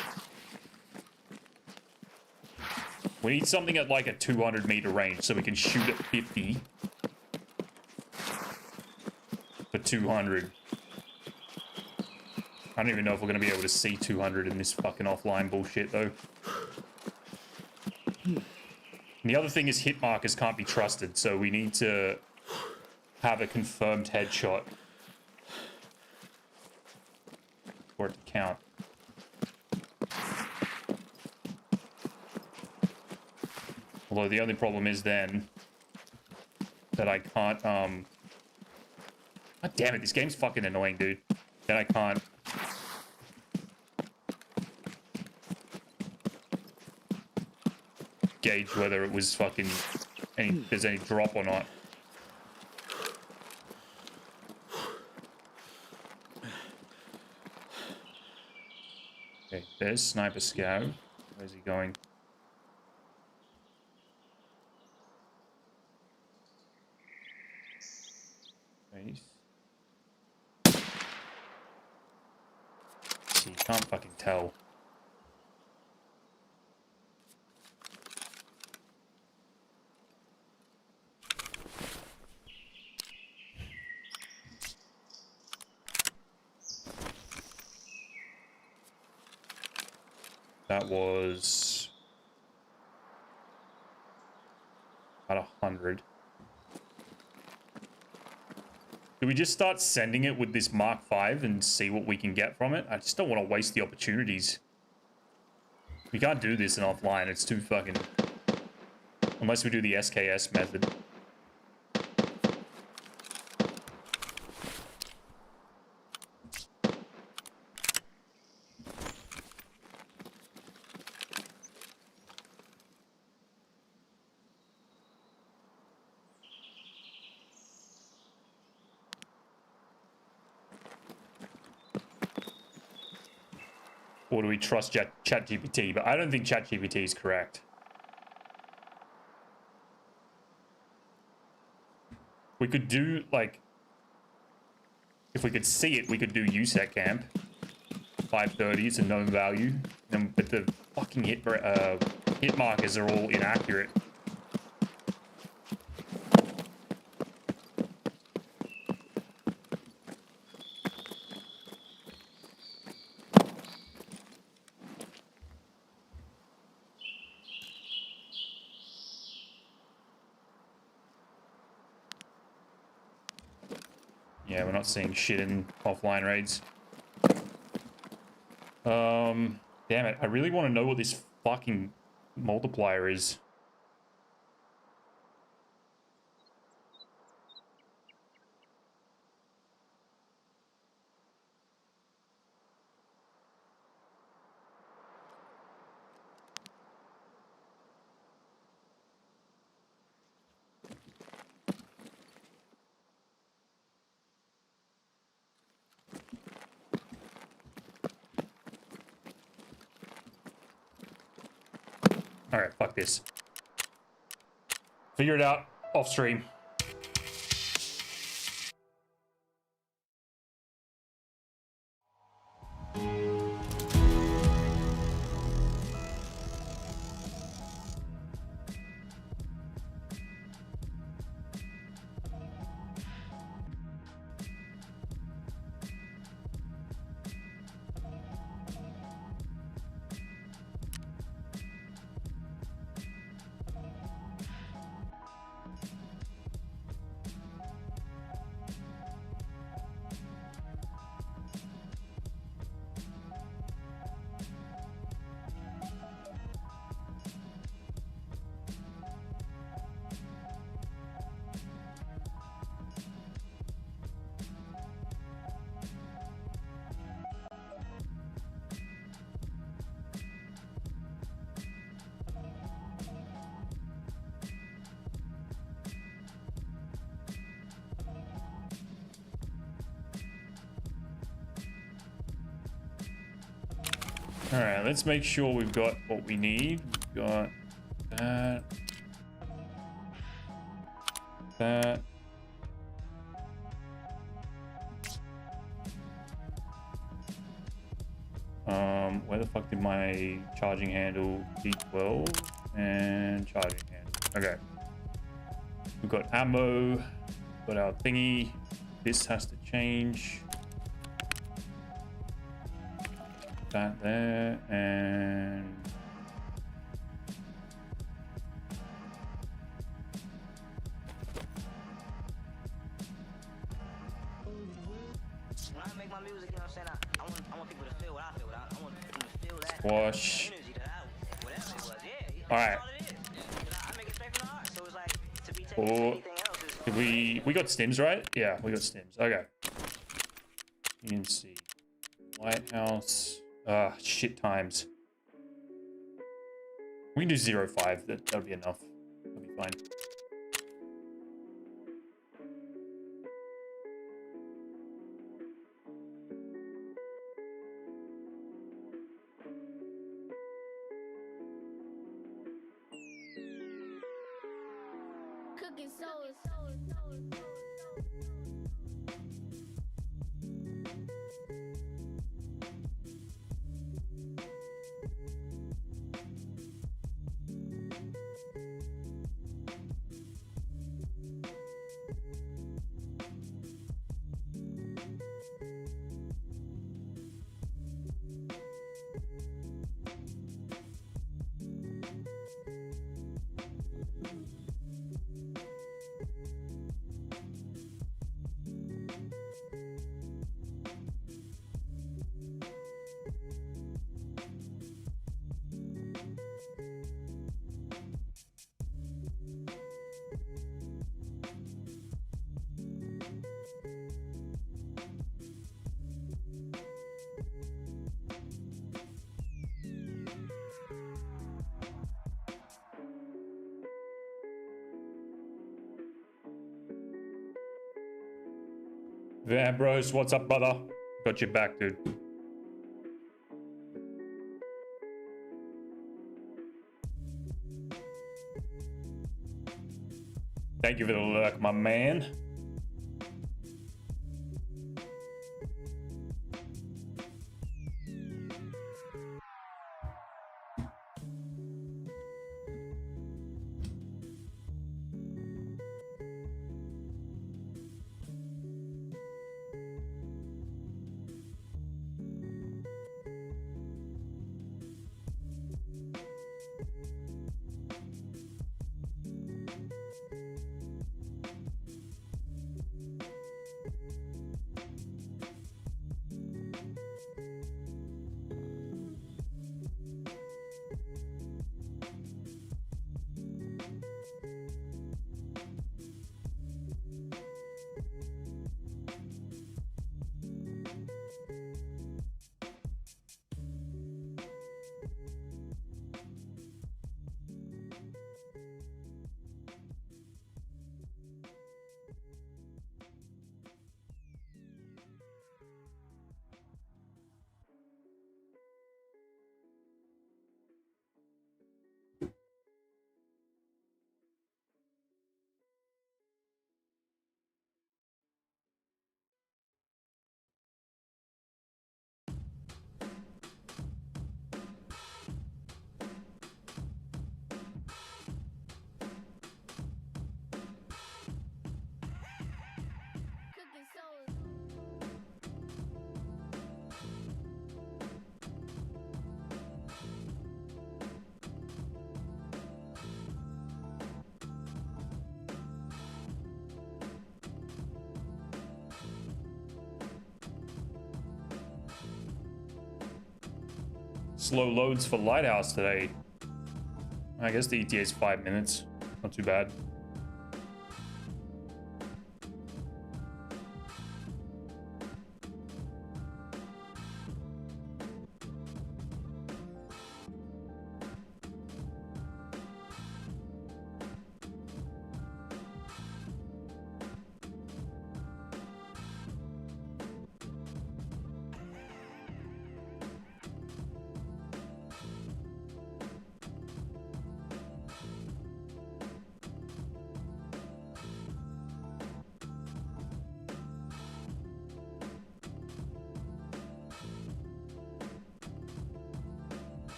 We need something at like a 200-meter range so we can shoot at 50 for 200. I don't even know if we're going to be able to see 200 in this fucking offline bullshit, though. And the other thing is hit markers can't be trusted, so we need to have a confirmed headshot for it to count. Although the only problem is then that I can't, God damn it, this game's fucking annoying, dude. Then I can't gauge whether it was fucking there's any drop or not. Okay, there's Sniper Scout. Where's he going? Face. See, you can't fucking tell. That was about 100. Do we just start sending it with this Mark V and see what we can get from it? I just don't want to waste the opportunities. We can't do this in offline. It's too fucking... Unless we do the SKS method. Or do we trust ChatGPT? But I don't think ChatGPT is correct. We could do, like... If we could see it, we could do USEC camp. 530, it's a known value. But the fucking hit markers are all inaccurate. Yeah, we're not seeing shit in offline raids. Damn it. I really want to know what this fucking multiplier is. Alright, fuck this. Figure it out off stream. Alright, let's make sure we've got what we need. We've got that. That. Where the fuck did my charging handle D12? and charging hand. Okay. We've got ammo. Got our thingy. This has to change. That there and When I make my music, you know what I'm saying? I want people to feel what I feel. I want them to feel that squash. energy that whatever it was. Yeah. All right. That's all it is. I make it straight from the heart. So it's like to be taken to anything else is. Did we got stims, right? Yeah, we got stims. Okay. You can see. Lighthouse. Shit times. We can do 0.5. That'll be enough. That'll be fine. Cooking souls. Van Bros, what's up, brother? Got your back, dude. Thank you for the lurk, my man. Cooking souls. Slow loads for Lighthouse today. I guess the ETA is 5 minutes. Not too bad.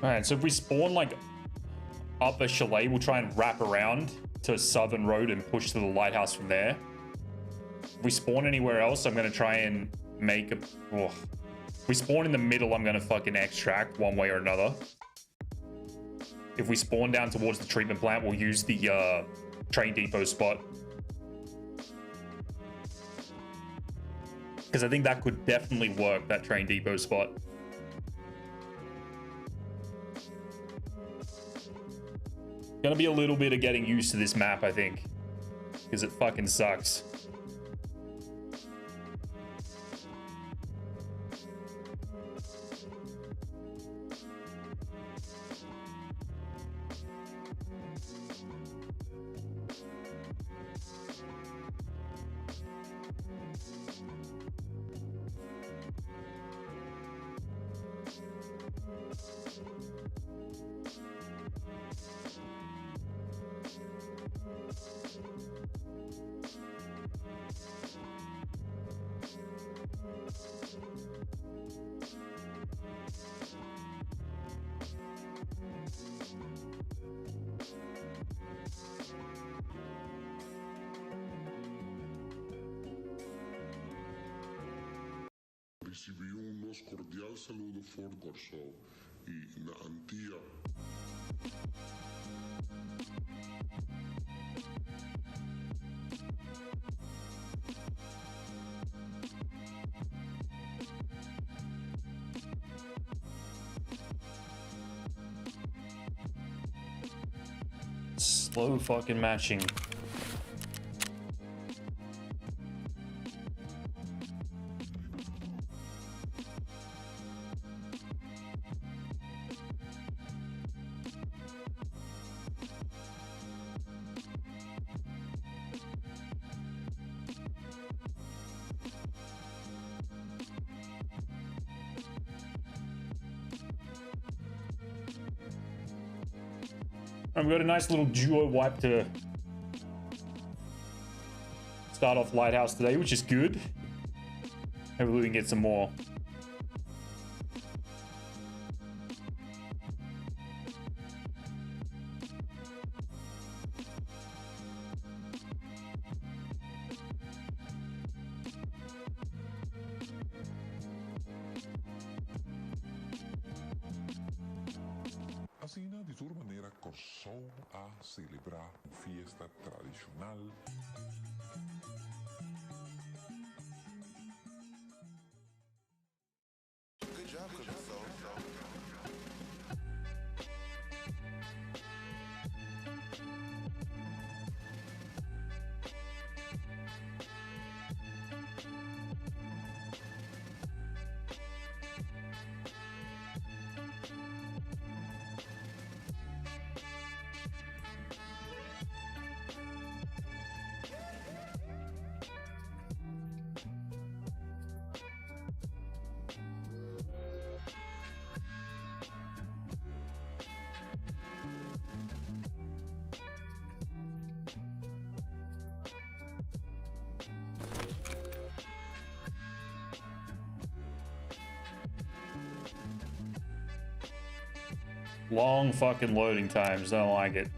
Alright, so if we spawn like up a chalet, we'll try and wrap around to Southern Road and push to the lighthouse from there. If we spawn anywhere else, I'm gonna try and make a... Oh. If we spawn in the middle, I'm gonna fucking extract one way or another. If we spawn down towards the treatment plant, we'll use the train depot spot. Because I think that could definitely work, that train depot spot. Gonna be a little bit of getting used to this map, I think. Because it fucking sucks. Recibió un más cordial saludo Ford Corso y na Antía. Slow fucking matching. We've got a nice little duo wipe to start off Lighthouse today, which is good. Hopefully we can get some more. Assim, de toda maneira, começou a celebrar uma festa tradicional. Good job, Cooking Soul. Long fucking loading times. I don't like it.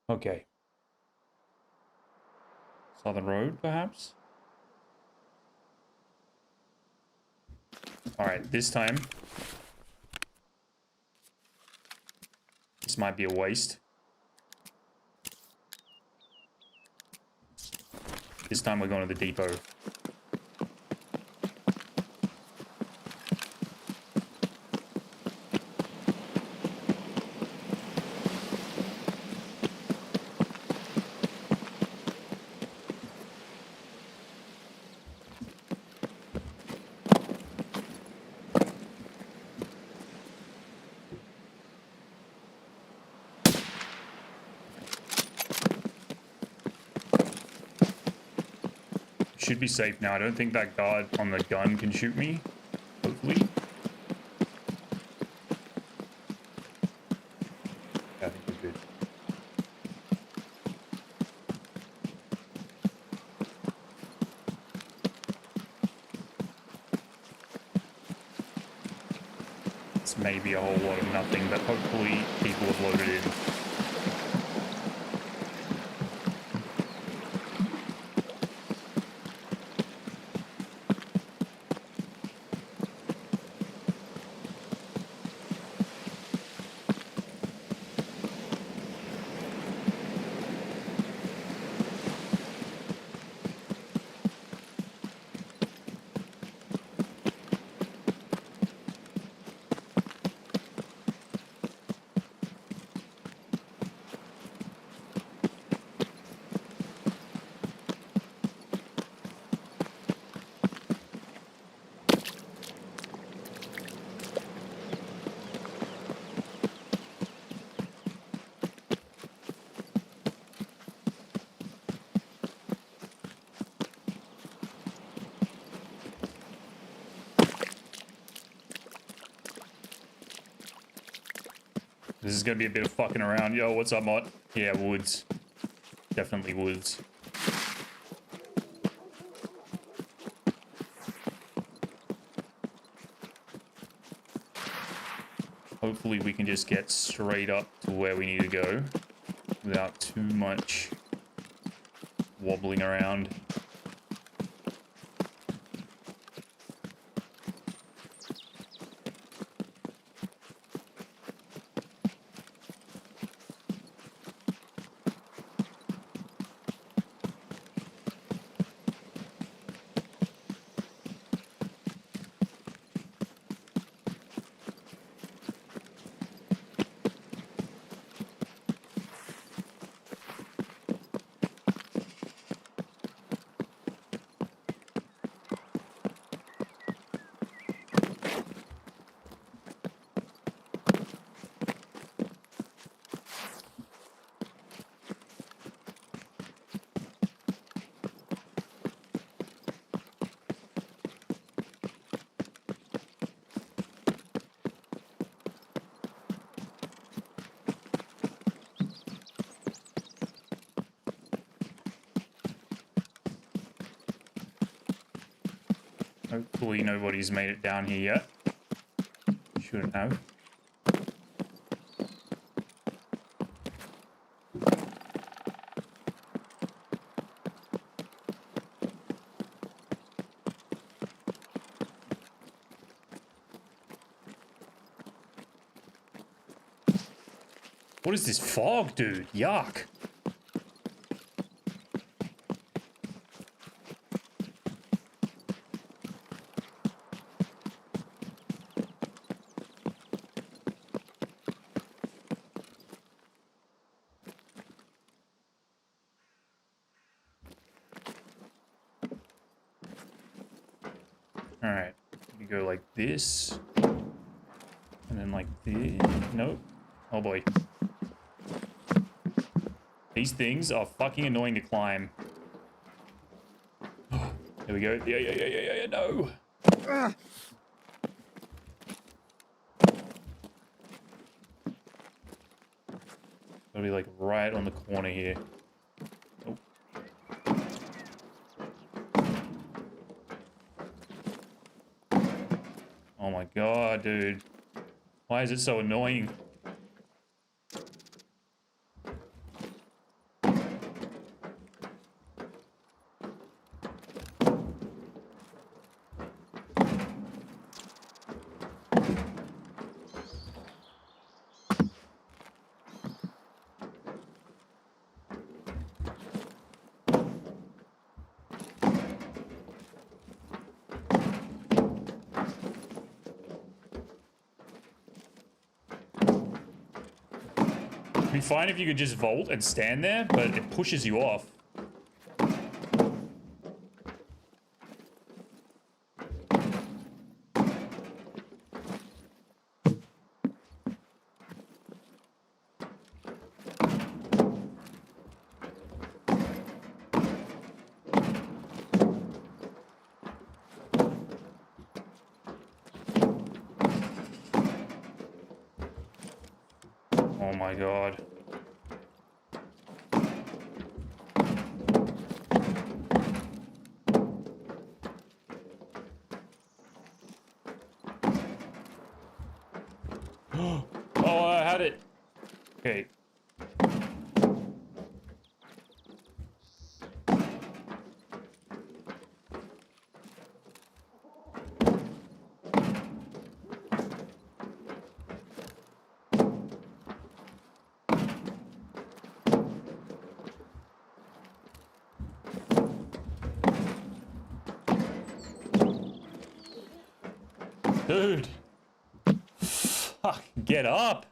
Okay. Southern Road, perhaps? Alright, this time This might be a waste. This time we're going to the depot. Should be safe now. I don't think that guard on the gun can shoot me. Hopefully. Yeah, I think we're good. It's maybe a whole lot of nothing, but hopefully people have loaded in. This is gonna be a bit of fucking around. Yo, what's up, mod? Yeah, woods. Definitely woods. Hopefully we can just get straight up to where we need to go without too much wobbling around. Hopefully nobody's made it down here yet. Shouldn't have. What is this fog, dude? Yuck. Alright, you go like this, and then like this. Nope. Oh boy. These things are fucking annoying to climb. There we go. Yeah, no! Gotta be like right on the corner here. Oh. Oh my god, dude. Why is it so annoying? be fine if you could just vault and stand there, but it pushes you off. Oh my god. Oh, I had it. Okay. Dude. Fuck, get up.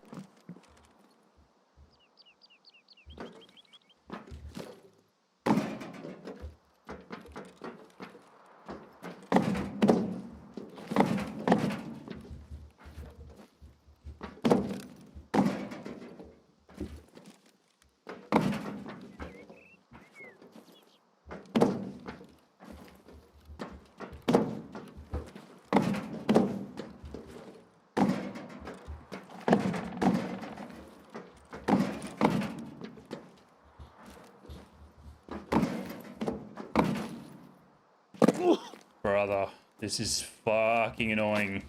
Brother, this is fucking annoying.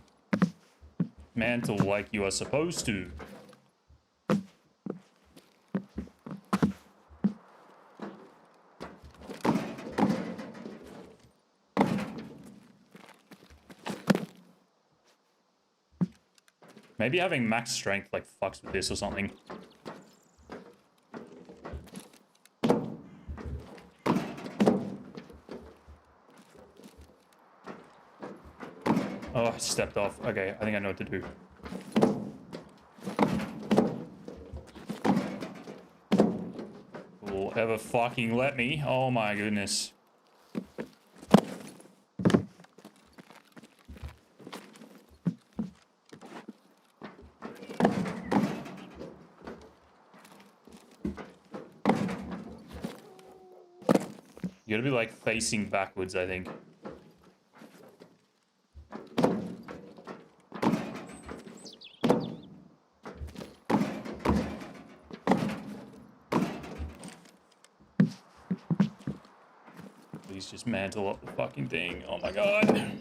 Mantle like you are supposed to. Maybe having max strength like fucks with this or something. Oh, I stepped off. Okay, I think I know what to do. Will ever fucking let me? Oh my goodness. You gotta be like facing backwards, I think. Please just mantle up the fucking thing. Oh my god.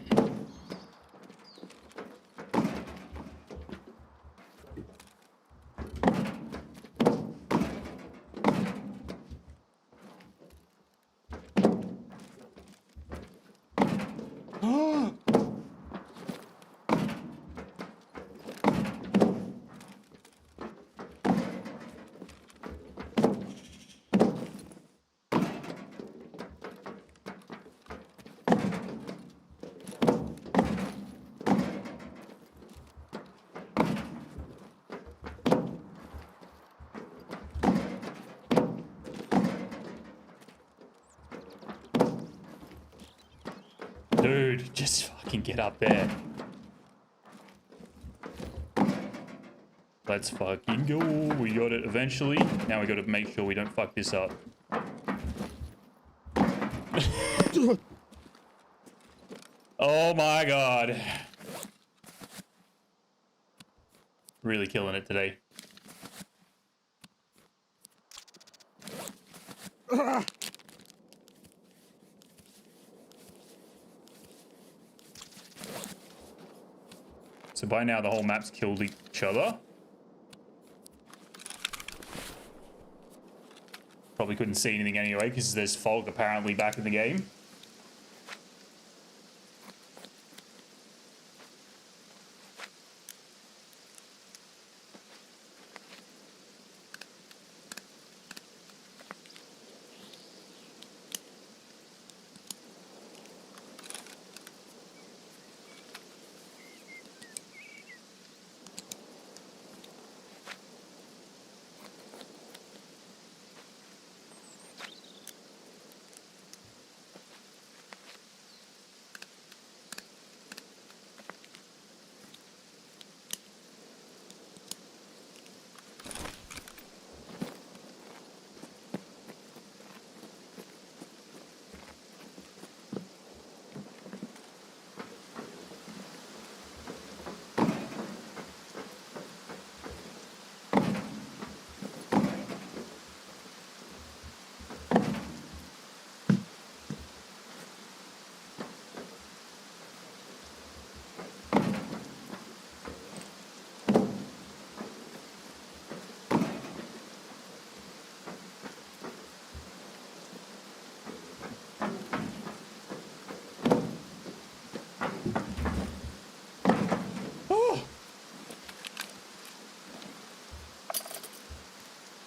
Dude, just fucking get up there. Let's fucking go. We got it eventually. Now we gotta make sure we don't fuck this up. Oh my god. Really killing it today. So by now the whole map's killed each other. Probably couldn't see anything anyway because there's fog apparently back in the game.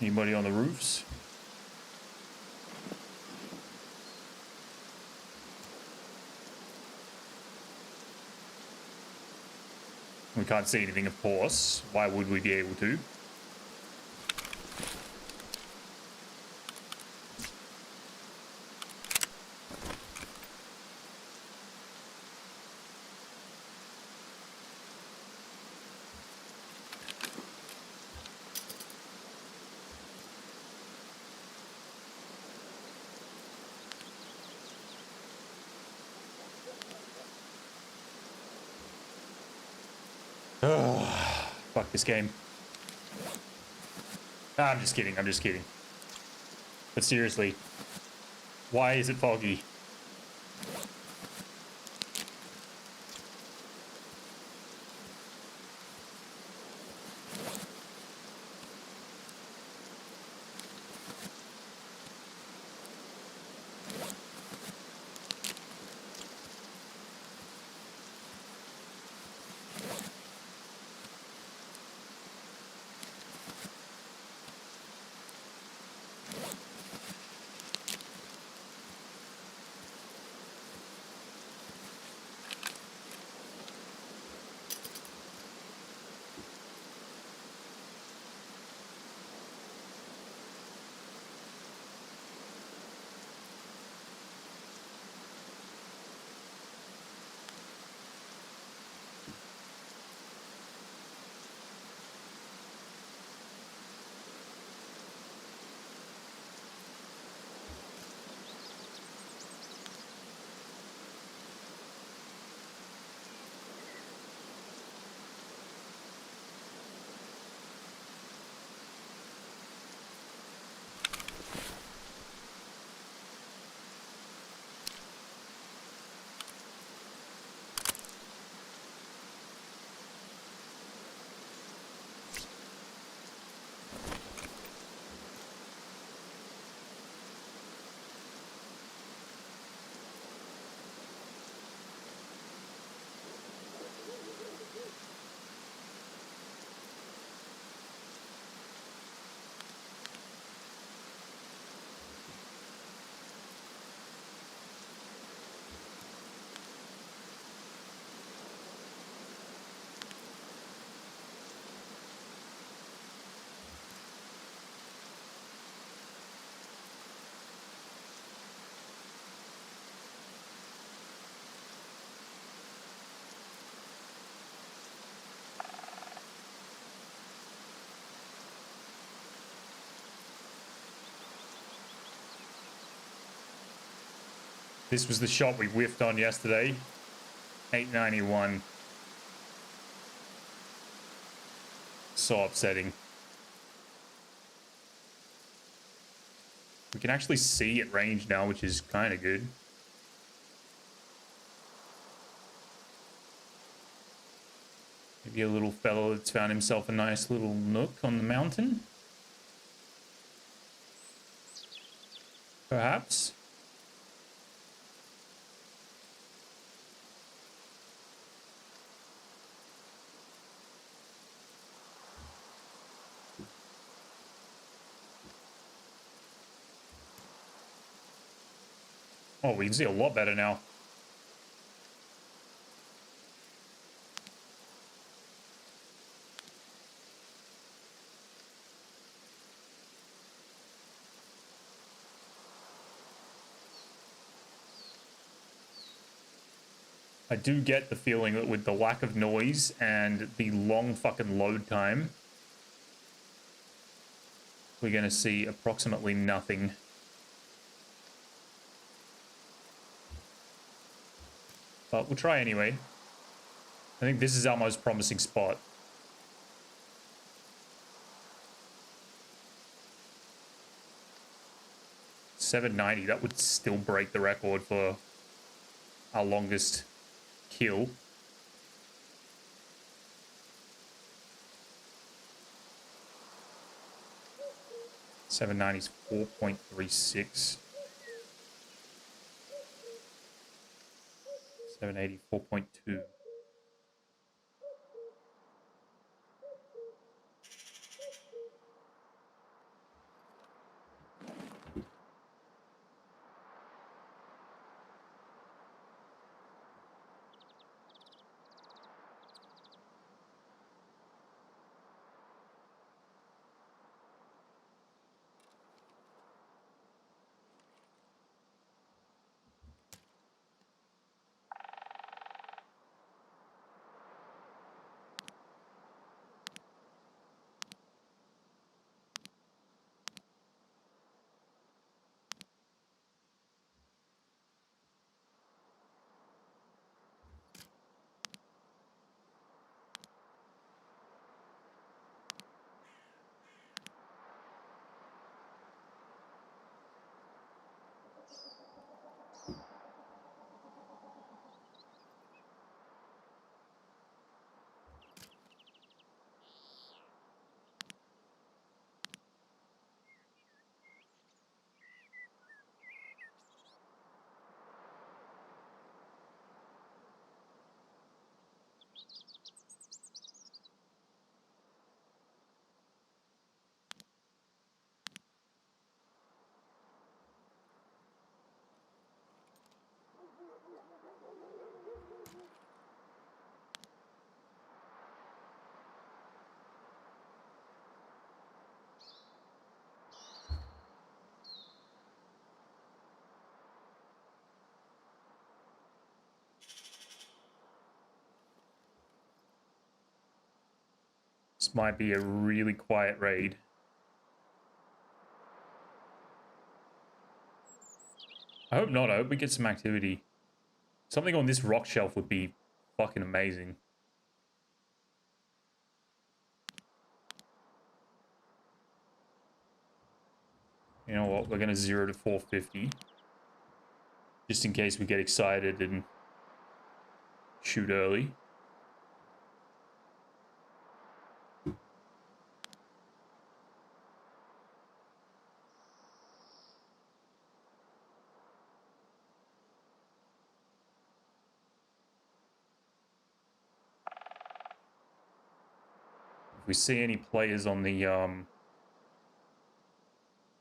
Anybody on the roofs? We can't see anything, of course. Why would we be able to? Fuck this game. Nah, I'm just kidding. I'm just kidding. But seriously, why is it foggy? This was the shot we whiffed on yesterday. 891. So upsetting. We can actually see at range now, which is kind of good. Maybe a little fellow that's found himself a nice little nook on the mountain. Perhaps. Oh, we can see a lot better now. I do get the feeling that with the lack of noise and the long fucking load time, we're going to see approximately nothing. But we'll try anyway. I think this is our most promising spot. $790, that would still break the record for our longest kill. $790 is 4.36. 780, 4.2. This might be a really quiet raid. I hope not. I hope we get some activity. Something on this rock shelf would be fucking amazing. You know what? We're going to 0 to 450. Just in case we get excited and shoot early. If we see any players on the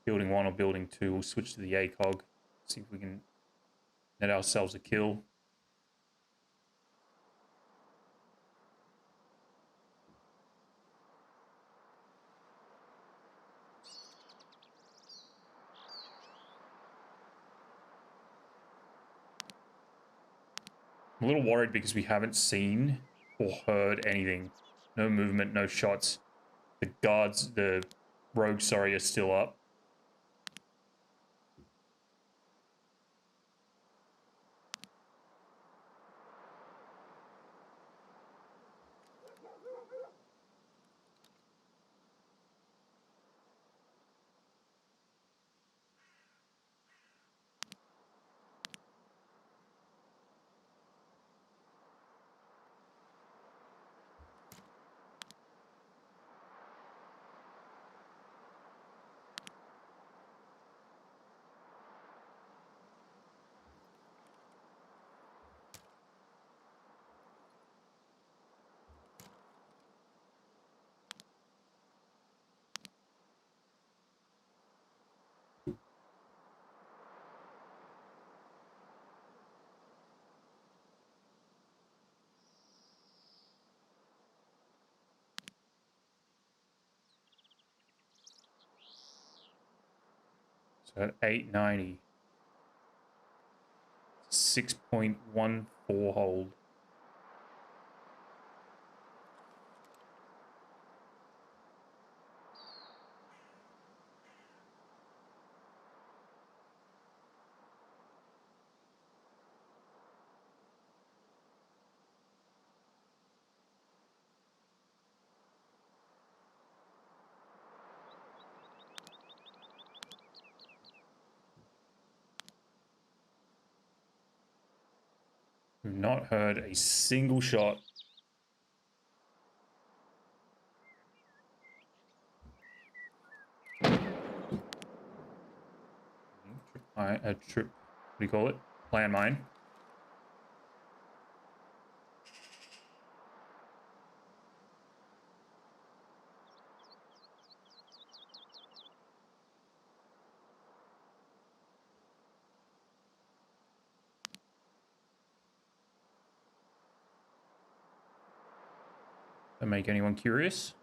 building 1 or building 2, we'll switch to the ACOG. See if we can net ourselves a kill. I'm a little worried because we haven't seen or heard anything. No movement, no shots. The guards, the rogues, sorry, are still up. So at 890. 6.14 hold. We've not heard a single shot. A trip, what do you call it? Landmine. Don't make anyone curious.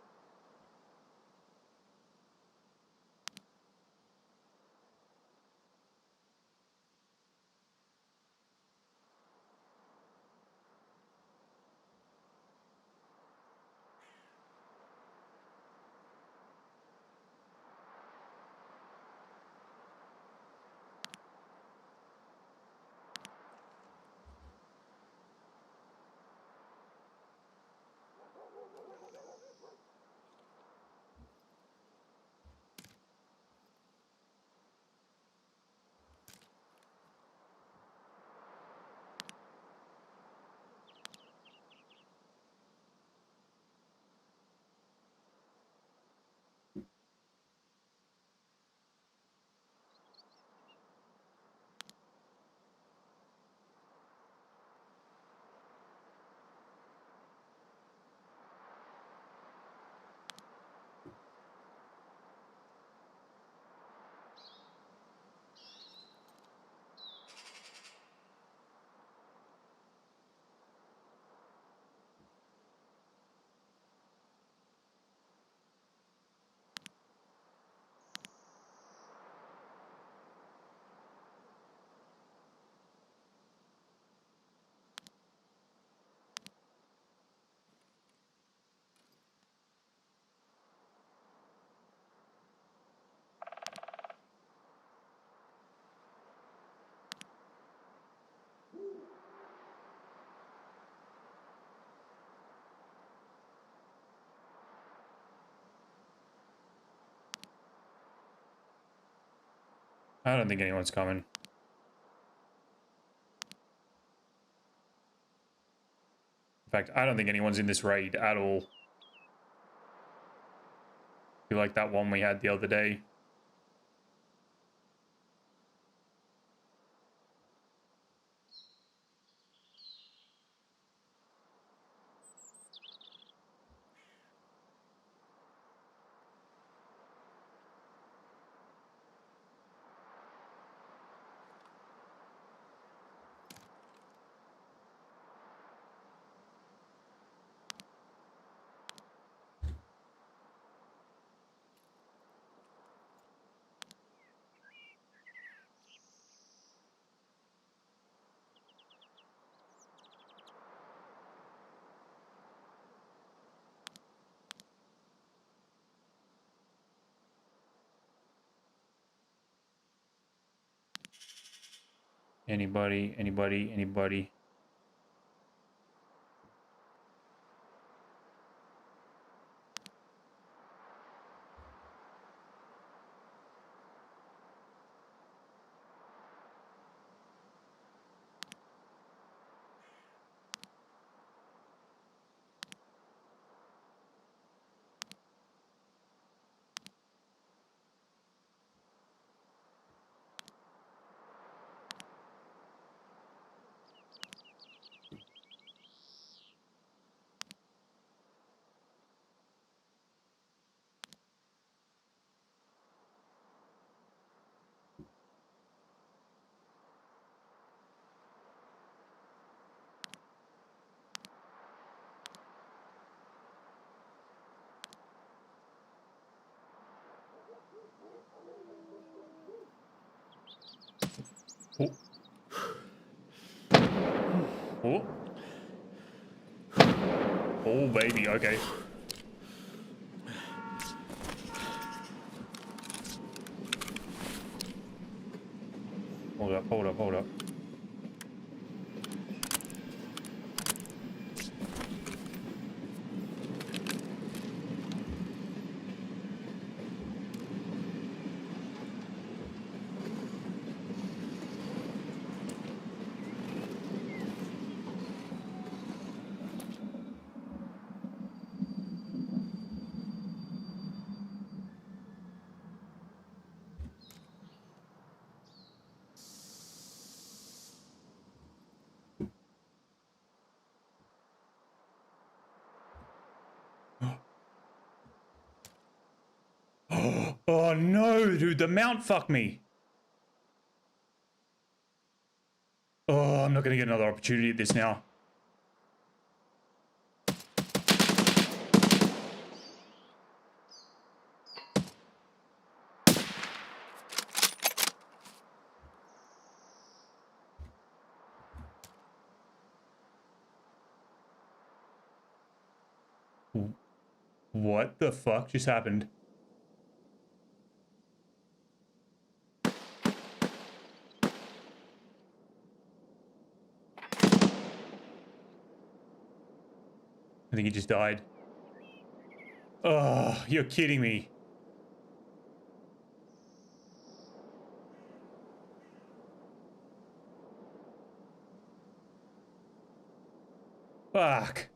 I don't think anyone's coming. In fact, I don't think anyone's in this raid at all. Feel like that one we had the other day. Anybody, anybody, anybody? Oh. Oh. Oh, baby, okay. Hold up, hold up, hold up. Oh no, dude, the mount fucked me. Oh, I'm not gonna get another opportunity at this now. What the fuck just happened? I think he just died. Oh, you're kidding me. Fuck.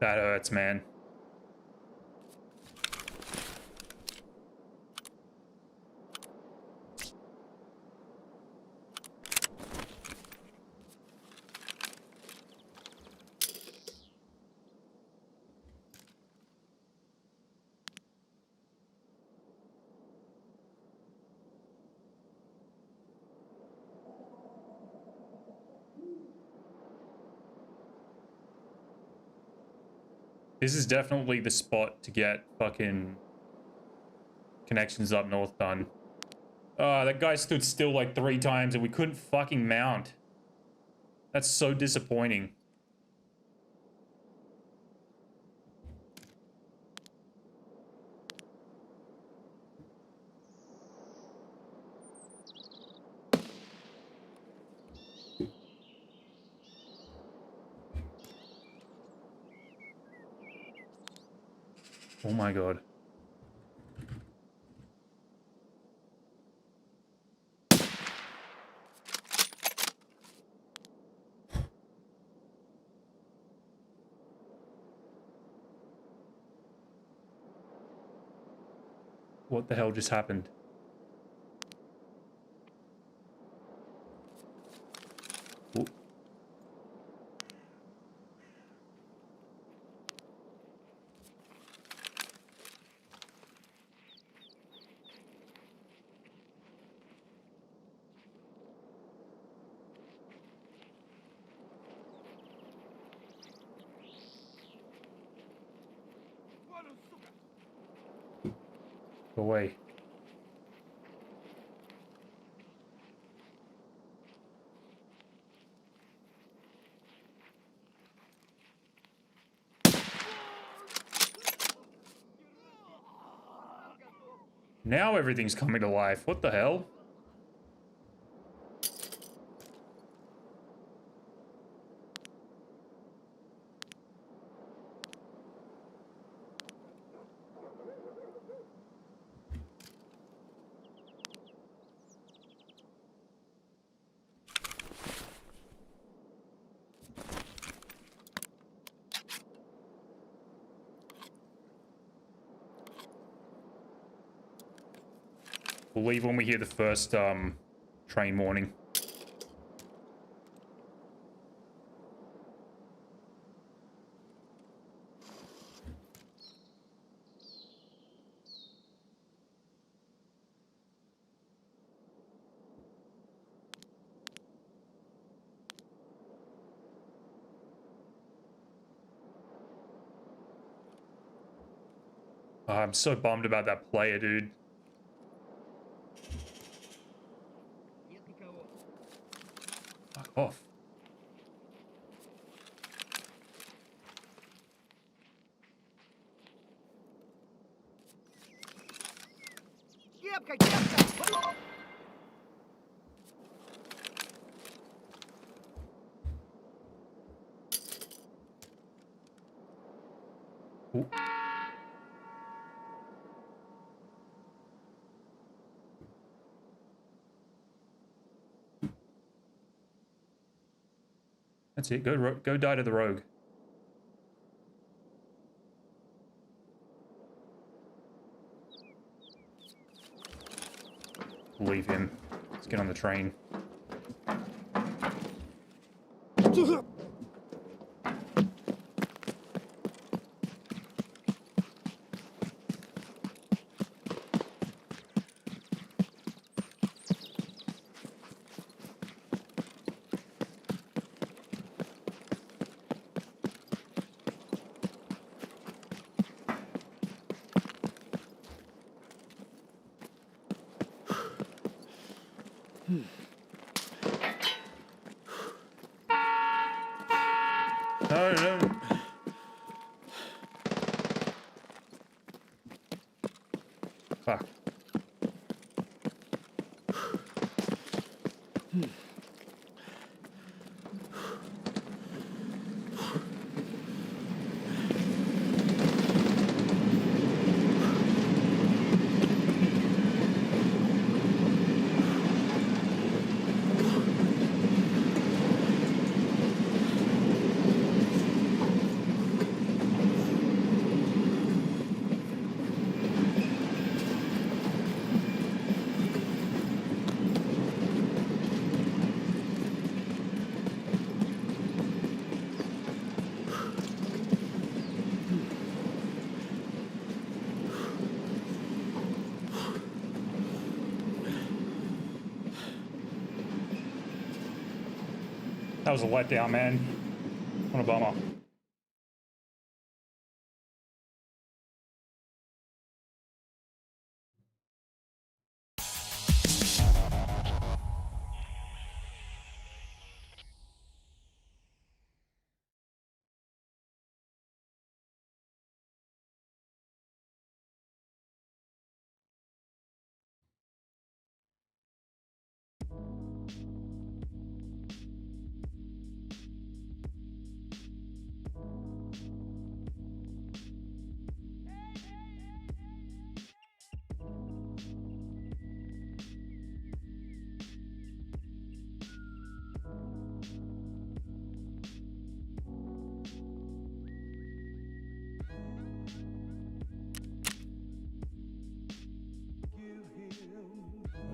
That hurts, man. This is definitely the spot to get fucking connections up north done. That guy stood still like 3 times and we couldn't fucking mount. That's so disappointing. Oh my god. What the hell just happened? Oh. Go away. Now everything's coming to life. What the hell? We'll leave when we hear the first train warning. I'm so bummed about that player, dude. Fuck off. Ooh. That's it. Go die to the rogue. Leave him. Let's get on the train. No, no. Fuck. That was a letdown, man. What a bummer.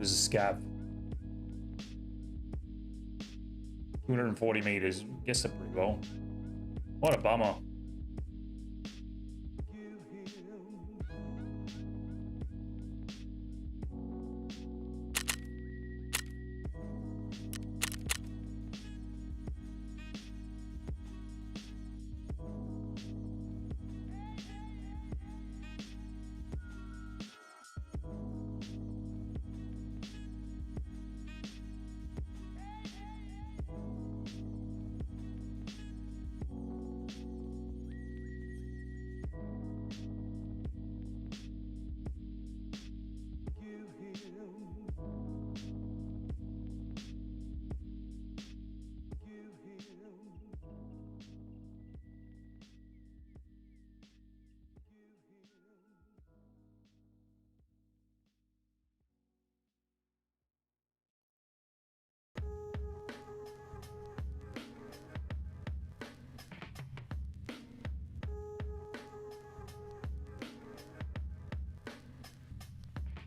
as a scav. 240 meters. Guess that pretty well. What a bummer.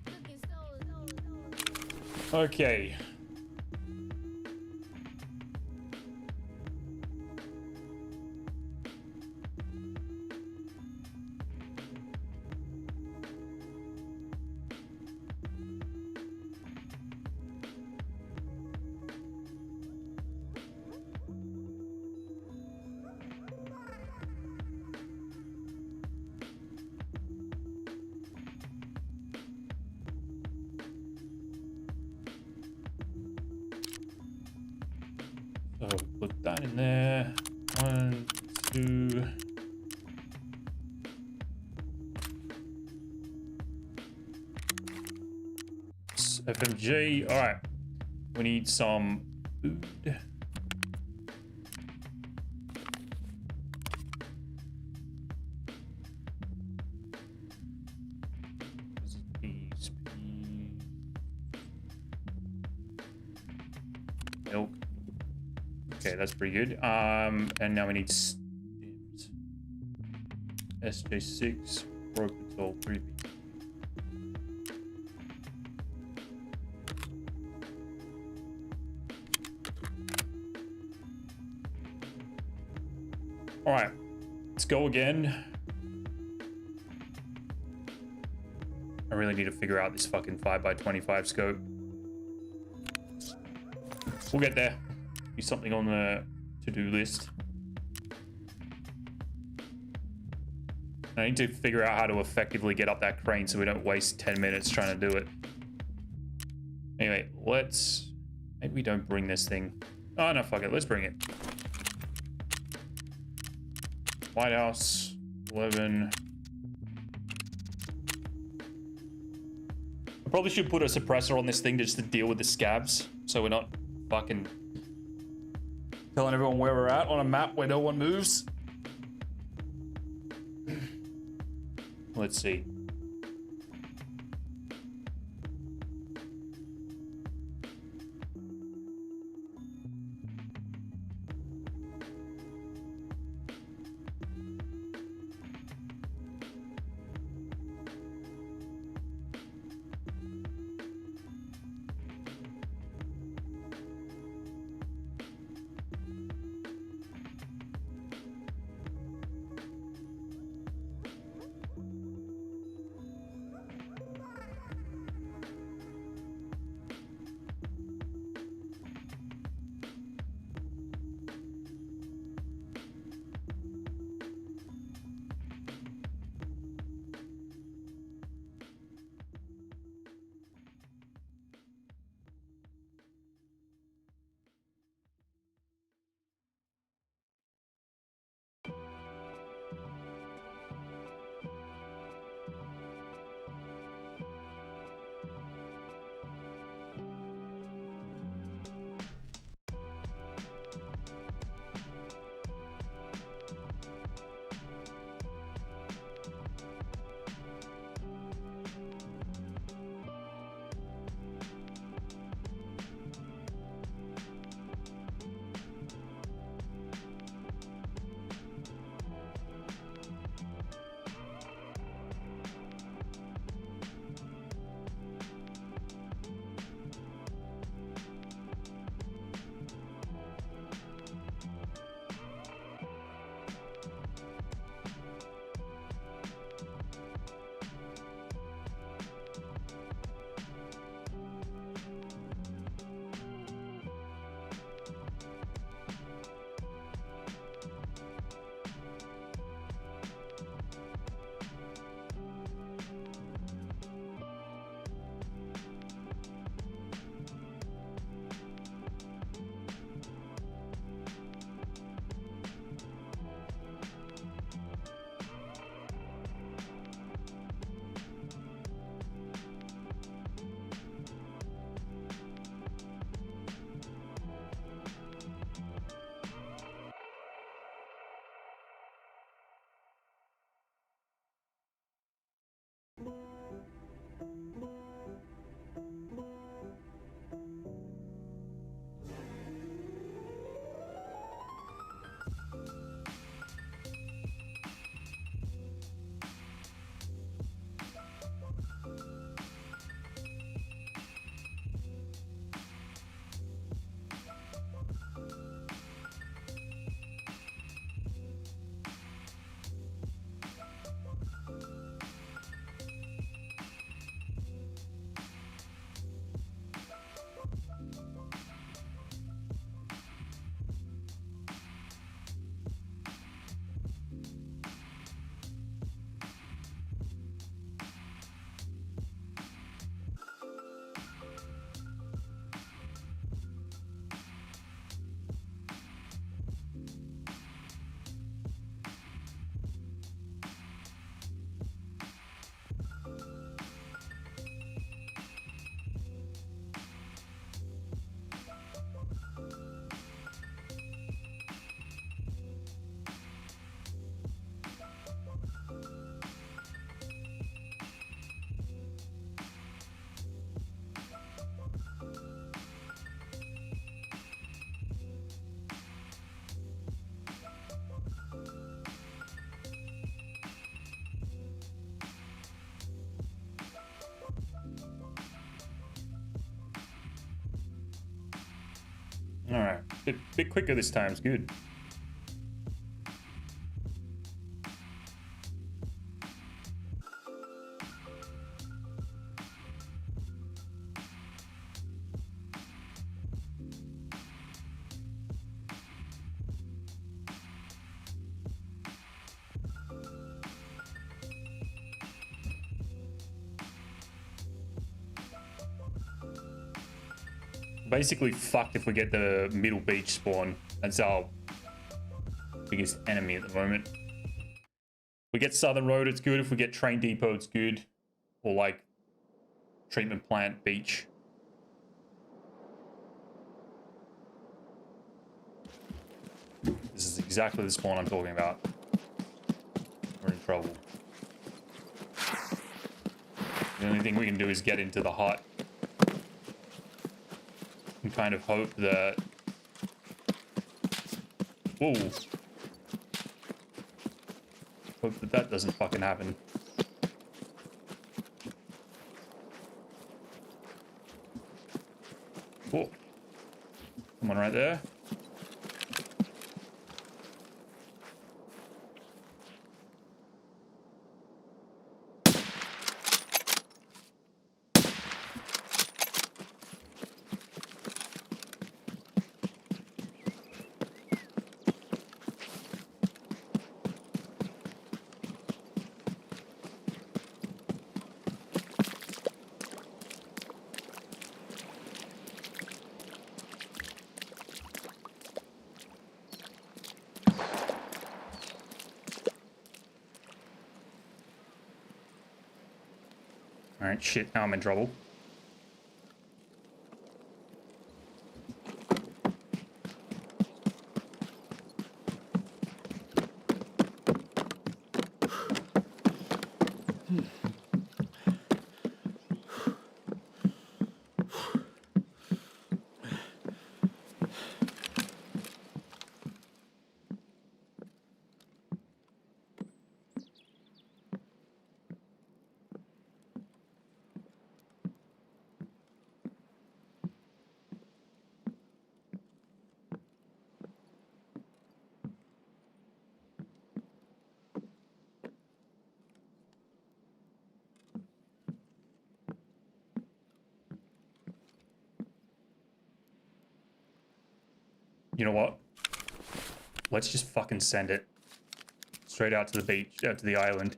Cooking souls. Okay. So put that in there. 1, 2. FMG. All right. We need some food. Peas, milk. Okay, that's pretty good. And now we need stems. SJ6, Propital, 3B. All right, let's go again. I really need to figure out this fucking 5x25 scope. We'll get there. Be something on the to-do list. I need to figure out how to effectively get up that crane so we don't waste 10 minutes trying to do it. Anyway, let's... Maybe we don't bring this thing. Oh, no, fuck it. Let's bring it. White House, 11. I probably should put a suppressor on this thing just to deal with the scabs, so we're not fucking telling everyone where we're at on a map where no one moves. Let's see. All right, bit quicker this time. It's good. Basically fucked if we get the middle beach spawn. That's our biggest enemy at the moment. We get Southern Road, it's good. If we get Train Depot, it's good. Or like Treatment Plant Beach. This is exactly the spawn I'm talking about. We're in trouble. The only thing we can do is get into the hut. And kind of hope that... Whoa. Hope that that doesn't fucking happen. Whoa. Someone right there. Alright, shit, now I'm in trouble. You know what? Let's just fucking send it. Straight out to the beach, out to the island.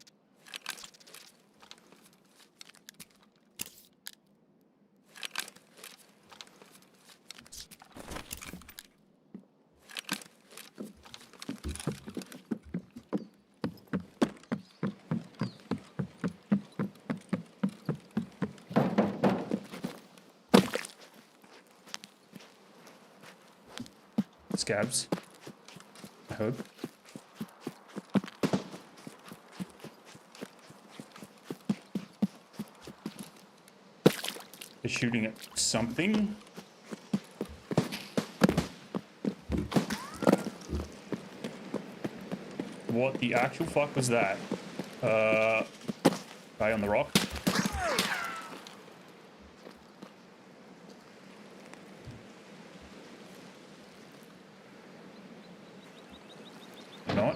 Scabs. I hope. They're shooting at something. What the actual fuck was that? Guy on the rock? Not.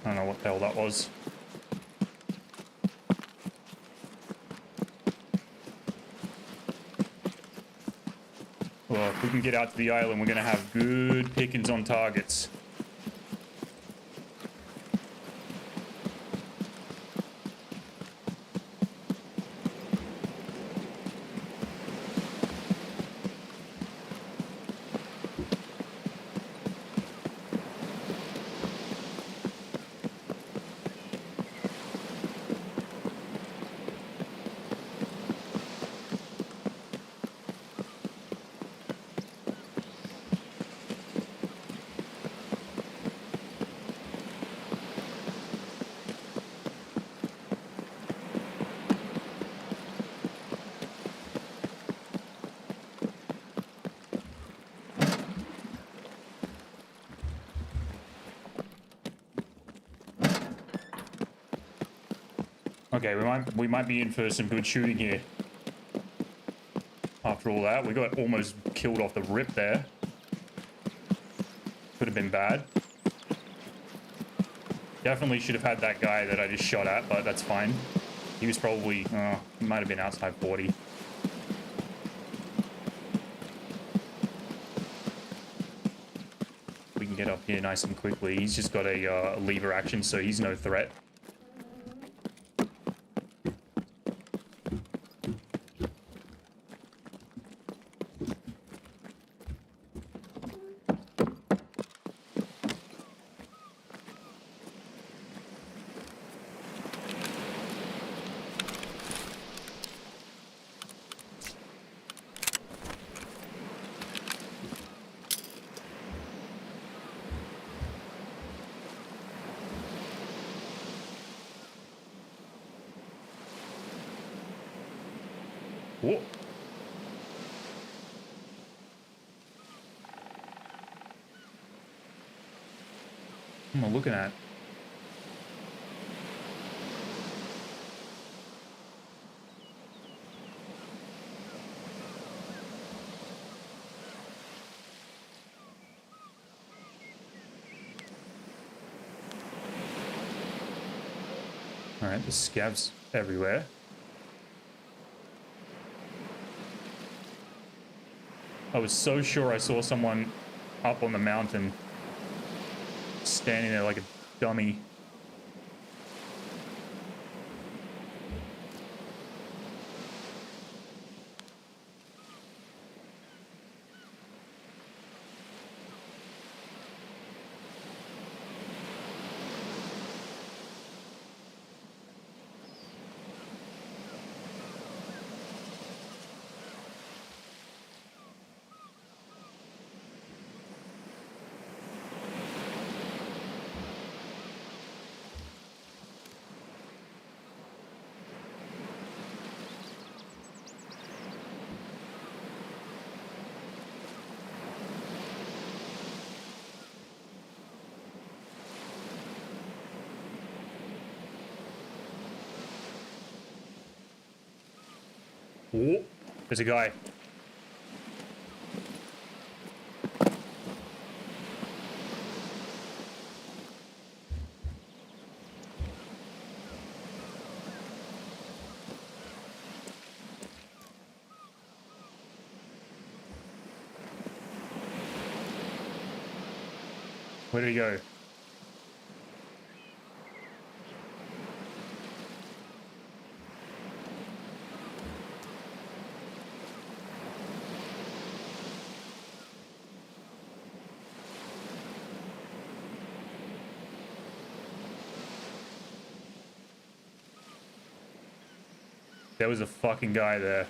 I don't know what the hell that was. Well, if we can get out to the island, we're gonna have good pickings on targets. Okay, we might be in for some good shooting here. After all that, we got almost killed off the rip there. Could have been bad. Definitely should have had that guy that I just shot at, but that's fine. He was probably, he might have been outside 40. We can get up here nice and quickly. He's just got a lever action, so he's no threat. Whoa. What am I looking at? All right, there's scavs everywhere. I was so sure I saw someone up on the mountain standing there like a dummy. Oh, there's a guy. Where did he go? There was a fucking guy there.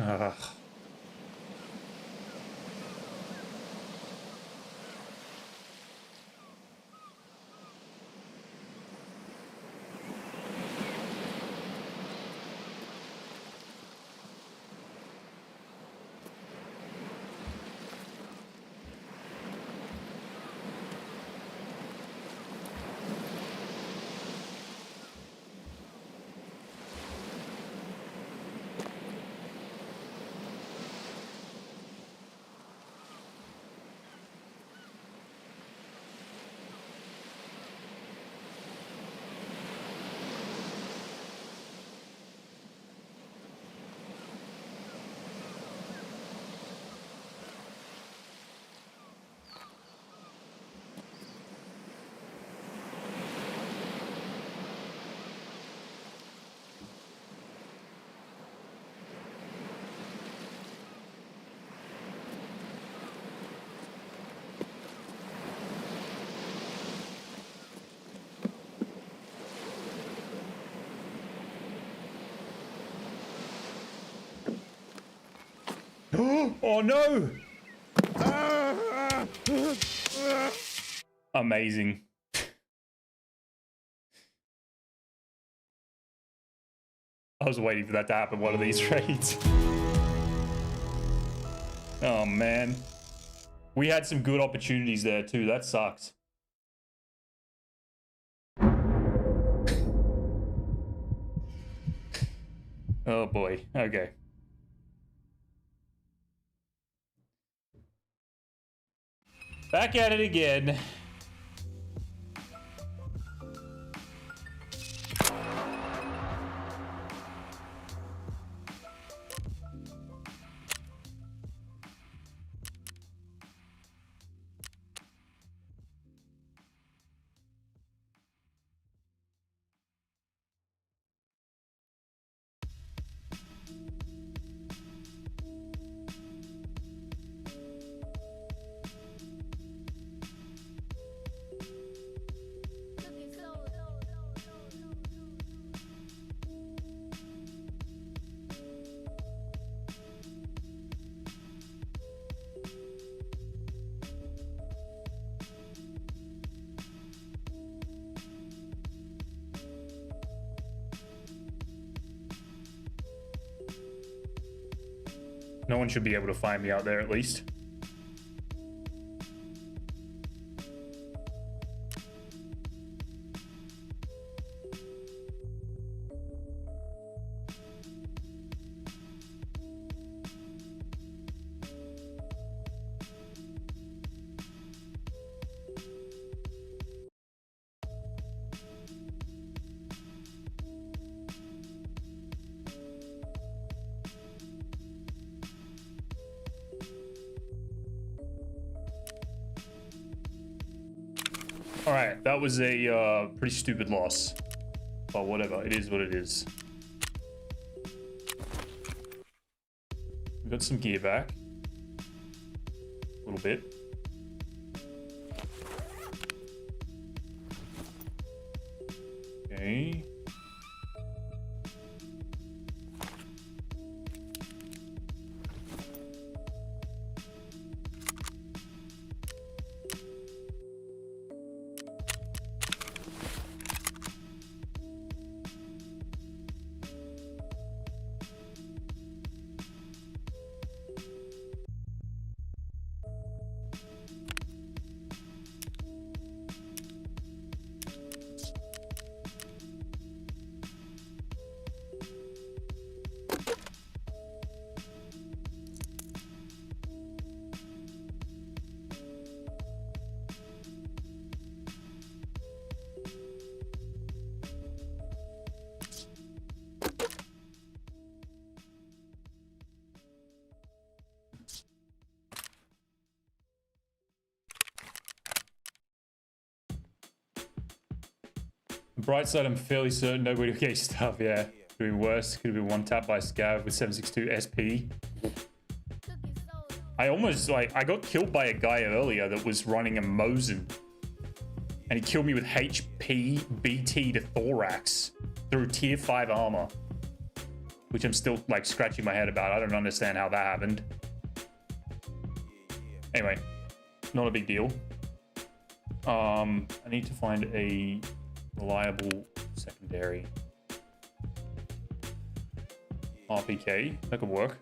Ugh. Oh no! Amazing. I was waiting for that to happen one of these raids. Oh man. We had some good opportunities there too. That sucks. Oh boy. Okay. Back at it again. No one should be able to find me out there at least. All right, that was a pretty stupid loss, but whatever, it is what it is. We got some gear back, a little bit. Okay. Bright side, I'm fairly certain nobody will get stuff. Yeah, could have been worse. Could have been one tap by Scav with 762 SP. I almost I got killed by a guy earlier that was running a Mosin, and he killed me with HP BT to thorax through tier 5 armor, which I'm still like scratching my head about. I don't understand how that happened. Anyway, not a big deal. I need to find a reliable secondary RPK. That could work.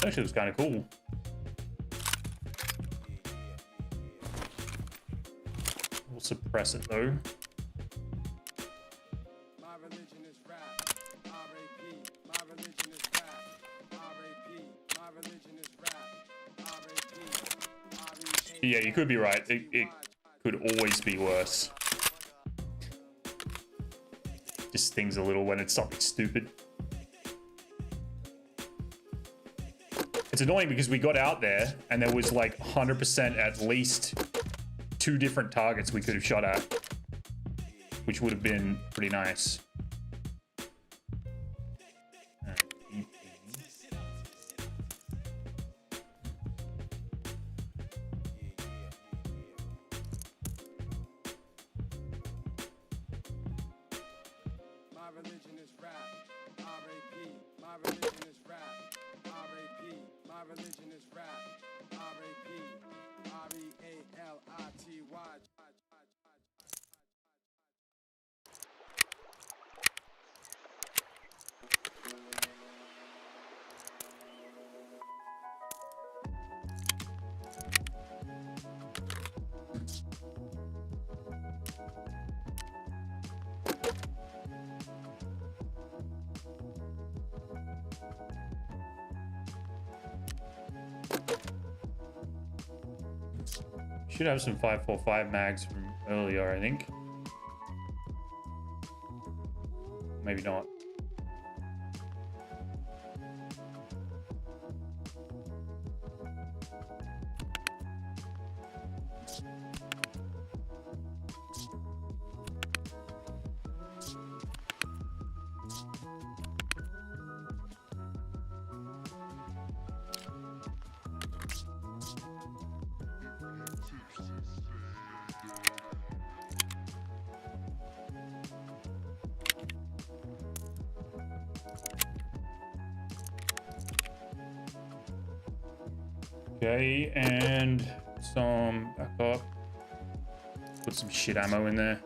Actually, was kind of cool. We'll suppress it though. My religion is rap. R.A.P. My religion is rap. R.A.P. My religion is rap. R.A.P. Yeah, you could be right. It could always be worse. Just stings a little when it's something stupid. It's annoying because we got out there and there was like 100% at least 2 different targets we could have shot at, which would have been pretty nice. My religion rap. R.A.P. My religion is rap. R.A.P. My religion is rap. R.A.P. R.E.A.L.I.T.Y. Should have some 5.45 mags from earlier, I think. Maybe not. Okay, and some back up. Put some shit ammo in there.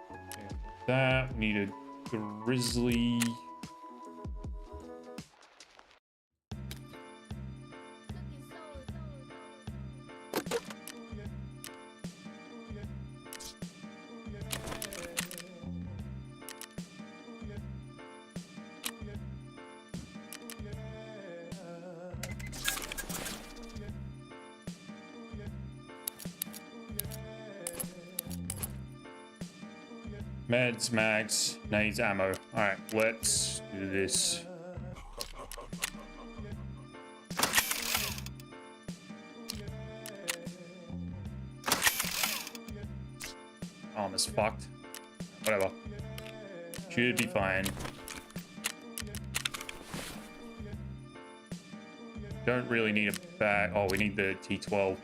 Okay, that we need a grizzly. Meds, mags, needs ammo. All right, let's do this. Armor's fucked. Whatever. Should be fine. Don't really need a bag. Oh, we need the T12.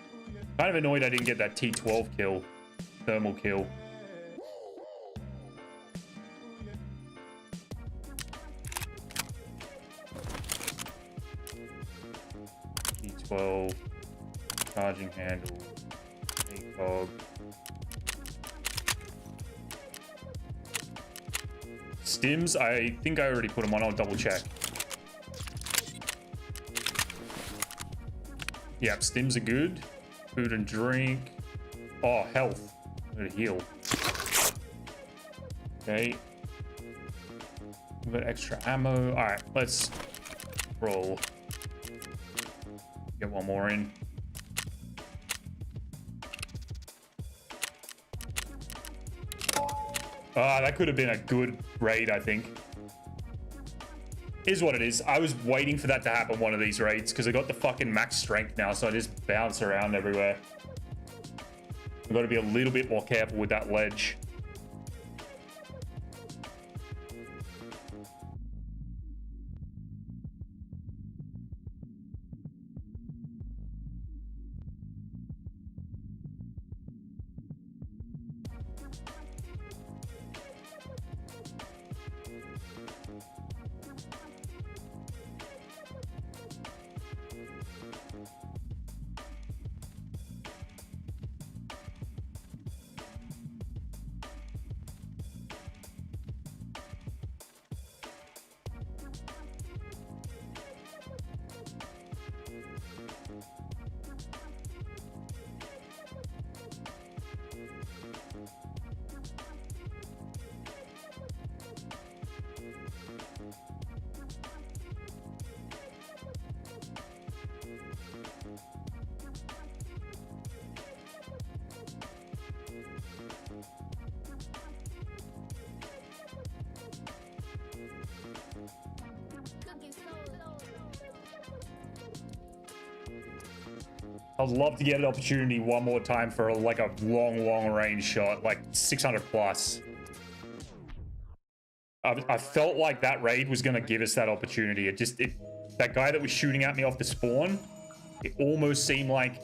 Kind of annoyed I didn't get that T12 kill. Thermal kill. T12. Charging handle. TARKOV. Stims, I think I already put them on. I'll double check. Yeah, stims are good. Food and drink. Oh, health. I'm gonna heal. Okay. We've got extra ammo. All right, let's roll. Get one more in. Ah, that could have been a good raid, I think. Is what it is. I was waiting for that to happen one of these raids because I got the fucking max strength now, so I just bounce around everywhere. I've got to be a little bit more careful with that ledge. I'd love to get an opportunity one more time for like a long range shot, like 600 plus. I felt like that raid was going to give us that opportunity. That guy that was shooting at me off the spawn, it almost seemed like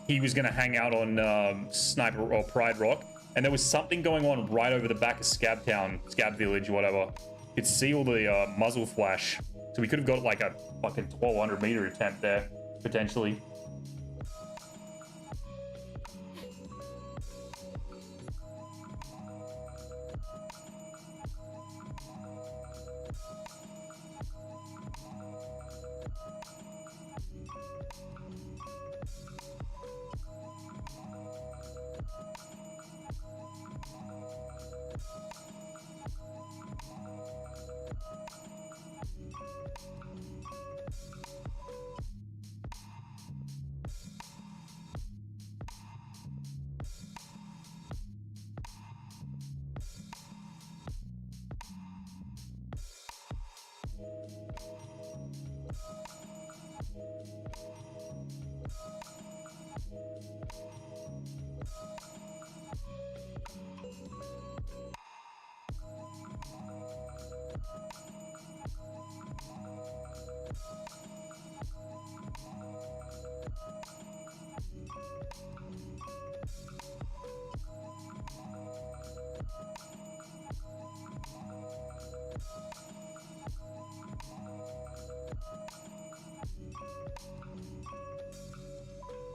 he was going to hang out on Sniper or Pride Rock. And there was something going on right over the back of Scab Town, Scab Village, whatever. You could see all the muzzle flash. So we could have got like a fucking 1200 meter attempt there, potentially.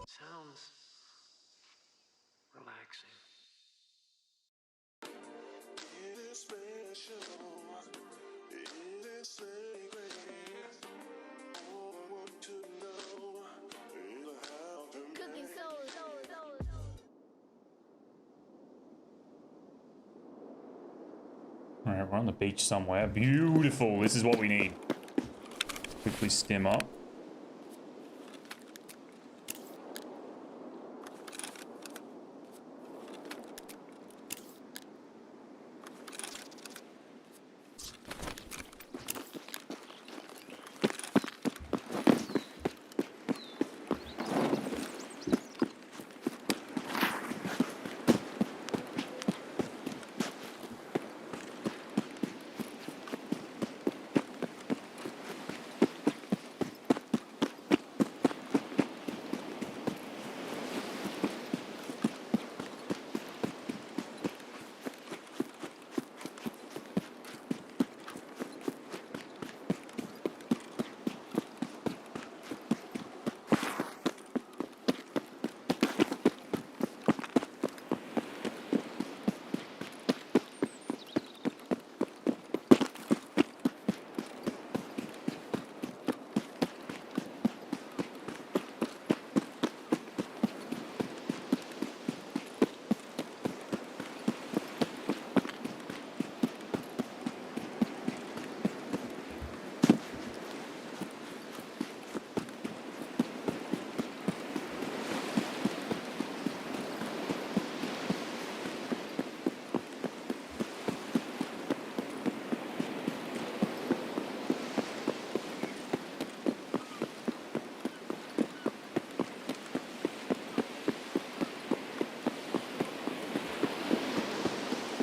Sounds relaxing. It is special. It is sacred. All I want to know is how to Cooking make soul. All right, we're on the beach somewhere. Beautiful. This is what we need. Quickly stim up.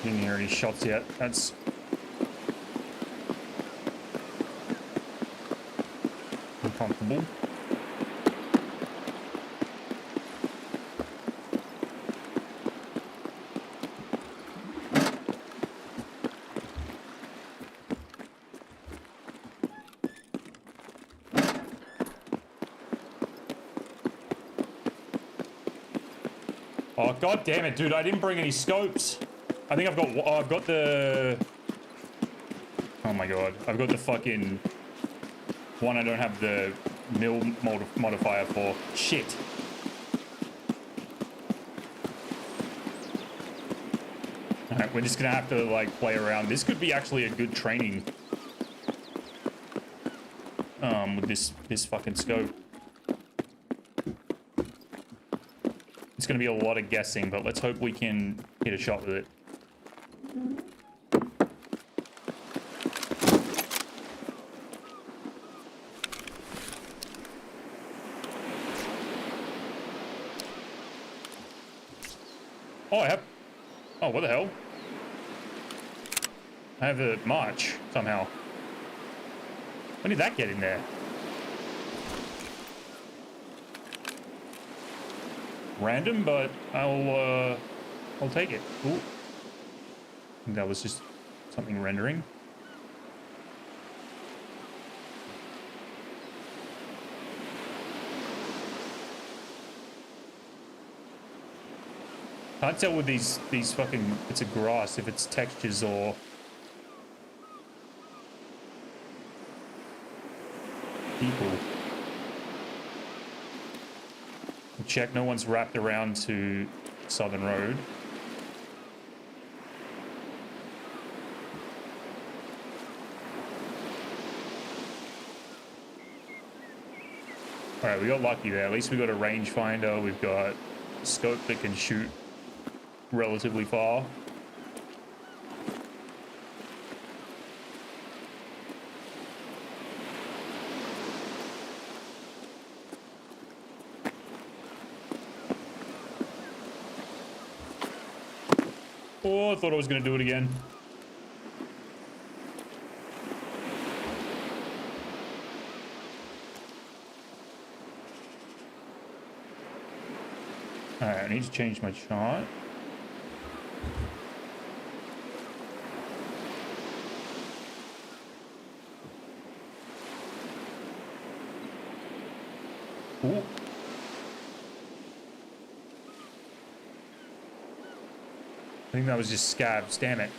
Didn't hear any shots yet. That's uncomfortable. Oh, god damn it, dude. I didn't bring any scopes. I think I've got... Oh, I've got the... Oh my god. I've got the fucking... one I don't have the mill modifier for. Shit. Alright, we're just gonna have to, like, play around. This could be actually a good training. With this fucking scope. It's going to be a lot of guessing, but let's hope we can hit a shot with it. Oh, I have... Oh, what the hell? I have a march, somehow. When did that get in there? Random, but I'll I'll take it. Ooh. That was just something rendering. Can't tell with these fucking bits of grass if it's textures or people. Check, no one's wrapped around to Southern Road. All right, we got lucky there. At least we got a rangefinder. We've got a scope that can shoot relatively far. Oh, I thought I was going to do it again. Alright, I need to change my shot. Ooh. I think that was just scabs, damn it.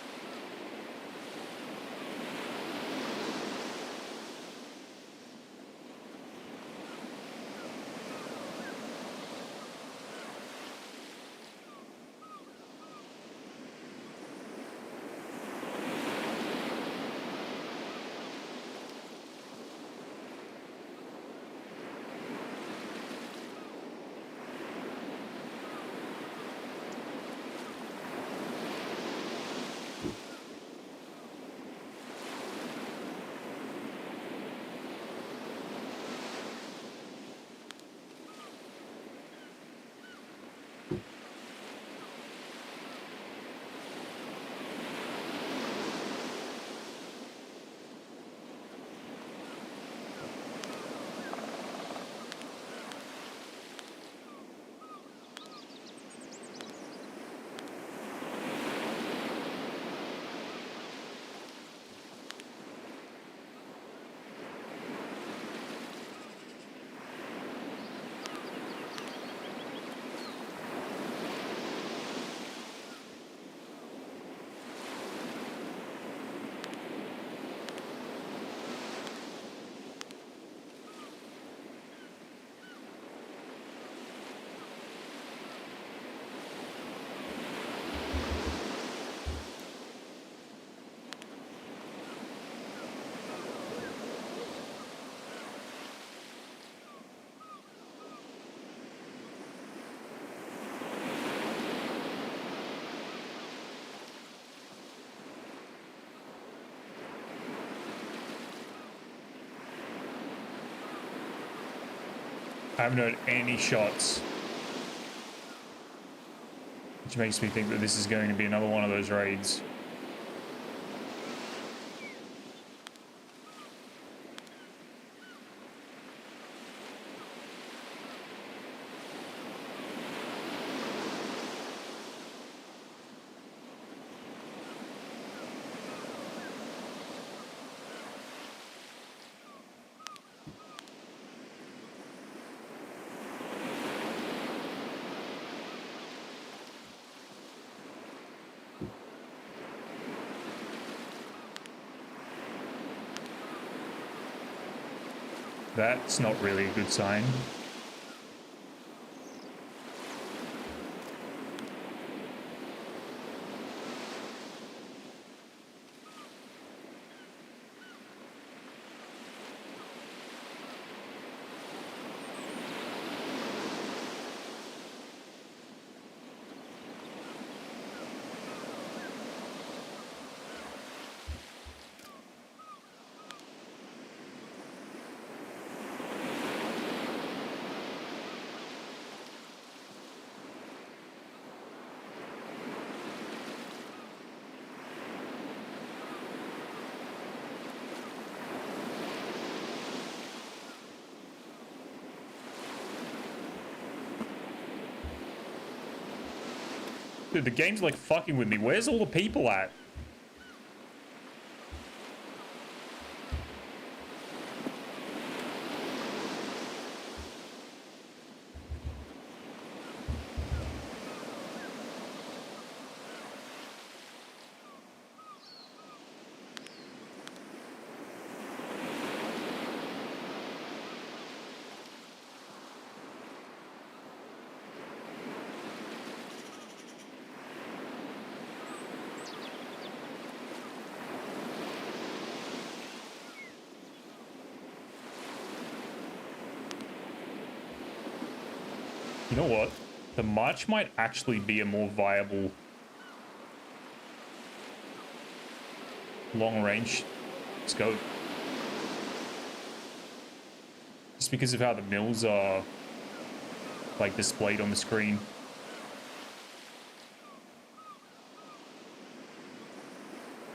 I haven't heard any shots. Which makes me think that this is going to be another one of those raids. That's not really a good sign. Dude, the game's like fucking with me. Where's all the people at? You know what? The march might actually be a more viable long range scope. Just because of how the mills are like displayed on the screen.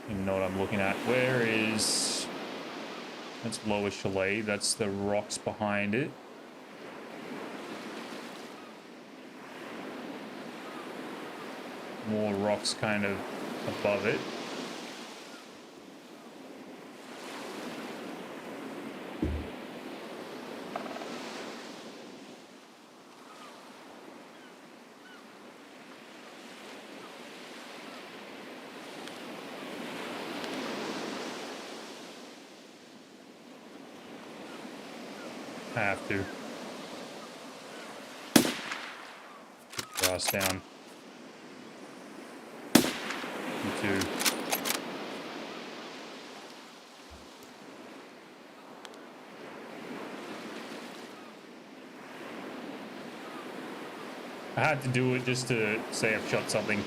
You know what I'm looking at. Where is... That's Lower Chalet. That's the rocks behind it. More rocks kind of above it. I have to. Grass down. You too. I had to do it just to say I've shot something.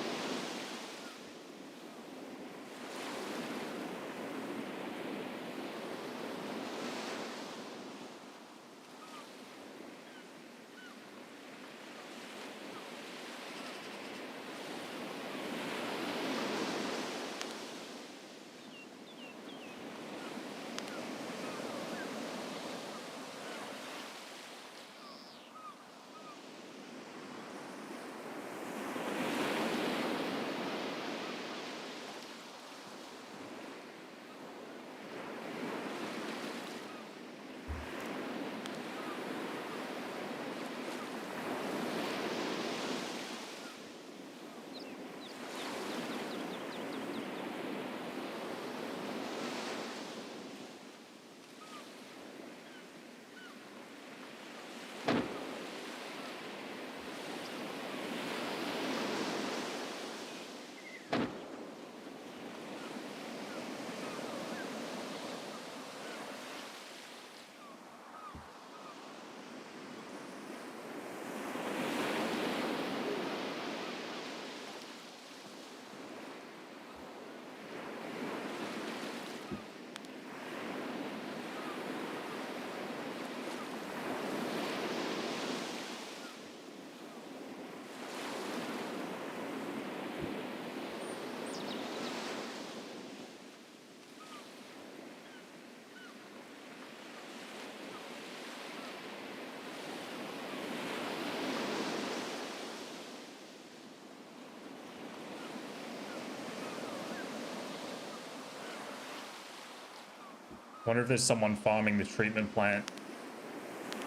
Wonder if there's someone farming the treatment plant.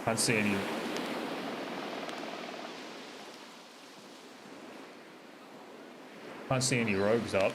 Can't see any. Can't see any rogues up.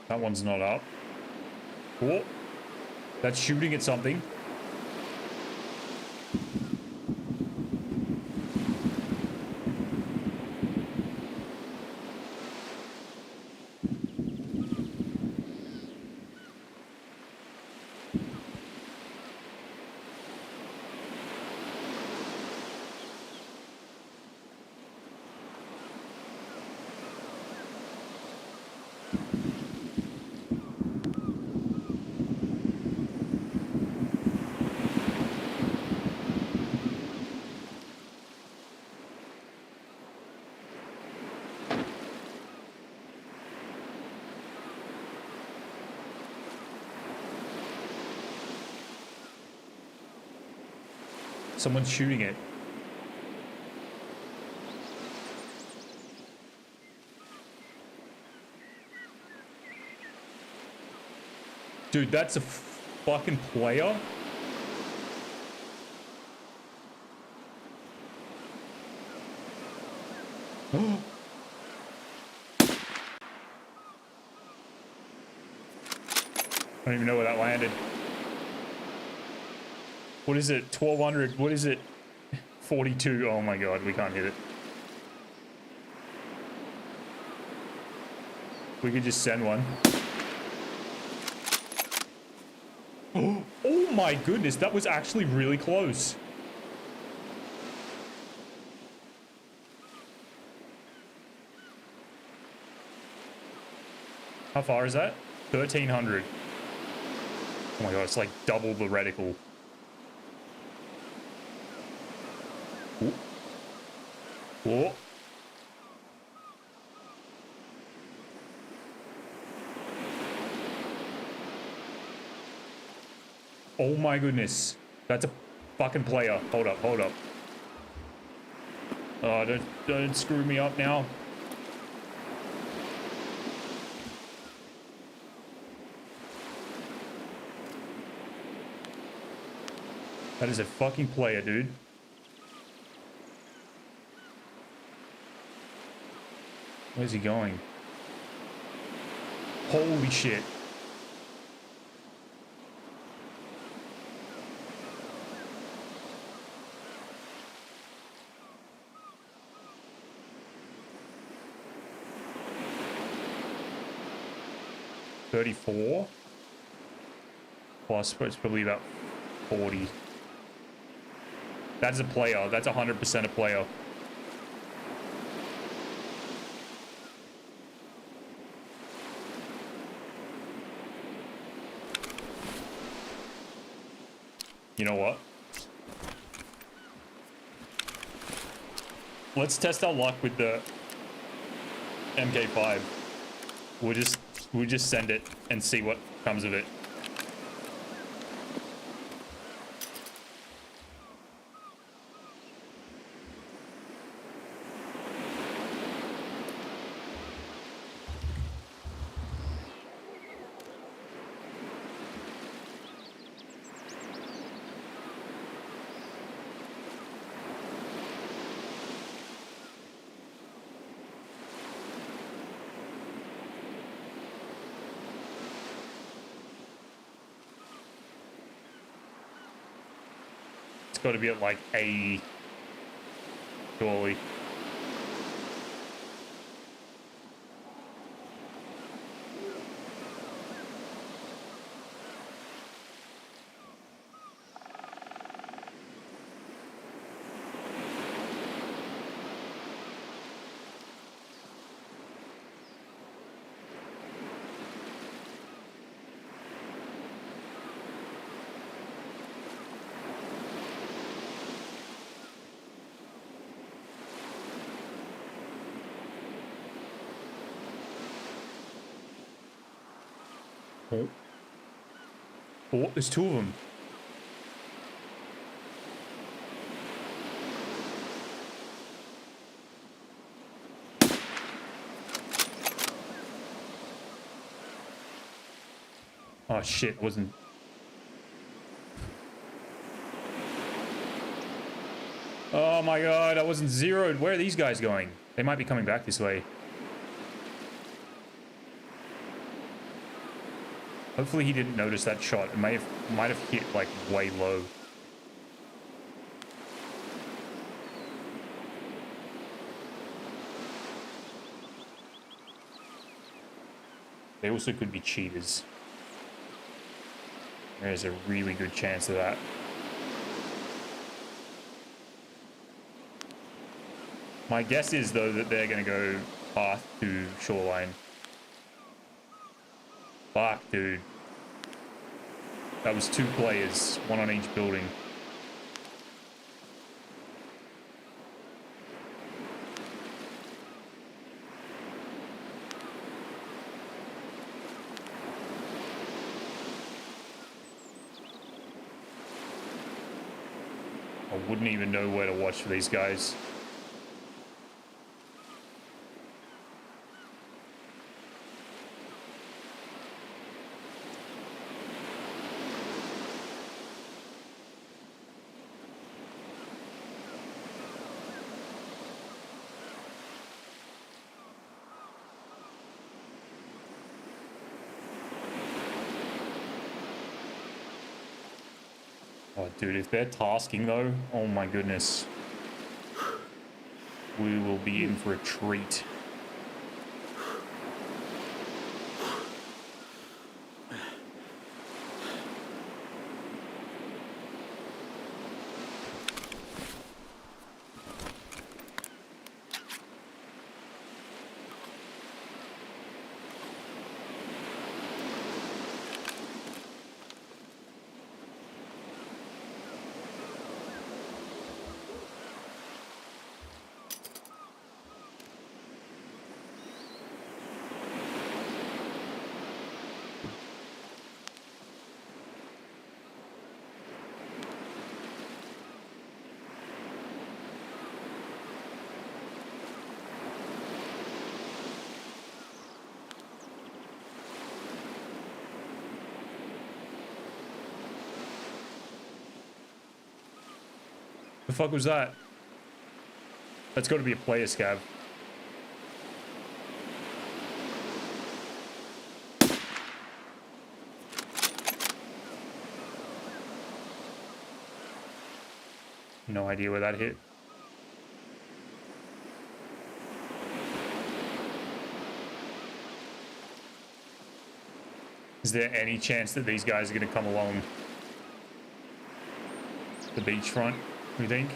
That one's not up. Cool. That's shooting at something. Someone's shooting it. Dude, that's a fucking player. I don't even know where that landed. What is it? 1200. What is it? 42. Oh my god, we can't hit it. We could just send one. Oh my goodness, that was actually really close. How far is that? 1300. Oh my god, it's like double the reticle. Ooh. Whoa. Oh my goodness. That's a fucking player. Hold up, hold up. Oh, don't screw me up now. That is a fucking player, dude. Where's he going? Holy shit. $34 plus, but it's probably about 40. That's a player. That's 100% a player. You know what? Let's test our luck with the MK5. We'll just send it and see what comes of it. It's got to be at like 80, surely. Oh. Oh, there's two of them. Oh shit, wasn't... Oh my god, I wasn't zeroed. Where are these guys going? They might be coming back this way. Hopefully he didn't notice that shot. It might have hit like way low. They also could be cheaters. There's a really good chance of that. My guess is though that they're gonna go path to shoreline. Fuck, dude. That was two players, one on each building. I wouldn't even know where to watch for these guys. Oh, dude, if they're tasking though, oh my goodness. We will be in for a treat. The fuck was that? That's got to be a player scav. No idea where that hit. Is there any chance that these guys are going to come along the beachfront, you think?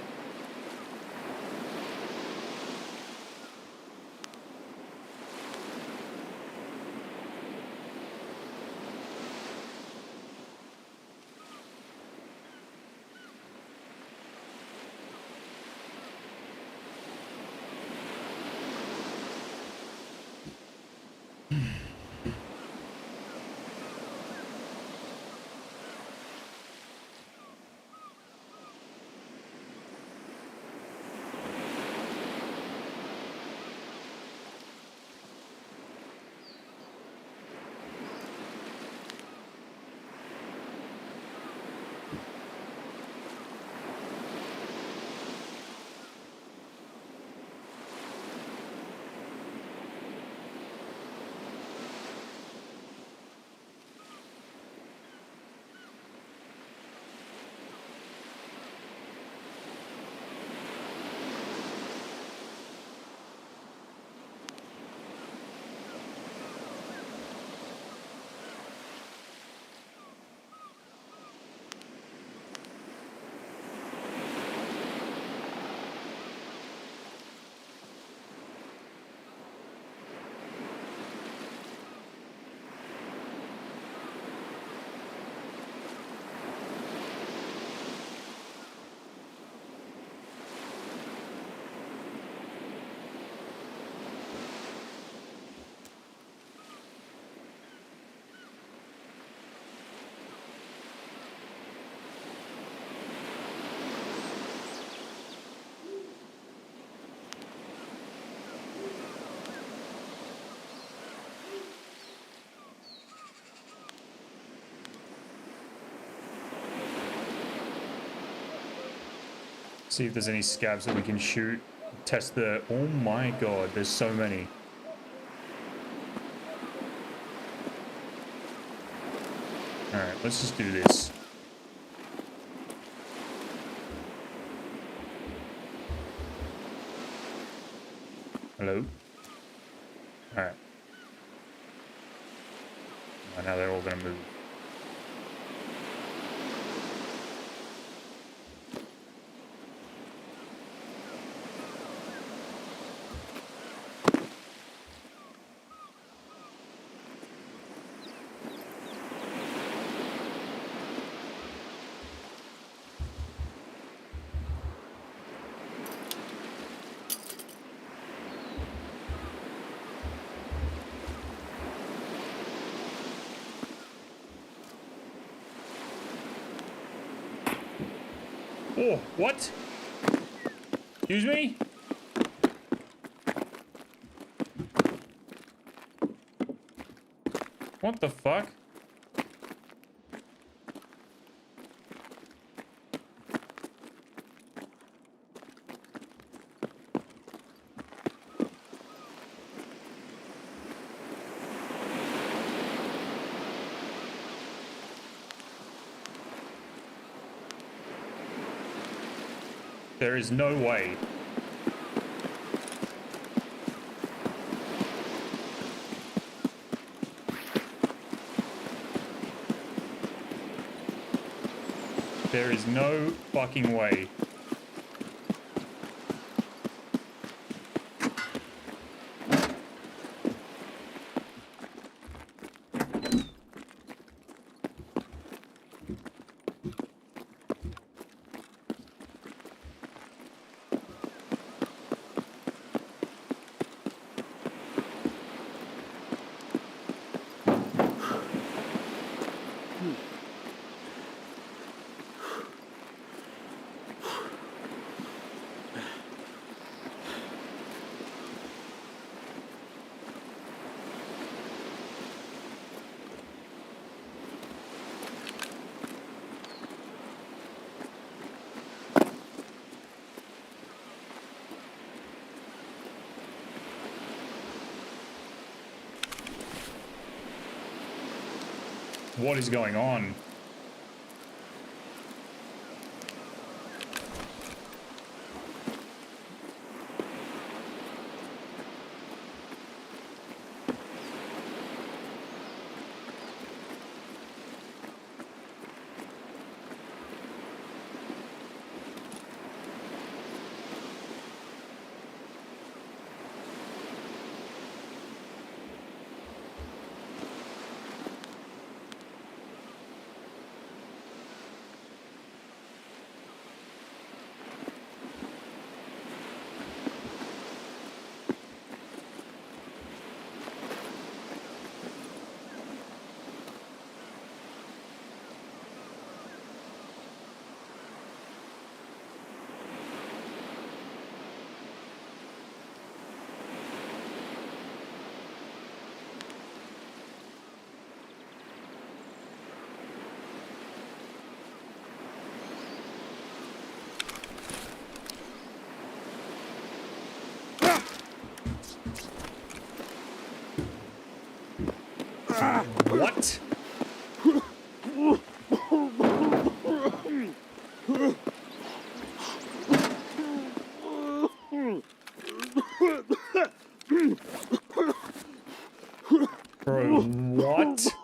See if there's any scavs that we can shoot. Test the... Oh my god, there's so many. Alright, let's just do this. Hello? Alright. Now they're all gonna move. Oh, what? Excuse me? What the fuck? There is no way. There is no fucking way. What is going on? What? Bro, what?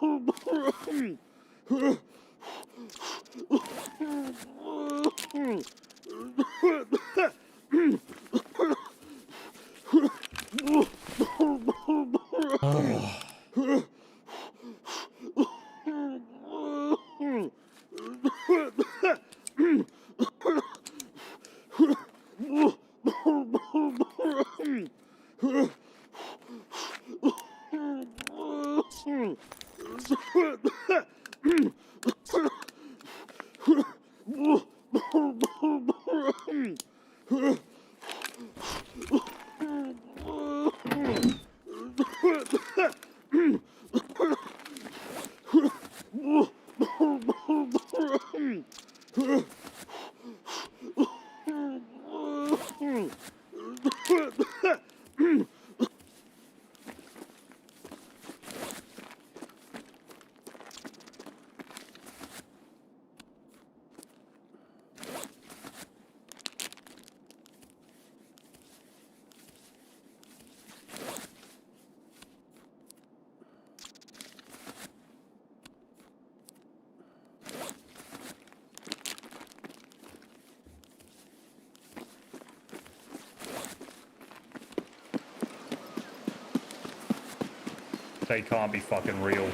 They can't be fucking real.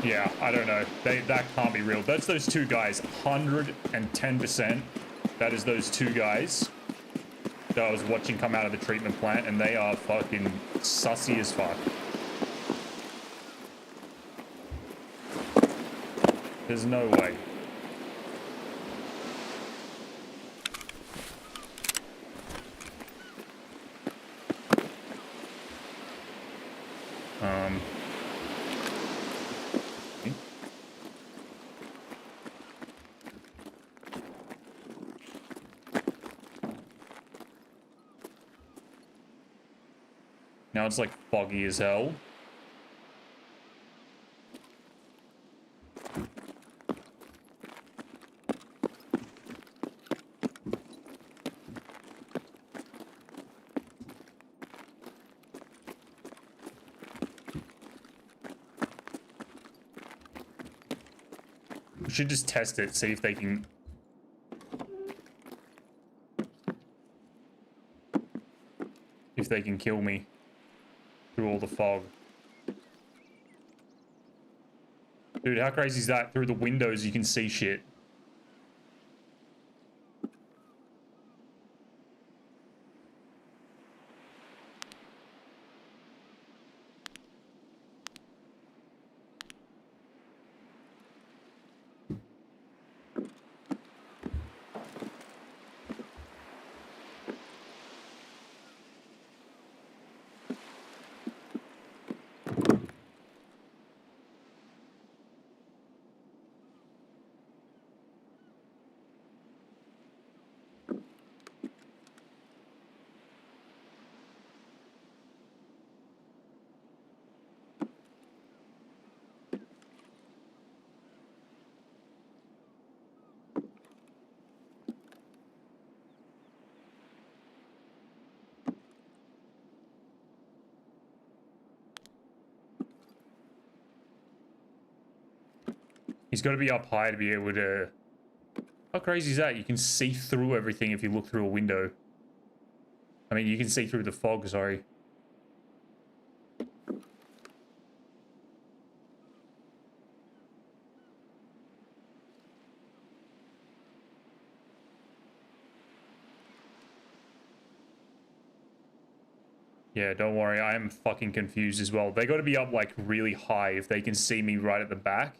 Yeah, I don't know. That can't be real. That's those two guys. 110%. That is those two guys that I was watching come out of the treatment plant, and they are fucking sussy as fuck. There's no way. Now it's like foggy as hell. We should just test it, see if they can... if they can kill me through all the fog. Dude, how crazy is that? Through the windows you can see shit. He's got to be up high to be able to... How crazy is that? You can see through everything if you look through a window. I mean, you can see through the fog, sorry. Yeah, don't worry. I am fucking confused as well. They got to be up, like, really high if they can see me right at the back.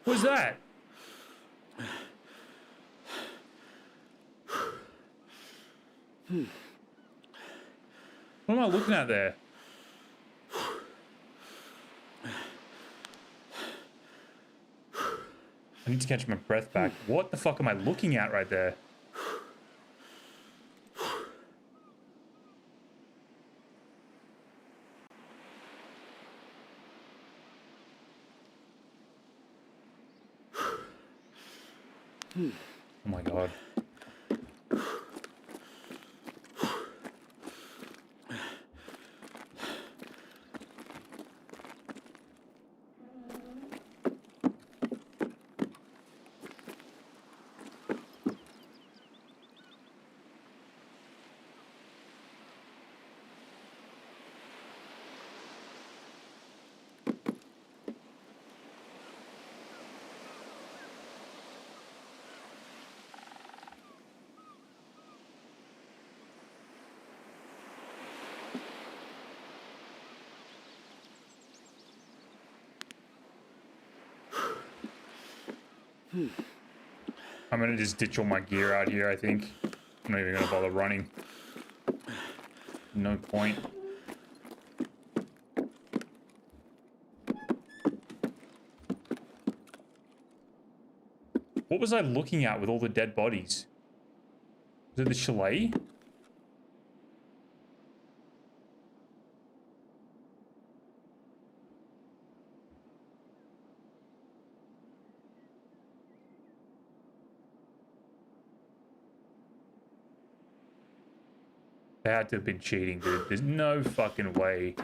What's that? What am I looking at there? I need to catch my breath back. What the fuck am I looking at right there? Oh my god. I'm gonna just ditch all my gear out here, I think. I'm not even gonna bother running. No point. What was I looking at with all the dead bodies? Was it the chalet? They had to have been cheating, dude. There's no fucking way.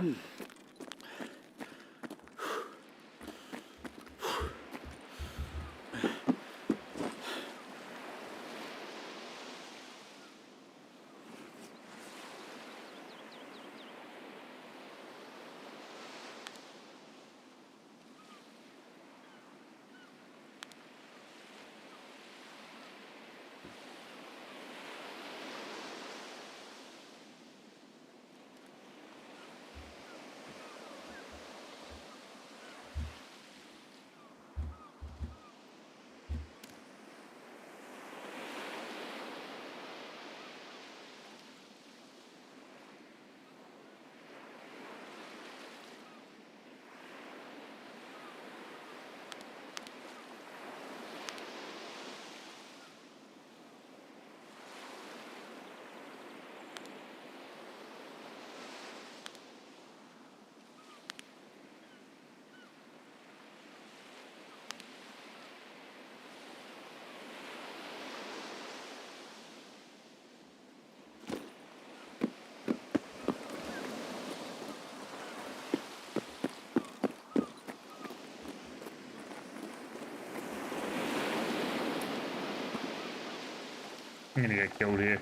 I'm gonna get killed here.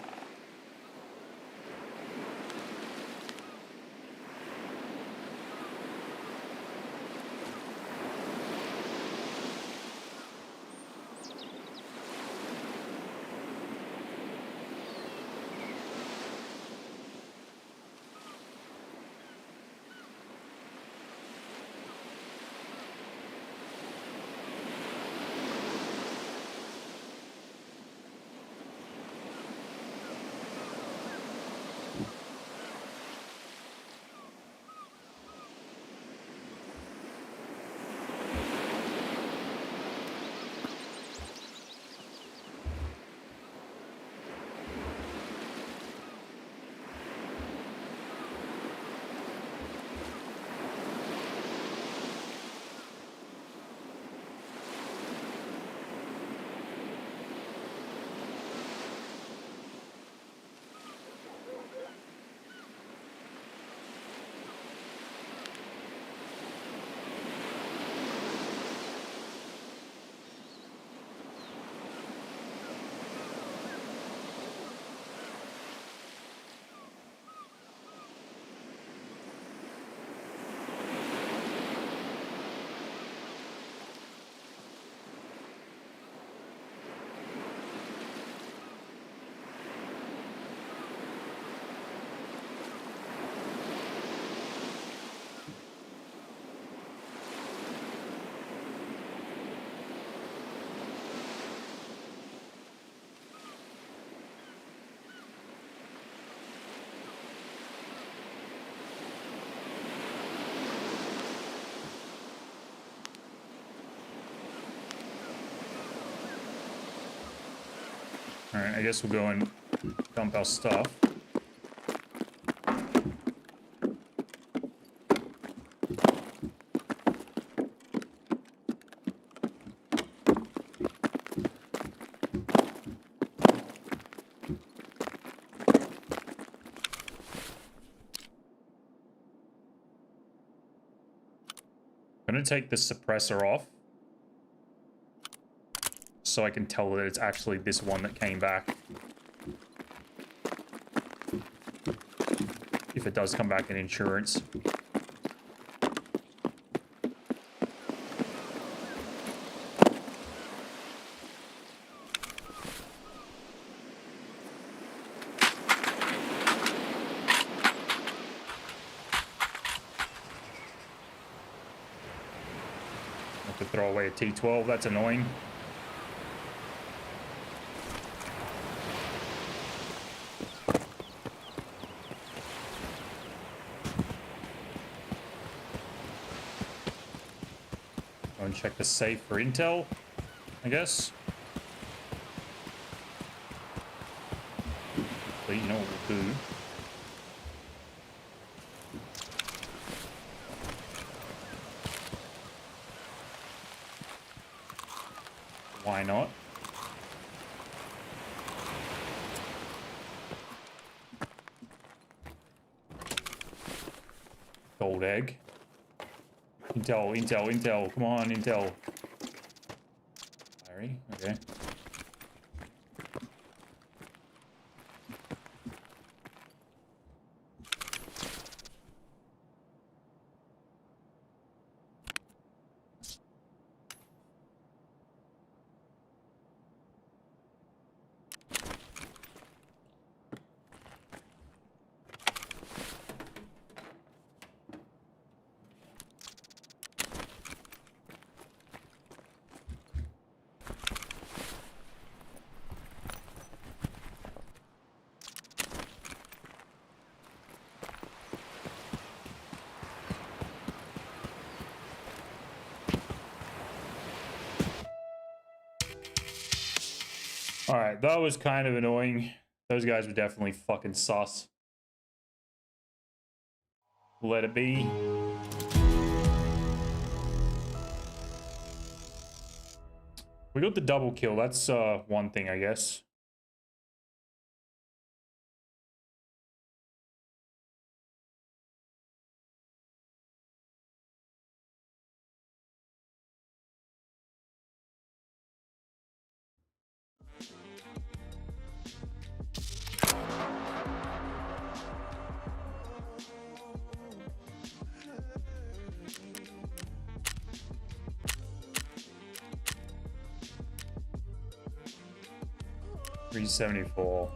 Alright, I guess we'll go and dump our stuff. I'm gonna take the suppressor off so I can tell that it's actually this one that came back. If it does come back in insurance. Have to throw away a T12, that's annoying. Go and check the safe for intel, I guess. But you know what we'll do. Why not? scrambled egg. Intel, intel, intel. Come on, intel. Larry, okay. All right, that was kind of annoying. Those guys were definitely fucking sus. Let it be. We got the double kill. That's one thing, I guess. $374.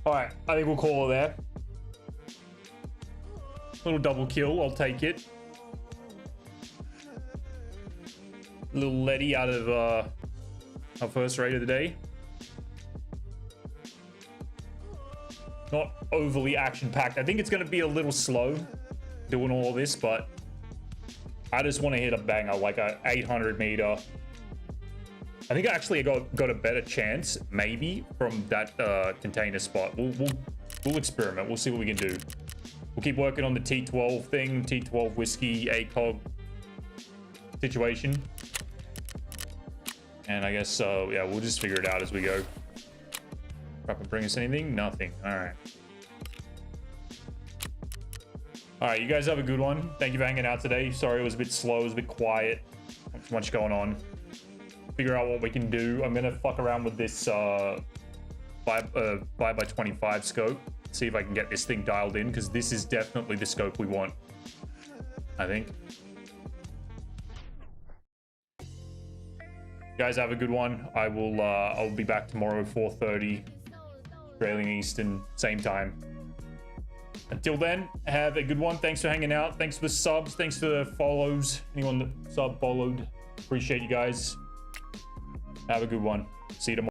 All right, I think we'll call it there. Little double kill, I'll take it. Little Letty out of our first raid of the day. Not overly action-packed. I think it's going to be a little slow doing all this, but I just want to hit a banger, like a 800 meter. I think actually I got a better chance, maybe, from that container spot. We'll experiment. We'll see what we can do. We'll keep working on the T12 thing, T12 whiskey, ACOG situation. And I guess, yeah, we'll just figure it out as we go. Proper bring us anything? Nothing. All right. All right, you guys have a good one. Thank you for hanging out today. Sorry it was a bit slow, it was a bit quiet. Not too much going on. Figure out what we can do. I'm gonna fuck around with this 5x25 scope. See if I can get this thing dialed in, because this is definitely the scope we want, I think. Guys, have a good one. I'll be back tomorrow 4:30 Australian Eastern, same time. Until then, have a good one. Thanks for hanging out. Thanks for the subs. Thanks for the follows. Anyone that sub followed, appreciate you guys. Have a good one. See you tomorrow.